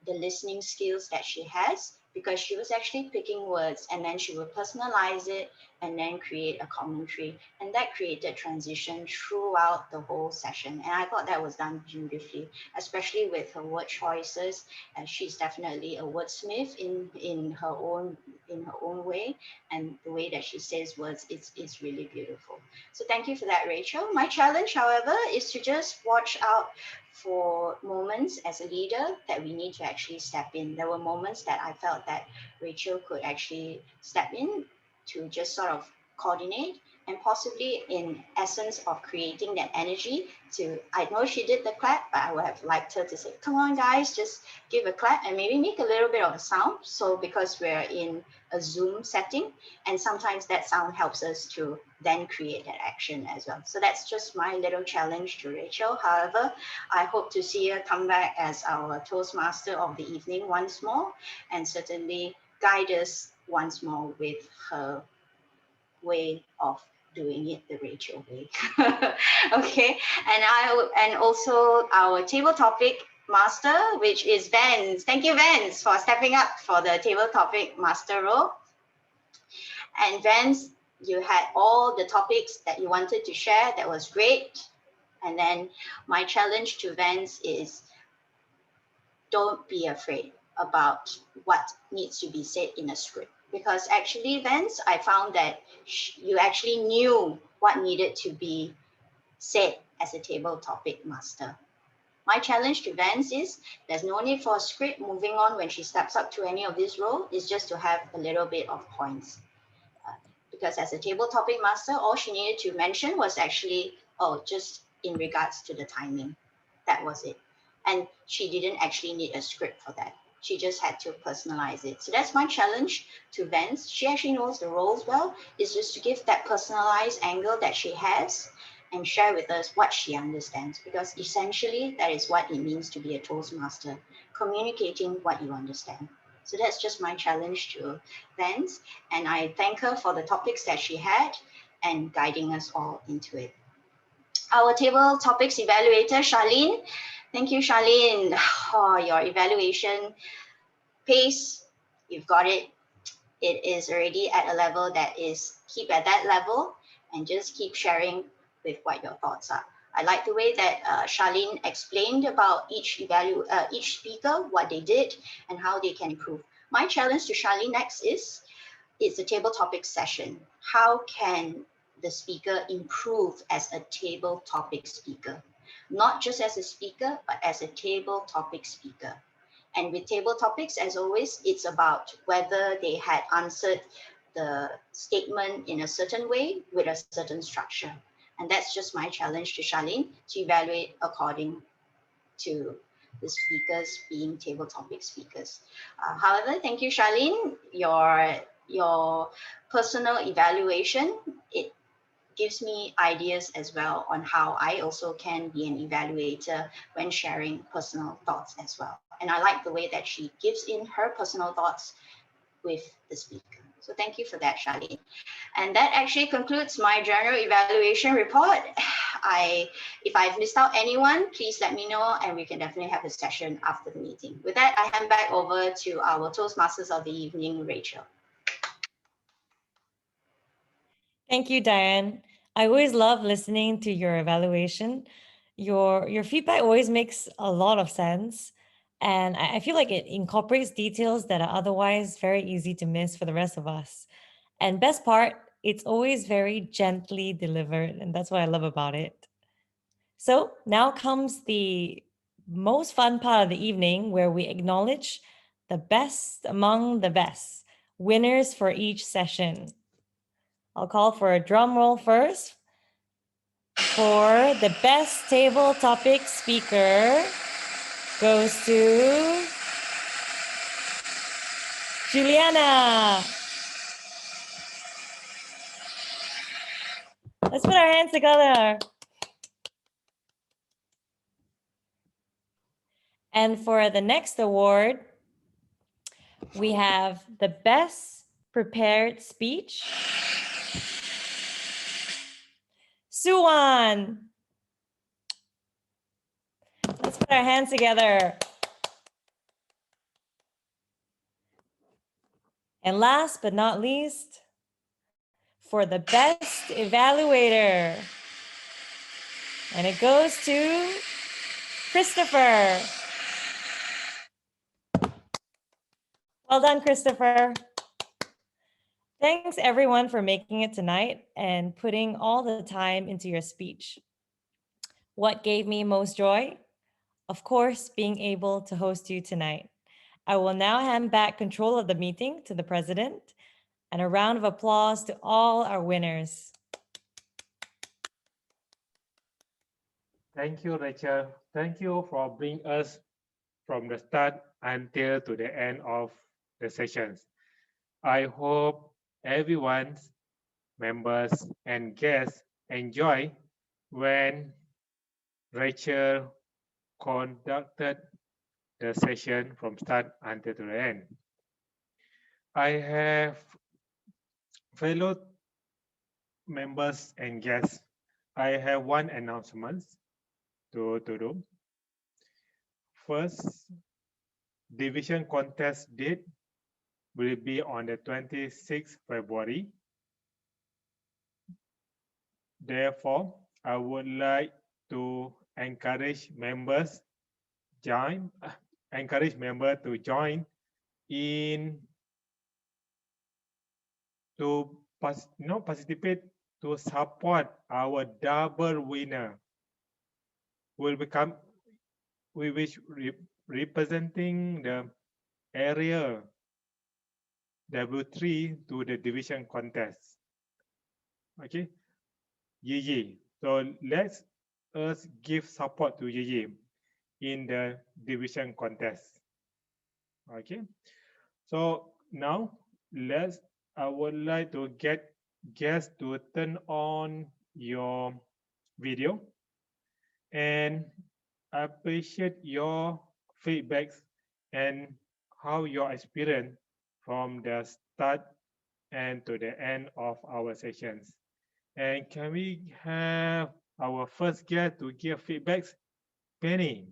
the listening skills that she has, because she was actually picking words and then she would personalize it and then create a commentary. And that created transition throughout the whole session. And I thought that was done beautifully, especially with her word choices. And she's definitely a wordsmith in her own way. And the way that she says words, it's really beautiful. So thank you for that, Rachel. My challenge, however, is to just watch out for moments as a leader that we need to actually step in. There were moments that I felt that Rachel could actually step in to just sort of coordinate, and possibly in essence of creating that energy to, I know she did the clap, but I would have liked her to say, come on guys, just give a clap and maybe make a little bit of a sound. So because we're in a Zoom setting, and sometimes that sound helps us to then create that action as well. So that's just my little challenge to Rachel. However, I hope to see her come back as our Toastmaster of the evening once more, and certainly guide us once more with her way of doing it the Rachel way. Okay, and also our table topic master, which is Vance. Thank you, Vance, for stepping up for the table topic master role. And Vance, you had all the topics that you wanted to share. That was great. And then my challenge to Vance is, don't be afraid about what needs to be said in a script. Because actually, Vance, I found that you actually knew what needed to be said as a table topic master. My challenge to Vance is, there's no need for a script moving on when she steps up to any of this role. It's just to have a little bit of points. Because as a table topic master, all she needed to mention was actually, just in regards to the timing. That was it. And she didn't actually need a script for that. She just had to personalize it. So that's my challenge to Vance. She actually knows the roles well. It's just to give that personalized angle that she has and share with us what she understands. Because essentially, that is what it means to be a Toastmaster, communicating what you understand. So that's just my challenge to Vance. And I thank her for the topics that she had and guiding us all into it. Our table topics evaluator, Charlene. Thank you, Charlene. Oh, your evaluation pace, you've got it. It is already at a level that is, keep at that level and just keep sharing with what your thoughts are. I like the way that Charlene explained about each speaker, what they did and how they can improve. My challenge to Charlene next is, it's a table topic session. How can the speaker improve as a table topic speaker? Not just as a speaker, but as a table topic speaker. And with table topics, as always, it's about whether they had answered the statement in a certain way with a certain structure. And that's just my challenge to Charlene, to evaluate according to the speakers being table topic speakers. However, thank you, Charlene. Your personal evaluation, it gives me ideas as well on how I also can be an evaluator when sharing personal thoughts as well. And I like the way that she gives in her personal thoughts with the speaker. So thank you for that, Charlene. And that actually concludes my general evaluation report. If I've missed out anyone, please let me know and we can definitely have a session after the meeting. With that, I hand back over to our Toastmasters of the evening, Rachel. Thank you, Diane. I always love listening to your evaluation. Your feedback always makes a lot of sense. And I feel like it incorporates details that are otherwise very easy to miss for the rest of us. And best part, it's always very gently delivered. And that's what I love about it. So now comes the most fun part of the evening, where we acknowledge the best among the best, winners for each session. I'll call for a drum roll first. For the best table topic speaker, goes to Juliana. Let's put our hands together. And for the next award, we have the best prepared speech. Suwan. Let's put our hands together. And last but not least, for the best evaluator. And it goes to Christopher. Well done, Christopher. Thanks everyone for making it tonight and putting all the time into your speech. What gave me most joy? Of course, being able to host you tonight. I will now hand back control of the meeting to the president, and a round of applause to all our winners. Thank you, Rachel. Thank you for bringing us from the start until to the end of the sessions. I hope everyone's members and guests enjoy when Rachel conducted the session from start until to the end. I have fellow members and guests. I have one announcement to do. First, division contest date will be on the 26th February. Therefore, I would like to encourage members to join in to participate to support our double winner will become representing the area W3 to the division contest. Okay, Yi. So let's us give support to Yi in the division contest. Okay, so now I would like to get guests to turn on your video and appreciate your feedbacks and how your experience from the start and to the end of our sessions. And can we have our first guest to give feedbacks? Penny.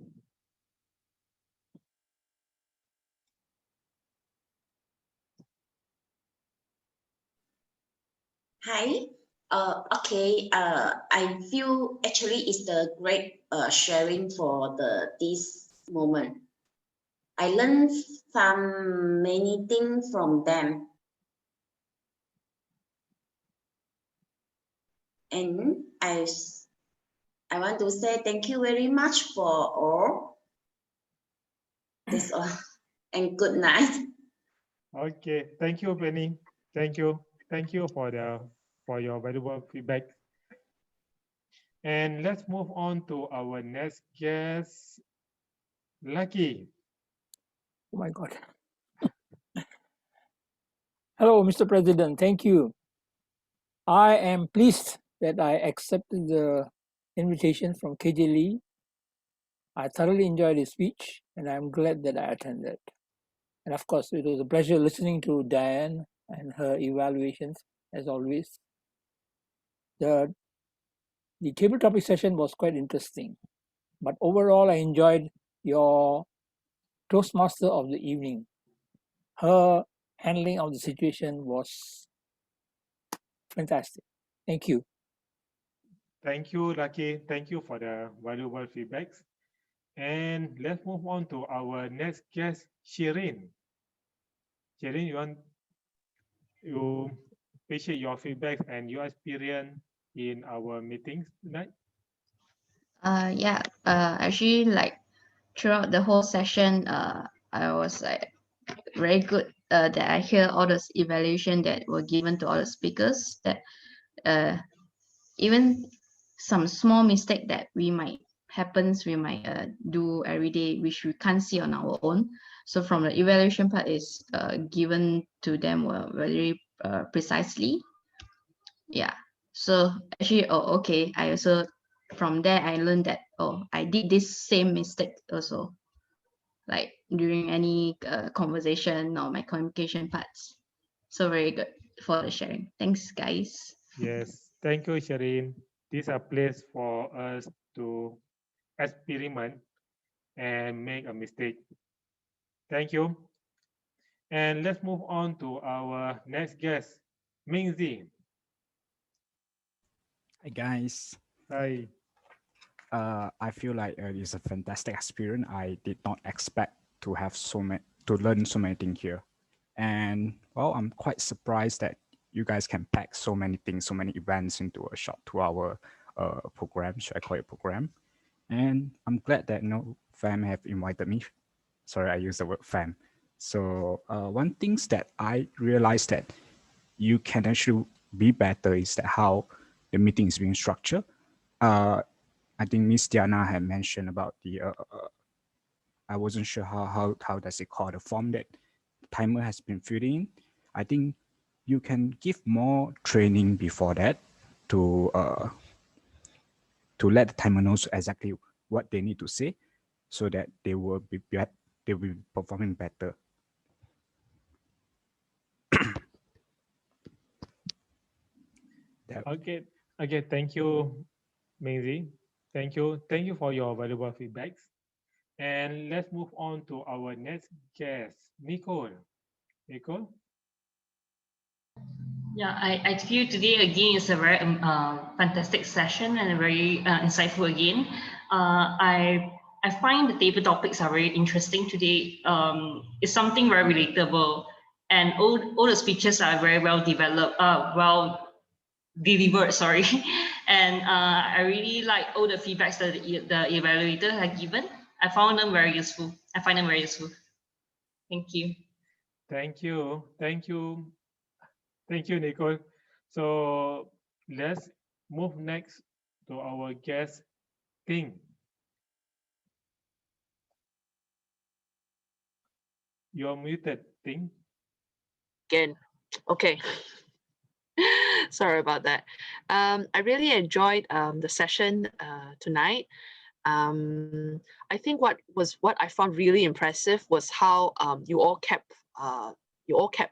Hi. I feel actually it's the great sharing for this moment. I learned some many things from them. And I want to say thank you very much for all. That's all. And good night. Okay, thank you, Penny. Thank you for your valuable feedback. And let's move on to our next guest, Lucky. Oh my God. Hello, Mr. President. Thank you. I am pleased that I accepted the invitation from KJ Lee. I thoroughly enjoyed his speech and I'm glad that I attended. And of course, it was a pleasure listening to Diane and her evaluations as always. The table topic session was quite interesting, but overall I enjoyed your Toastmaster of the evening. Her handling of the situation was fantastic. Thank you. Thank you, Lucky. Thank you for the valuable feedbacks. And let's move on to our next guest, Shirin. Shirin, you appreciate your feedback and your experience in our meetings tonight? Actually, like throughout the whole session, I was like very good that I hear all those evaluation that were given to all the speakers, that even some small mistake that we might happens we might do every day, which we can't see on our own. So from the evaluation part is given to them very precisely. Yeah. So actually, oh, okay. I also, from there, I learned that, oh, I did this same mistake also, like during any conversation or my communication parts. So very good for the sharing. Thanks, guys. Yes, thank you, Shireen. This is a place for us to experiment and make a mistake. Thank you. And let's move on to our next guest, Mingzi. Hi guys. Hi. I feel like it's a fantastic experience. I did not expect to have to learn so many things here, and well, I'm quite surprised that you guys can pack so many things, so many events into a short 2-hour program. Should I call it program? And I'm glad that fam have invited me. Sorry, I used the word fam. So one things that I realized that you can actually be better is that how the meeting is being structured. I think Miss Diana had mentioned about the I wasn't sure how does it call the form that timer has been filled in. I think you can give more training before that to let the timer knows exactly what they need to say, so that they will be performing better. Okay, thank you, Mingzi. Thank you for your valuable feedbacks. And let's move on to our next guest, Nicole. Nicole? Yeah, I feel today again is a very fantastic session and very insightful again. I find the table topics are very interesting today. It's something very relatable, and all the speeches are very well developed, well delivered. Sorry, and I really like all the feedbacks that the evaluators have given. I found them very useful. I find them very useful. Thank you. Thank you. Thank you, Nicole. So let's move next to our guest, Ting. You're muted, Ting. Again. Okay. Sorry about that. I really enjoyed the session tonight. I think what I found really impressive was how you all kept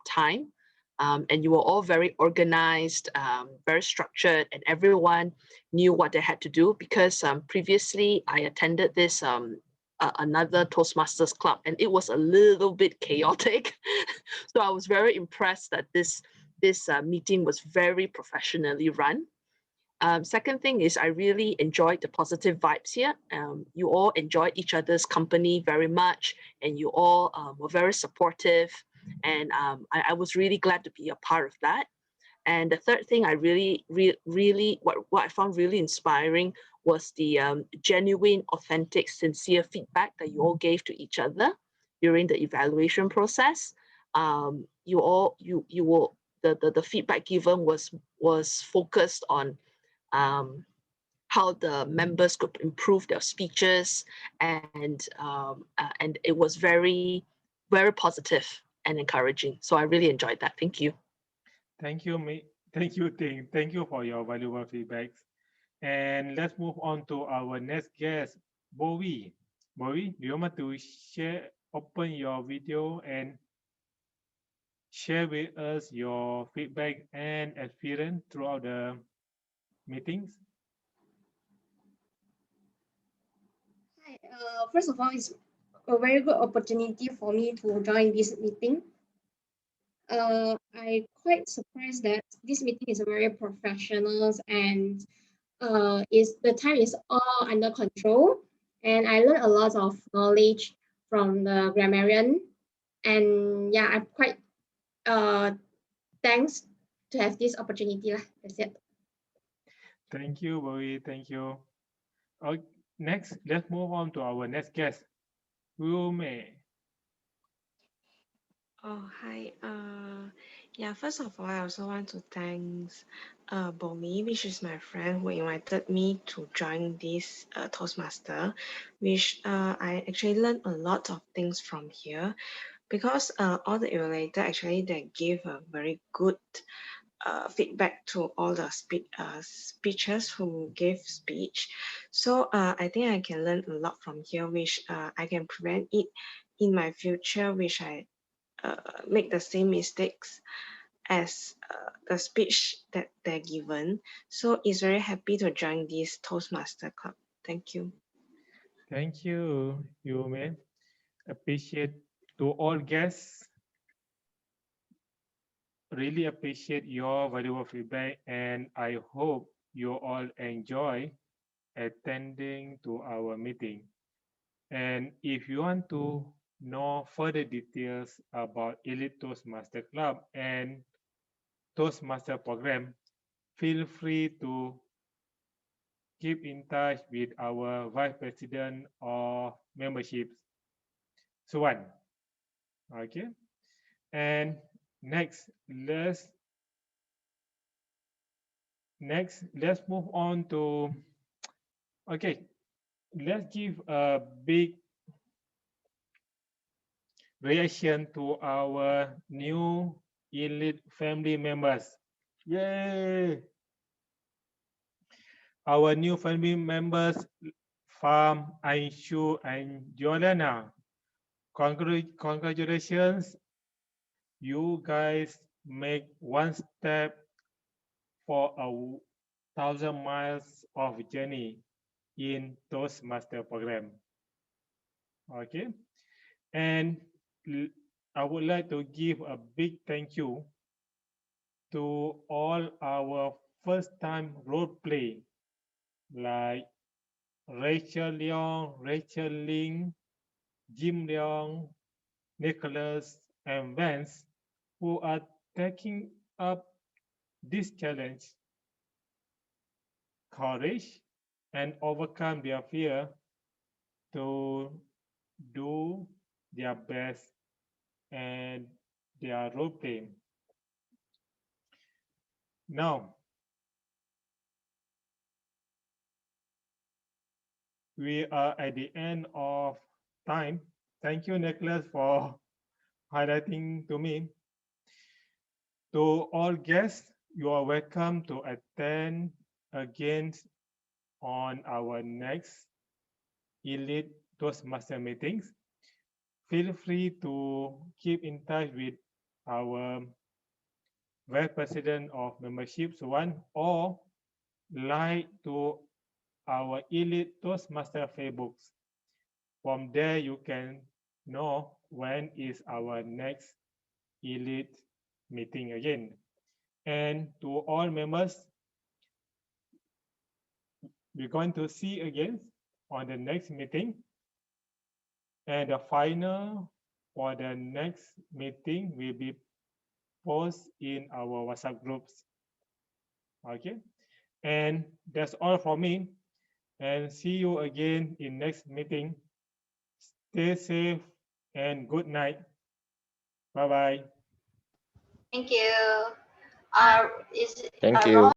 time, and you were all very organized, very structured, and everyone knew what they had to do. Because previously I attended this another Toastmasters club, and it was a little bit chaotic. So I was very impressed that this meeting was very professionally run. Second thing is I really enjoyed the positive vibes here. You all enjoyed each other's company very much, and you all were very supportive. And I was really glad to be a part of that. And the third thing I really what I found really inspiring was the genuine, authentic, sincere feedback that you all gave to each other during the evaluation process. The feedback given was focused on how the members could improve their speeches, and it was very, very positive and encouraging. So I really enjoyed that. Thank you. Thank you, Thank you, Ting. Thank you for your valuable feedbacks. And let's move on to our next guest, Bowie. Bowie, do you want to open your video and share with us your feedback and experience throughout the meetings? Hi, first of all, it's a very good opportunity for me to join this meeting. I'm quite surprised that this meeting is very professional, and the time is all under control. And I learned a lot of knowledge from the grammarian. And yeah, I'm quite thanks to have this opportunity. That's it. Thank you, Bowie. Thank you. Next, let's move on to our next guest, Rume. Oh, hi. Yeah, first of all, I also want to thank Bomi, which is my friend who invited me to join this Toastmaster, which I actually learned a lot of things from here because all the evaluator actually they give a very good feedback to all the speakers who gave speech. So I think I can learn a lot from here, which I can prevent it in my future, which I make the same mistakes as the speech that they're given. So it's very happy to join this Toastmaster Club. Thank you. Thank you, Yume. Appreciate to all guests. Really appreciate your valuable feedback, and I hope you all enjoy attending to our meeting. And if you want to know further details about Elite Toastmaster Club and Toastmaster program, feel free to keep in touch with our Vice President of Memberships, Suwan. Okay. And next, let's move on to, okay, let's give a big reaction to our new elite family members. Yay! Our new family members, Farm, Aishu, and Jolana. Congratulations. You guys make one step for 1,000 miles of journey in Toastmaster program. Okay. And I would like to give a big thank you to all our first time role play like Rachel Leong, Rachel Ling, Jim Leong, Nicholas, and Vance, who are taking up this challenge, courage, and overcome their fear to do their best and their role play. Now, we are at the end of time. Thank you, Nicholas, for highlighting to me. To all guests, you are welcome to attend again on our next Elite Toastmaster meetings. Feel free to keep in touch with our Vice President of Memberships One or like to our Elite Toastmaster Facebooks. From there, you can know when is our next Elite meeting again. And to all members, we're going to see again on the next meeting. And the final for the next meeting will be posted in our WhatsApp groups. Okay. And that's all from me. And see you again in next meeting. Stay safe and good night. Bye-bye. Thank you. Thank Ross you.